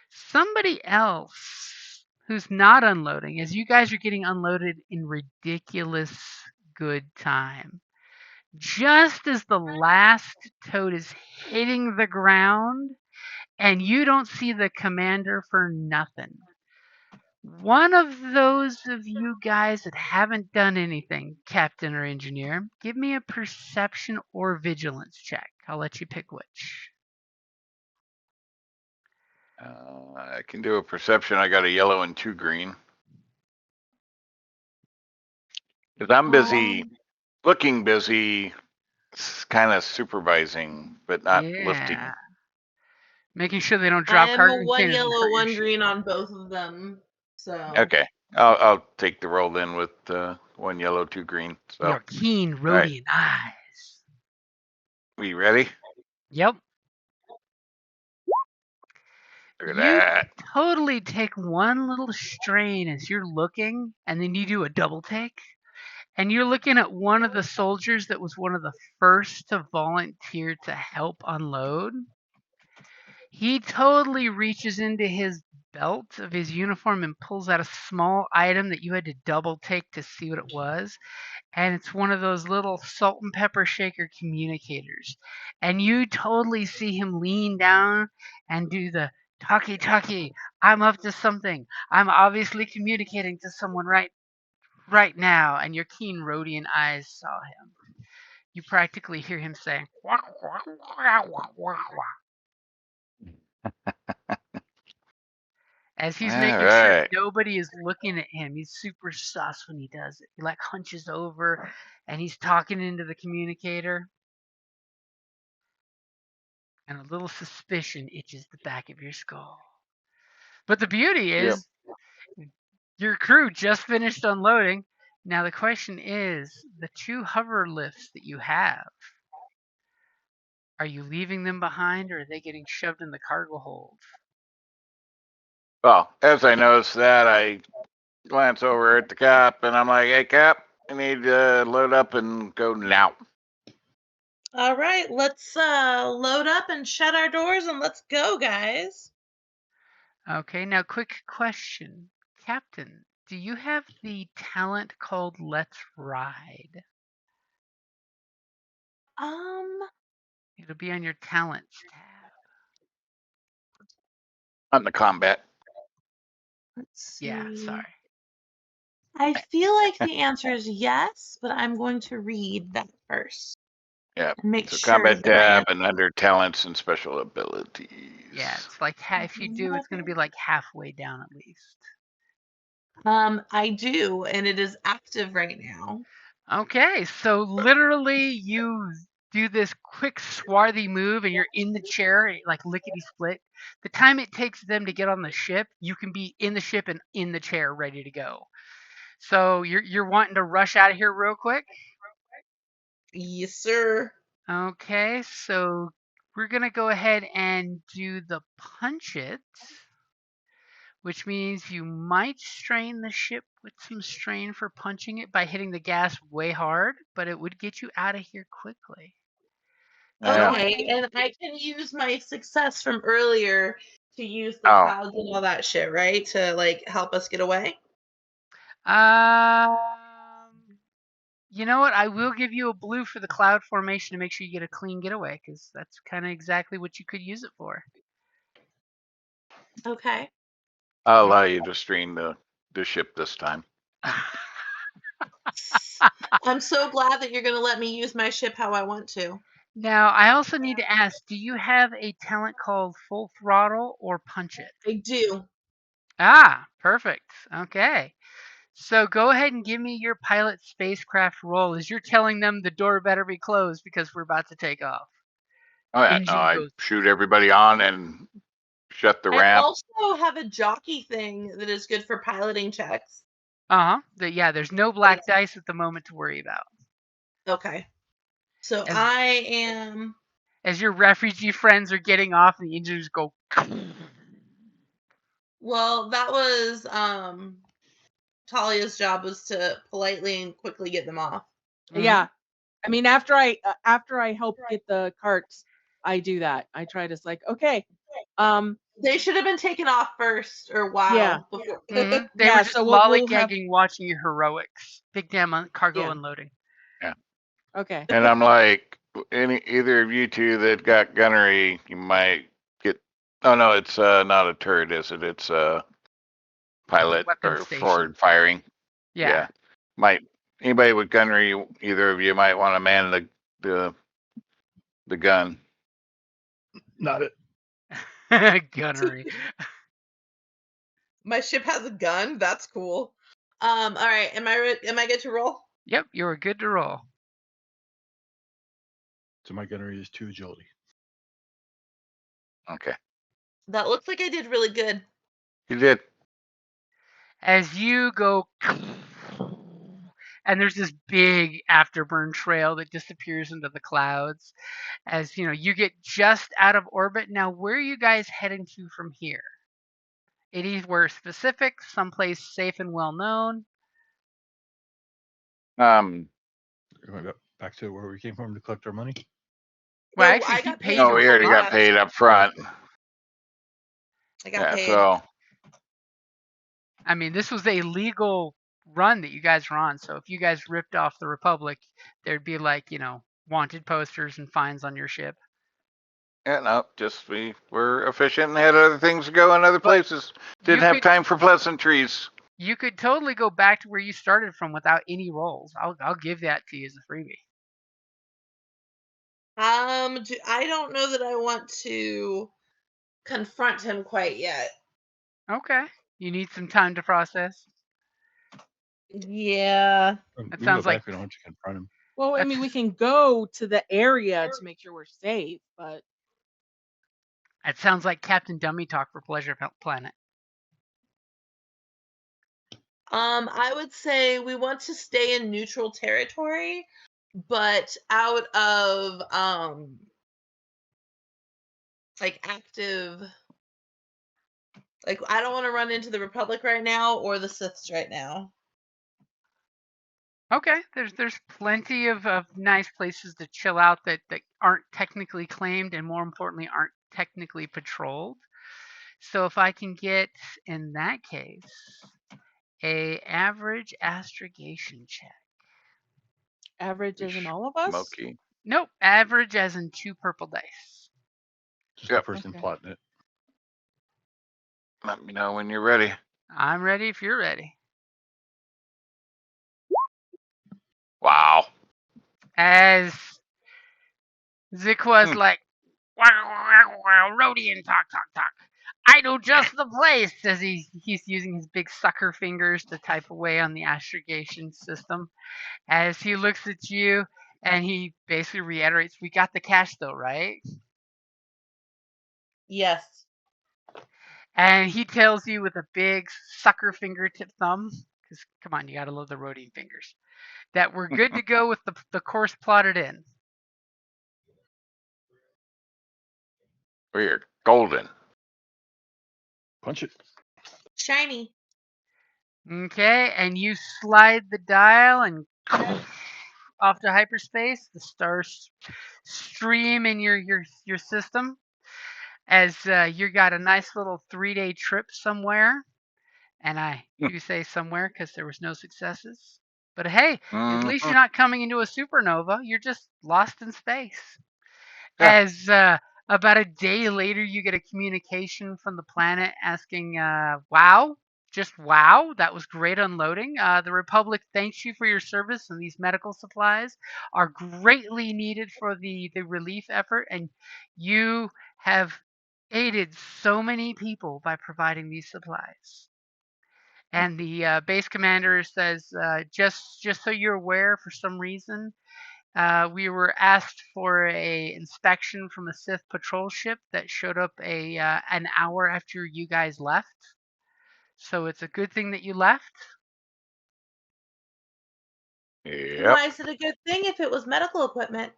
somebody else who's not unloading, as you guys are getting unloaded in ridiculous good time. Just as the last toad is hitting the ground, and you don't see the commander for nothing. One of those of you guys that haven't done anything, Captain or Engineer, give me a perception or vigilance check. I'll let you pick which. I can do a perception. I got a yellow and 2 green. Because I'm busy, looking busy, kind of supervising, but not lifting. Yeah. Making sure they don't I drop am a carton 1 containers and yellow, hurt your 1 ship. green on both of them. So Okay, I'll take the roll then with 1 yellow, 2 green. So, Your keen rhodian eyes. we ready? Yep. Look at You that. totally take one little strain as you're looking, and then you do a double take. And you're looking at one of the soldiers that was one of the first to volunteer to help unload. He totally reaches into his belt of his uniform and pulls out a small item that you had to double take to see what it was. And it's one of those little salt and pepper shaker communicators. And you totally see him lean down and do the talkie, I'm up to something. I'm obviously communicating to someone right now. And your keen Rhodian eyes saw him. You practically hear him saying, "Wah, wah, wah, wah, wah, wah," as he's All making sure right. nobody is looking at him. He's super sus when he does it. He like hunches over and he's talking into the communicator. And a little suspicion itches the back of your skull. But the beauty Yep. is, your crew just finished unloading. Now the question is, the 2 hover lifts that you have, are you leaving them behind or are they getting shoved in the cargo hold? Well, as I noticed that, I glance over at the cap and I'm like, "Hey, Cap, I need to load up and go now." all right, let's load up and shut our doors and let's go, guys. Okay, now quick question. Captain, do you have the talent called Let's Ride? It'll be on your talents tab. On the combat. Let's see. Yeah, sorry. I feel like the answer is yes, but I'm going to read that first. Yeah. And make So sure combat that I am. tab and under talents and special abilities. Yeah, it's like if you do, it's going to be like halfway down at least. I do, and it is active right now. Okay, so literally you do this quick swarthy move and you're in the chair like lickety split. The time it takes them to get on the ship, you can be in the ship and in the chair ready to go. So you're wanting to rush out of here real quick? Yes, sir. Okay, so we're going to go ahead and do the punch it, which means you might strain the ship with some strain for punching it by hitting the gas way hard, but it would get you out of here quickly. Yeah. Okay, and I can use my success from earlier to use the Oh. clouds and all that shit, right? To like help us get away. Um, you know what? I will give you a blue for the cloud formation to make sure you get a clean getaway, because that's kind of exactly what you could use it for. Okay. I'll allow you to strain the ship this time. I'm so glad that you're going to let me use my ship how I want to. Now, I also need to ask, do you have a talent called Full Throttle or Punch It? I do. Ah, perfect. Okay. So go ahead and give me your pilot spacecraft roll as you're telling them the door better be closed because we're about to take off. All right. Engine I goes. shoot everybody on and shut the I ramp. also have a jockey thing that is good for piloting checks. Uh-huh. Yeah, there's no black dice at the moment to worry about. Okay. So As I am. as your refugee friends are getting off and the engines go. Well, that was Talia's job was to politely and quickly get them off. Yeah. I mean, after I help get the carts, I do that. I try to like, okay, They should have been taken off first, or wow. Yeah. Before. Mhm. They Yeah, were just so we'll have. lollygagging watching your heroics. Big damn cargo Yeah. unloading. Okay. And I'm like, either of you two that got gunnery, you might get. Oh no, it's not a turret, is it? It's a pilot Weapon or station. forward firing. Yeah. Might anybody with gunnery? Either of you might want to man the gun. Not it. Gunnery. My ship has a gun. That's cool. All right. Am I good to roll? Yep, you're good to roll. So my gunnery is 2 agility. Okay, That looks like I did really good. you did. As you go, and there's this big afterburn trail that disappears into the clouds. As you know, you get just out of orbit. Now, where are you guys heading to from here? Anywhere specific? Someplace safe and well known? Um, We're going back to where we came from to collect our money. Well, No, actually, I he got paid paid you no, we up already front. got paid up front. I got Yeah, paid. so I mean, this was a legal run that you guys were on. So if you guys ripped off the Republic, there'd be like, wanted posters and fines on your ship. yeah, no, just we were efficient and had other things to go in other places. Didn't have time for pleasantries. You could totally go back to where you started from without any rolls. I'll give that to you as a freebie. I don't know that I want to confront him quite yet. Okay. You need some time to process. Yeah. We That can sounds go like back. We don't have to confront him. Well, I mean, we can go to the area to make sure we're safe, but that sounds like Captain Dummy talk for Pleasure Planet. I would say we want to stay in neutral territory, but out of like active. Like I don't want to run into the Republic right now or the Siths right now. Okay, there's plenty of nice places to chill out that aren't technically claimed and more importantly aren't technically patrolled. So if I can get in that case a average astrogation check. average isn't all of us. Smoky. Nope, average as in 2 purple dice. Just Yep. the person Okay. plotting it. Let me know when you're ready. I'm ready if you're ready. Wow. As Zikwa's like, wow, wow, wow, Rodian, talk, talk, talk. I know just the place, as he's using his big sucker fingers to type away on the astrogation system. As he looks at you and he basically reiterates, we got the cash though, right? Yes. And he tells you with a big sucker fingertip thumb, because come on, you gotta love the Rodian fingers, that we're good to go with the course plotted in. Weird. Golden. Punch it. Shiny. Okay, and you slide the dial and off to hyperspace. The stars stream in your system as you got a nice little 3-day trip somewhere. And I do say somewhere because there was no successes. But hey, at least Mm-hmm. you're not coming into a supernova. You're just lost in space. Yeah. As about a day later, you get a communication from the planet asking, wow, just wow, that was great unloading. The Republic thanks you for your service, and these medical supplies are greatly needed for the relief effort, and you have aided so many people by providing these supplies. And the base commander says, just so you're aware, for some reason, we were asked for a inspection from a Sith patrol ship that showed up an hour after you guys left. So it's a good thing that you left. Yep. Why is it a good thing if it was medical equipment?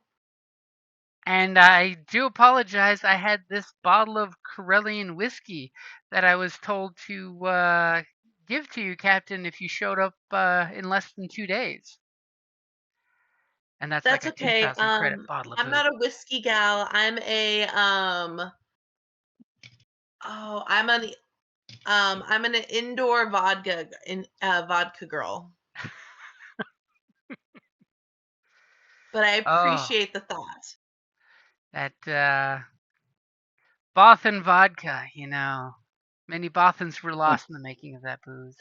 And I do apologize. I had this bottle of Corellian whiskey that I was told to give to you, Captain, if you showed up in less than 2 days. And that's like That's a okay. 2,000 credit bottle of I'm booze. not a whiskey gal. I'm an indoor vodka girl. But I Oh, appreciate the thought. that Bothan vodka, Many Bothans were lost in the making of that booze.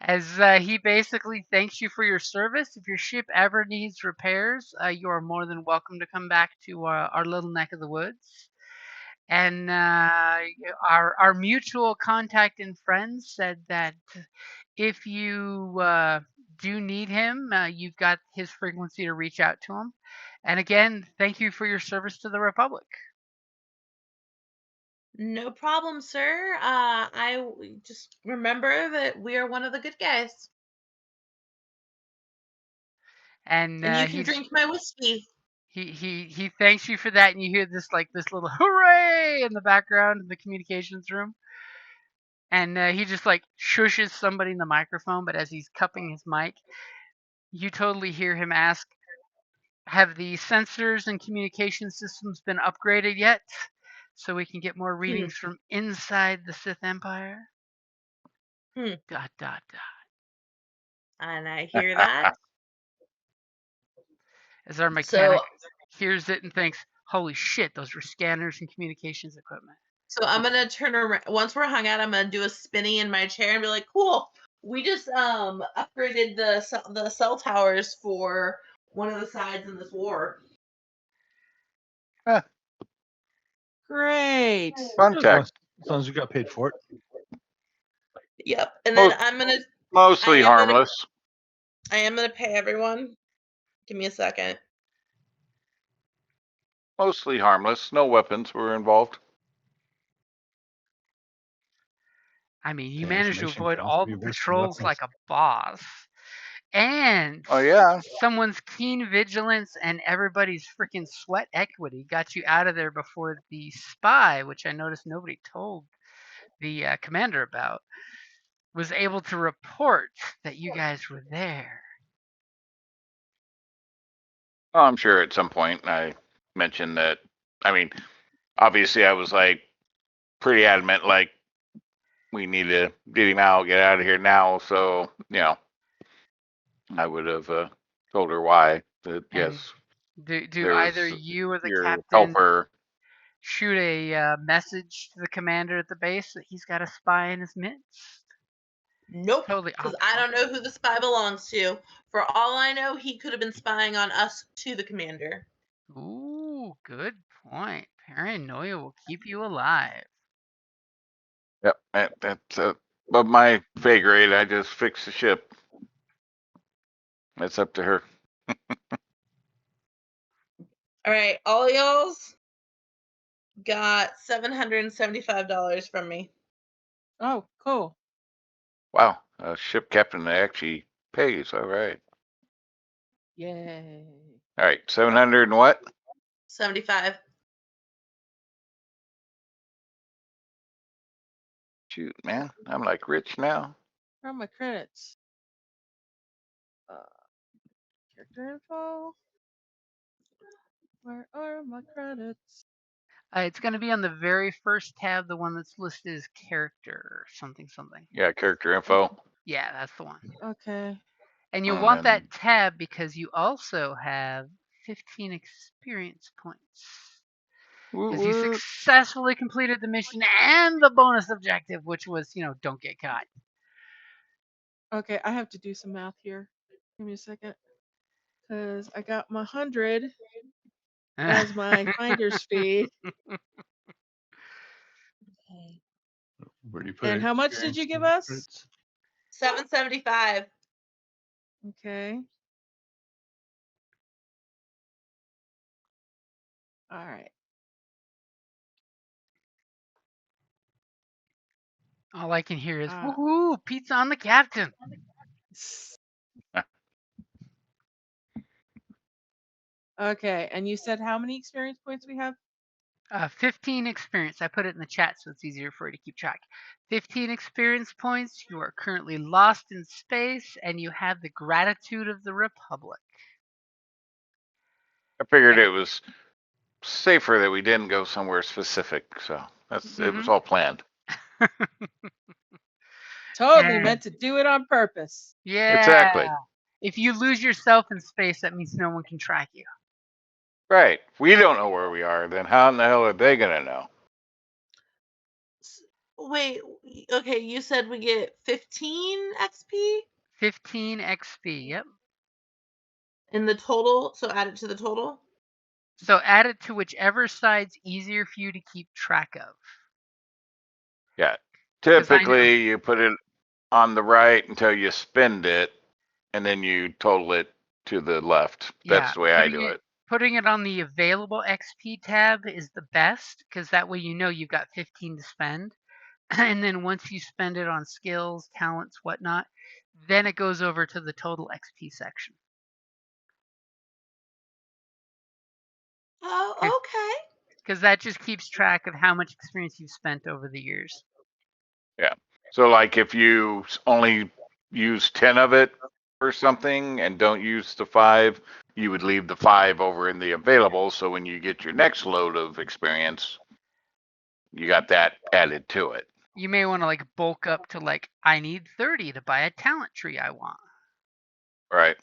As he basically thanks you for your service. If your ship ever needs repairs, you are more than welcome to come back to our little neck of the woods. And our mutual contact and friends said that if you do need him, you've got his frequency to reach out to him. And again, thank you for your service to the Republic. No problem, sir. I just remember that we are one of the good guys. And And you can drink my whiskey. he thanks you for that, and you hear this little hooray in the background in the communications room. And he just like shushes somebody in the microphone, but as he's cupping his mic, you totally hear him ask, have the sensors and communication systems been upgraded yet? So we can get more readings from inside the Sith Empire? Hmm. Dot, dot, dot. And I hear that. As our So mechanic hears it and thinks, holy shit, those were scanners and communications equipment. I'm gonna turn around once we're hung out. I'm gonna do a spinny in my chair and be like, "Cool, we just upgraded the cell towers for one of the sides in this war." Great. Fun As tech. long as you got paid for it. Yep, and then Mostly harmless. I am gonna pay everyone. Give me a second. Mostly harmless. No weapons were involved. I mean, you The managed to information avoid can also all be the worse than patrols weapons. like a boss. And Oh yeah. someone's keen vigilance and everybody's freaking sweat equity got you out of there before the spy, which I noticed nobody told the commander about, was able to report that you guys were there. Oh, I'm sure at some point I mentioned that. I mean, obviously I was like pretty adamant, like we need to get him out, get out of here now. So I would have told her why. That And yes, do there either was you or the your captain helper. shoot a message to the commander at the base that he's got a spy in his midst? Nope, Totally because I don't optional. know who the spy belongs to. For all I know, he could have been spying on us to the commander. Ooh, good point. Paranoia will keep you alive. Yep, that's above my pay grade. I just fixed the ship. That's up to her. All right, all y'all's got $775 from me. Oh, cool. Wow, a ship captain that actually pays. All right. Yay. All right, 700 and what? 75. Shoot, man, I'm like rich now. Where are my credits? Character info. Where are my credits? It's going to be on the very first tab, the one that's listed as character something something. Yeah, character info. Yeah, that's the one. Okay. And you'll And want then that tab because you also have 15 experience points. woot Because you woot. successfully completed the mission and the bonus objective, which was, don't get caught. Okay, I have to do some math here. Give me a second. Because I got my 100 as my finder's fee. Okay. Where do you put And how much did experience you give and us? credits? 775. Okay. All right. All I can hear is, Uh, woohoo, pizza on the captain. okay, and you said how many experience points we have? 15 experience. I put it in the chat so it's easier for you to keep track. 15 experience points. You are currently lost in space, and you have the gratitude of the Republic. I figured it was safer that we didn't go somewhere specific, so it was all planned. Totally And meant to do it on purpose. yeah, Exactly. if you lose yourself in space, that means no one can track you. Right. We don't know where we are, then how in the hell are they gonna know? Wait, okay, you said we get 15 XP 15 XP. Yep. in the total, so add it to the total. So add it to whichever side's easier for you to keep track of. Yeah. 'Cause I know. Typically you put it on the right until you spend it, and then you total it to the left. Yeah, That's the way I do it. putting it on the available XP tab is the best because that way you know you've got 15 to spend. And then once you spend it on skills, talents, whatnot, then it goes over to the total XP section. Oh, okay. Because that just keeps track of how much experience you've spent over the years. Yeah. So like if you only use 10 of it or something and don't use the 5, you would leave the 5 over in the available. So when you get your next load of experience, you got that added to it. You may want to like bulk up to like, I need 30 to buy a talent tree I want. Right.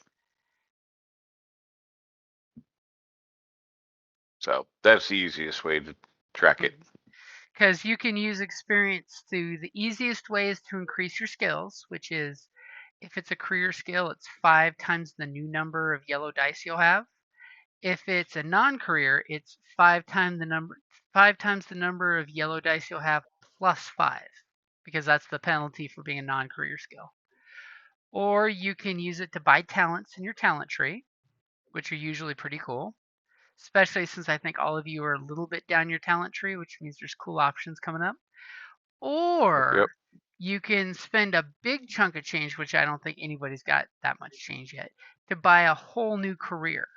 So that's the easiest way to track it. Because you can use experience to the easiest way is to increase your skills, which is if it's a career skill, it's 5 times the new number of yellow dice you'll have. If it's a non-career, it's 5 times the number of yellow dice you'll have plus 5, because that's the penalty for being a non-career skill. Or you can use it to buy talents in your talent tree, which are usually pretty cool. Especially since I think all of you are a little bit down your talent tree, which means there's cool options coming up. Yep. Or you can spend a big chunk of change, which I don't think anybody's got that much change yet, to buy a whole new career.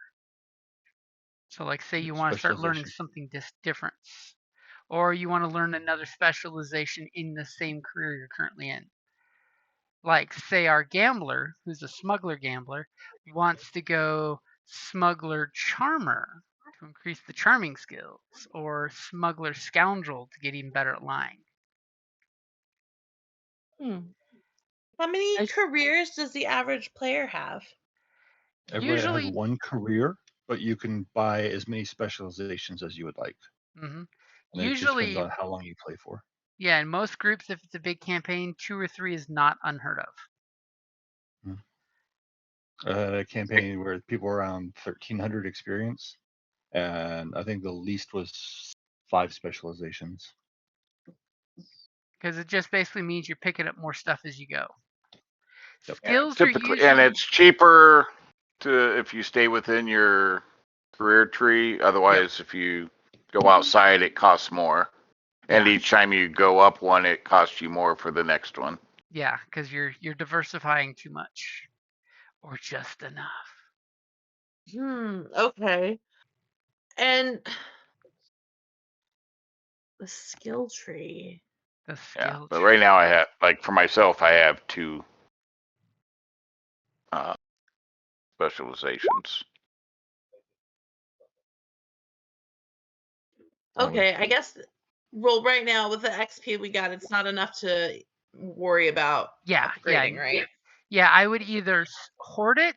So, like, say you want to start learning Specialization. something different, or you want to learn another specialization in the same career you're currently in. Like, say, our gambler, who's a smuggler gambler, wants to go smuggler charmer to increase the charming skills, or smuggler scoundrel to get even better at lying. Hmm. How many I- careers does the average player have? Everybody has Usually, one career, but you can buy as many specializations as you would like, hmm and it just depends usually, on how long you play for. yeah, in most groups, if it's a big campaign, 2 or 3 is not unheard of. A campaign where people were around 1,300 experience, and I think the least was 5 specializations. Because it just basically means you're picking up more stuff as you go. Yep. Skills are Typically, and usually it's cheaper to if you stay within your career tree. Otherwise, if you go outside, it costs more. And Yeah. each time you go up one, it costs you more for the next one. Yeah, because you're diversifying too much, or just enough. Okay. And the skill tree. The Yeah, skill but tree. right now I have, like for myself, I have 2 specializations. Okay, I guess. Well, right now with the XP we got, it's not enough to worry about Yeah, upgrading, right? yeah. I would either hoard it,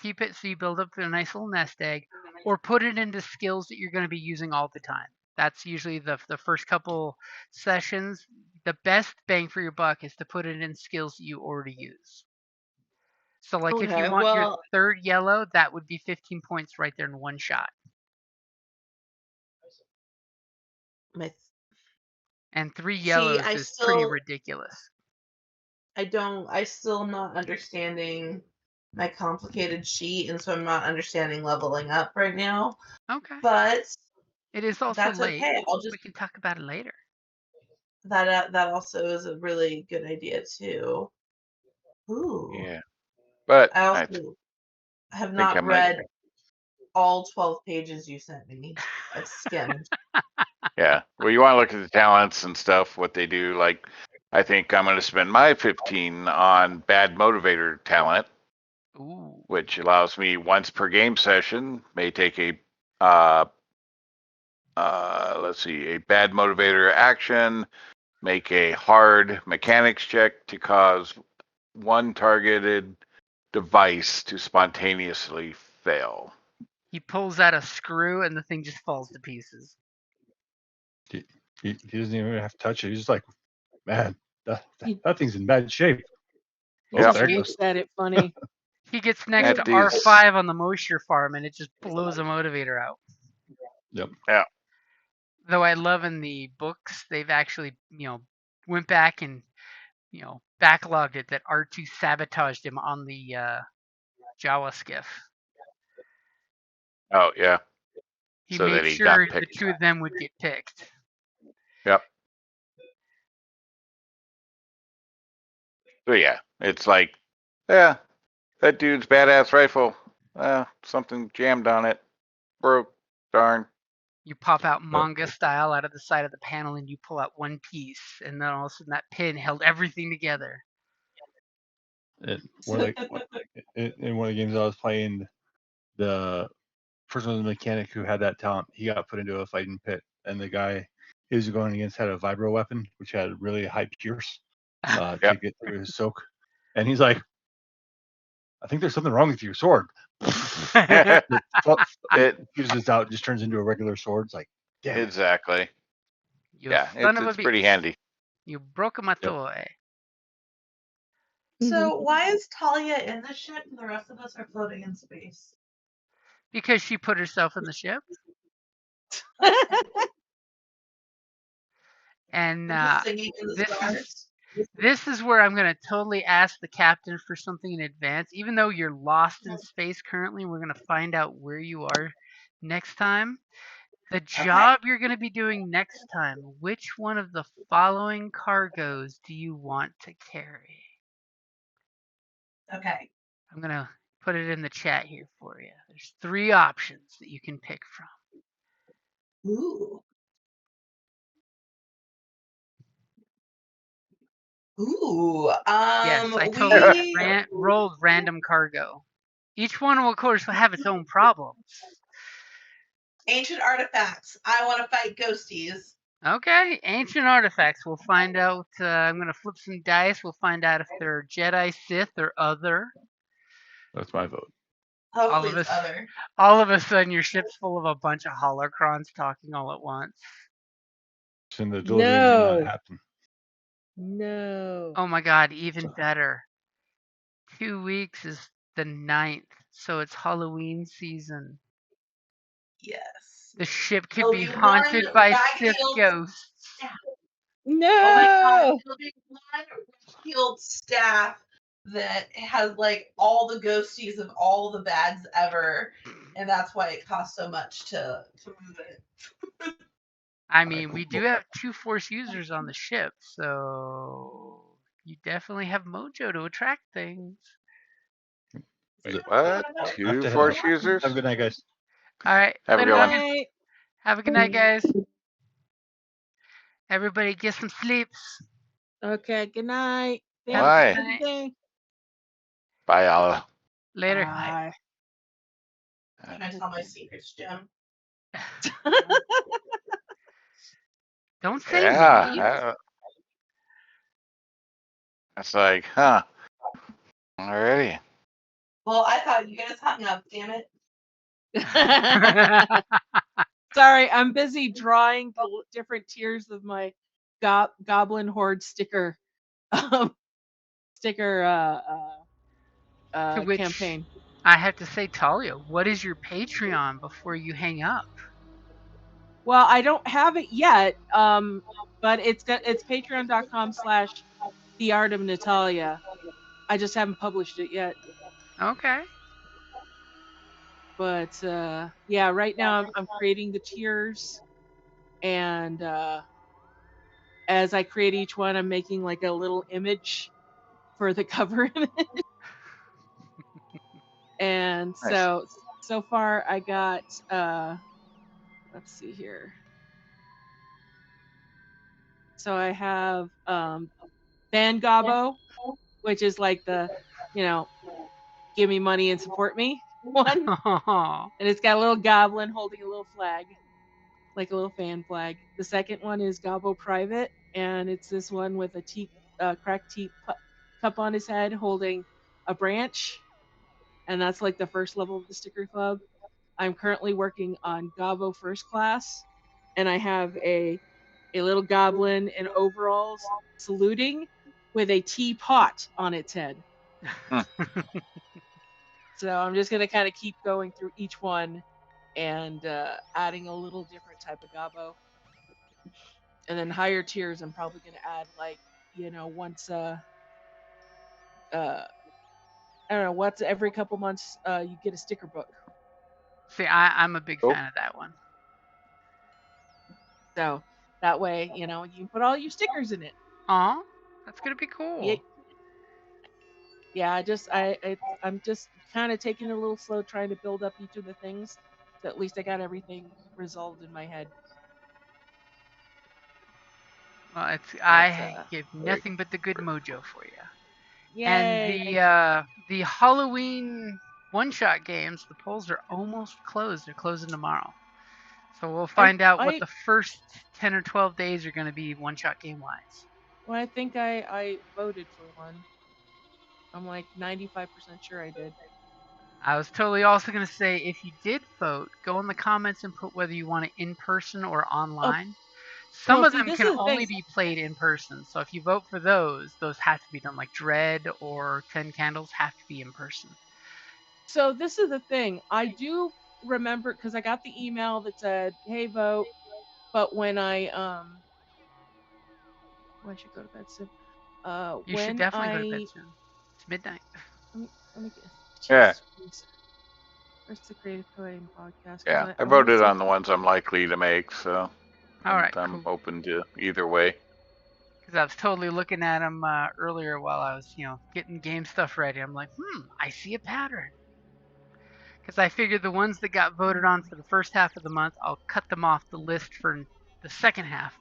keep it so you build up a nice little nest egg, or put it into skills that you're going to be using all the time. That's usually the first couple sessions. The best bang for your buck is to put it in skills that you already use. So, like, if you Okay, want your well, 3rd yellow, that would be 15 points right there in one shot. my And 3 see, yellows is pretty ridiculous. I still am not understanding my complicated sheet, and so I'm not understanding leveling up right now. Okay. But It is also that's late. okay. I'll just We can talk about it later. that also is a really good idea too. Ooh, Yeah, but I I also have think not I'm gonna. read all 12 pages you sent me. I've skimmed. Yeah, well, you want to look at the talents and stuff, what they do. Like, I think I'm gonna spend my 15 on bad motivator talent, Ooh. which allows me once per game session, may take a uh, let's see, a bad motivator action, make a hard mechanics check to cause one targeted device to spontaneously fail. He pulls out a screw and the thing just falls to pieces. He doesn't even have to touch it. He's just like, man, that He- thing's in bad shape. He Oh, Yep. there it James goes. said it funny. He gets next At to these, R5 on the moisture farm and it just blows a motivator out. Yep. yeah, Though I love in the books, they've actually, went back and, backlogged it that R2 sabotaged him on the Jawa skiff. oh yeah, He so that made he got sure the picked. 2 of them would get picked. Yep. So yeah, it's like, yeah, that dude's badass rifle. Something jammed on it, broke. Darn. You pop out Yep. manga style out of the side of the panel and you pull out one piece, and then all of a sudden that pin held everything together. In one of the games I was playing, the person was a mechanic who had that talent. He got put into a fighting pit, and the guy he was going against had a vibro weapon, which had really high pierce to Yep. get through his soak. And he's like, I think there's something wrong with your sword. It fuses out, just turns into a regular sword. It's like, damn it. Exactly. You Yeah, son of a it's pretty bitch. handy. You broke my toy. So why is Talia in the ship and the rest of us are floating in space? Because she put herself in the ship. And We're just singing in the stars. this is where I'm going to totally ask the captain for something in advance. Even though you're lost in space currently, we're going to find out where you are next time. The job you're going to be doing next time, which one of the following cargoes do you want to carry? Okay. I'm going to put it in the chat here for you. There's 3 options that you can pick from. Ooh. Ooh. Yes, I totally We rolled random cargo. Each one will, of course, have its own problems. ancient artifacts. I want to fight ghosties. Okay, ancient artifacts. We'll find out. I'm going to flip some dice. We'll find out if they're Jedi, Sith, or other. That's my vote. Hopefully of it's us, other. all of a sudden, your ship's full of a bunch of holocrons talking all at once. And the delivery may not No. happen. No. Oh my God, even better. 2 weeks is the 9th, so it's Halloween season. Yes. The ship could It'll be be one haunted by Sith rag-heeled ghosts. staff. Oh my god, No. it'll be one rag-heeled staff that has like all the ghosties of all the bads ever, and that's why it costs so much to move it. I Alright, mean, cool, we cool. do have 2 Force users on the ship, so you definitely have mojo to attract things. Is it- What? I have Two to head Force out. users? Have a good night, guys. All right, Have a later, good one. Duncan. Night. Have a good night, guys. Everybody get some sleeps. Okay. Good night. Have a Why? good Good night. day. Bye, Alla. Later. Bye. Can I tell my secrets, Jim? Don't say Yeah. leave. It's like, huh. Alrighty. Well, I thought you guys hung up, damn it. Sorry, I'm busy drawing the different tiers of my Goblin Horde sticker sticker To which campaign. I have to say, Talia, what is your Patreon before you hang up? Well, I don't have it yet, but it's patreon.com/the art of Natalia. I just haven't published it yet. Okay. But yeah, right now I'm creating the tiers, and as I create each one, I'm making like a little image for the cover image. And Nice. so far I got let's see here. So I have Van Gobbo, which is like the, give me money and support me one. And it's got a little goblin holding a little flag, like a little fan flag. The second one is Gobbo Private, and it's this one with a cracked tea cup on his head holding a branch. And that's like the first level of the sticker club. I'm currently working on Gobbo First Class, and I have a little goblin in overalls saluting with a teapot on its head. So I'm just gonna kind of keep going through each one and adding a little different type of Gobbo. And then higher tiers, I'm probably gonna add like, once I don't know, once every couple months you get a sticker book. See, I'm a big Cool. fan of that one. So that way, you can put all your stickers in it. Aw, that's gonna be cool. Yeah, I'm just kind of taking it a little slow, trying to build up each of the things. So at least I got everything resolved in my head. Well, I But, give nothing but the good mojo for you. yay! And the Halloween one-shot games, the polls are almost closed. They're closing tomorrow. So we'll find out what the first 10 or 12 days are going to be one-shot game-wise. Well, I think I voted for one. I'm like 95% sure I did. I was totally also going to say, if you did vote, go in the comments and put whether you want it in person or online. Some well, of see, them this can is the only thing. be played in person. So if you vote for those have to be done, like Dread or 10 Candles have to be in person. So this is the thing. I do remember, because I got the email that said, "Hey, vote," but when I I should go to bed soon. You should definitely go to bed soon. It's midnight. Let me get. Yeah. Where's the Creative Coding podcast? Yeah. I wanna voted see- on the ones I'm likely to make, so All right, I'm cool. open to either way. Because I was totally looking at them earlier while I was, getting game stuff ready. I'm like, I see a pattern. Because I figured the ones that got voted on for the first half of the month, I'll cut them off the list for the second half.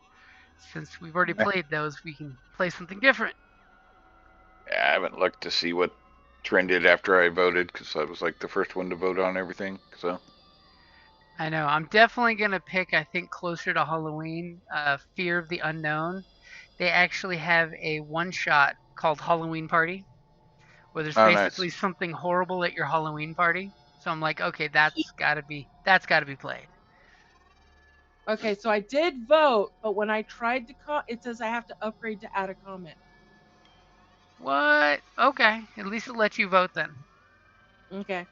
Since we've already played those, we can play something different. Yeah, I haven't looked to see what trended after I voted because I was like the first one to vote on everything. So I know. I'm definitely going to pick, I think, closer to Halloween, Fear of the Unknown. They actually have a one-shot called Halloween Party, where there's basically nice. something horrible at your Halloween party. So I'm like, okay, that's gotta be played. Okay, so I did vote, but when I tried to it says I have to upgrade to add a comment. What? Okay, at least it lets you vote then. Okay.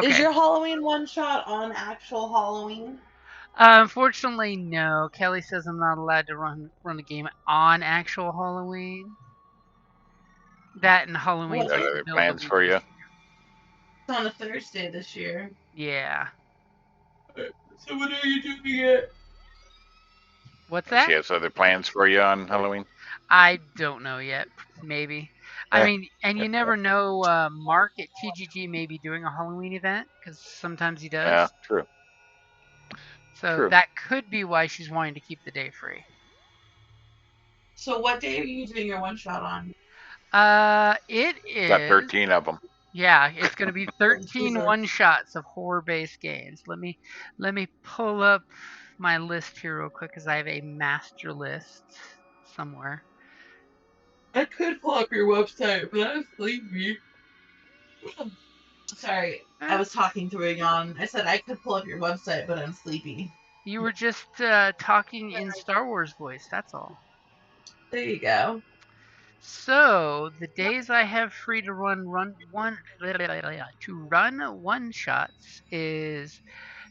Is Okay. your Halloween one shot on actual Halloween? Unfortunately, no. Kelly says I'm not allowed to run a game on actual Halloween. That and Halloween's What? like Got the other middle of the plans week for this you? It's on a Thursday this year. year. Yeah. So when are you doing it? What's She that? has other plans for you on Halloween? I don't know yet. Maybe. I mean, and you never know. Mark at TGG may be doing a Halloween event because sometimes he Yeah, does. true. So True. that could be why she's wanting to keep the day free. So what day are you doing your one shot on? It Got is. 13 of them. Yeah, it's going to be 13 Jesus. one-shots of horror-based games. Let me pull up my list here real quick because I have a master list somewhere. I could pull up your website, but I'm sleepy. Sorry, I was talking through a yawn. I said I could pull up your website, but I'm sleepy. You were just talking in Star Wars voice. That's all. There you go. So the days I have free to run one shots is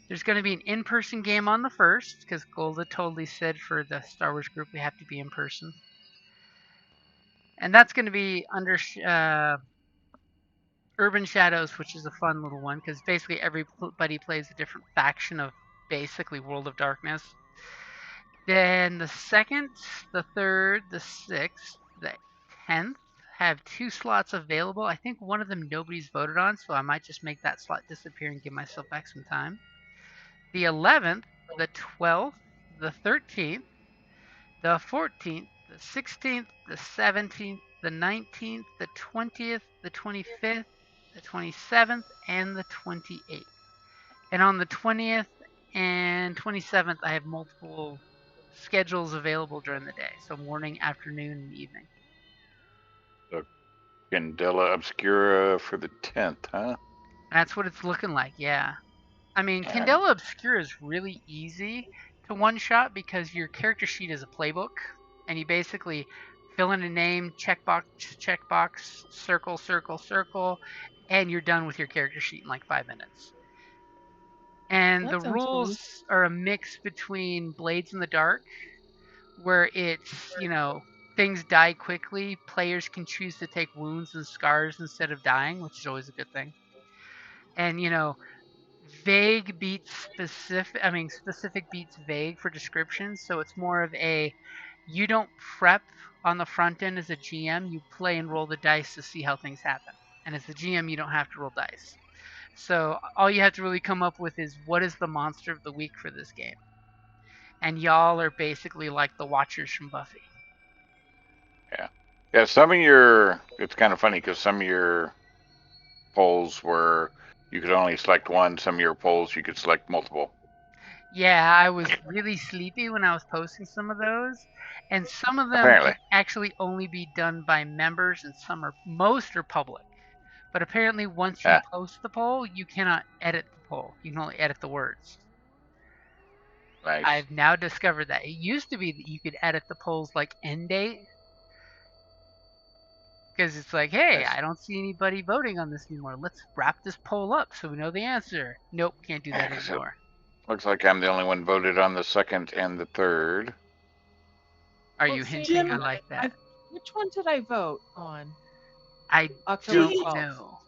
there's going to be an in-person game on the first because Golda totally said for the Star Wars group we have to be in person, and that's going to be under Urban Shadows, which is a fun little one because basically everybody plays a different faction of basically World of Darkness. Then the second, the third, the sixth, the 10th have 2 slots available. I think one of them nobody's voted on, so I might just make that slot disappear and give myself back some time. The 11th, the 12th, the 13th, the 14th, the 16th, the 17th, the 19th, the 20th, the 25th, the 27th, and the 28th. And on the 20th and 27th, I have multiple schedules available during the day. So morning, afternoon, and evening. So Candela Obscura for the 10th, huh? That's what it's looking like, yeah. I mean, All right. Candela Obscura is really easy to one-shot because your character sheet is a playbook, and you basically fill in a name, checkbox, circle, circle, circle, and you're done with your character sheet in like 5 minutes. And That the sounds fun. rules are a mix between Blades in the Dark, where it's, things die quickly. Players can choose to take wounds and scars instead of dying, which is always a good thing. And, vague beats specific. I mean, specific beats vague for descriptions. So it's more of a, you don't prep on the front end as a GM. You play and roll the dice to see how things happen. And as the GM, you don't have to roll dice. So all you have to really come up with is what is the monster of the week for this game. And y'all are basically like the Watchers from Buffy. Yeah. Yeah, some of your, it's kind of funny because some of your polls were, you could only select one. Some of your polls, you could select multiple. Yeah, I was really sleepy when I was posting some of those, and some of them Apparently. can actually only be done by members, and most are public. But apparently, once you Yeah. post the poll, you cannot edit the poll. You can only edit the words. Nice. I've now discovered that. It used to be that you could edit the polls like end date, because it's like, hey, Nice. I don't see anybody voting on this anymore. Let's wrap this poll up so we know the answer. Nope, can't do that So, anymore. looks like I'm the only one voted on the 2nd and the 3rd. Are Well, you see, hinting? I Jim, like that. which one did I vote on? I October don't 12th. know.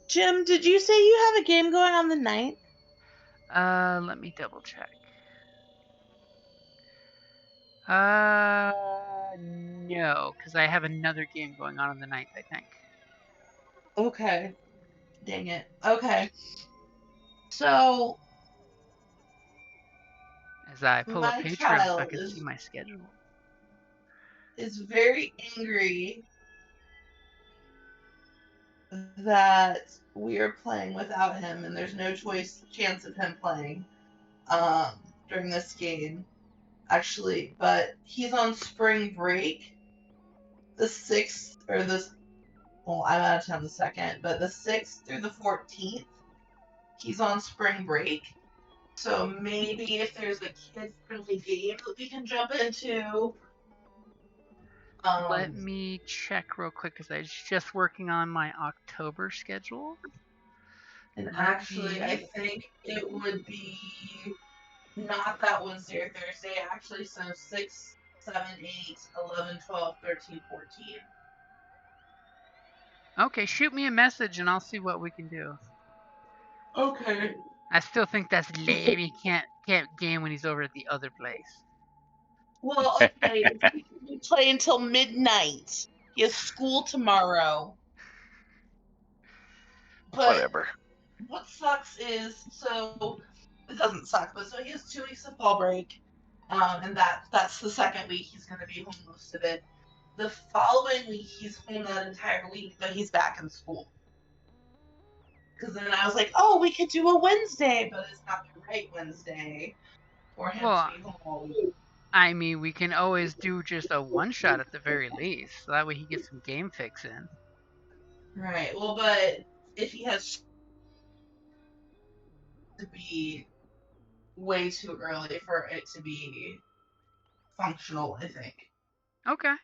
Jim, did you say you have a game going on the 9th? Let me double check. No, because I have another game going on the 9th, I think. Okay. Dang it. Okay. So As I pull up my Patreon so I child can see my schedule. is very angry that we are playing without him and there's no chance of him playing during this game, actually. But he's on spring break the 6th, or this, well, I'm out of town the 2nd, but the 6th through the 14th. he's on spring break. So maybe if there's a kid-friendly game that we can jump into. Let me check real quick because I was just working on my October schedule. And actually, I think it would be not that Wednesday or Thursday. Actually, so 6, 7, 8, 11, 12, 13, 14. Okay, shoot me a message and I'll see what we can do. Okay. I still think that's lame. He can't game when he's over at the other place. Well, okay. We play until midnight. He has school tomorrow. But Whatever. what sucks is, so it doesn't suck, but so he has 2 weeks of fall break, and that's the second week he's going to be home most of it. The following week he's home that entire week, but he's back in school. Because then I was like, oh, we could do a Wednesday, but it's not the right Wednesday for him to be home all week. I mean, we can always do just a one-shot at the very least. So that way he gets some game fix in. Right. Well, but if he has to be way too early for it to be functional, I think. Okay.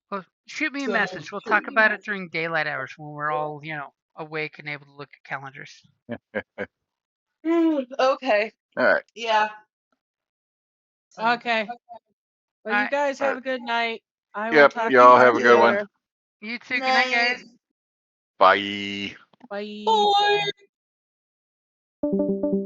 Well, shoot me a message. We'll talk about it during daylight hours when we're all, awake and able to look at calendars. Okay. All right. Yeah. Okay. Well, you guys have a good night. I will Yep. talk Y'all to have a good one. later. You too. Good night, guys. Bye. Bye. Bye.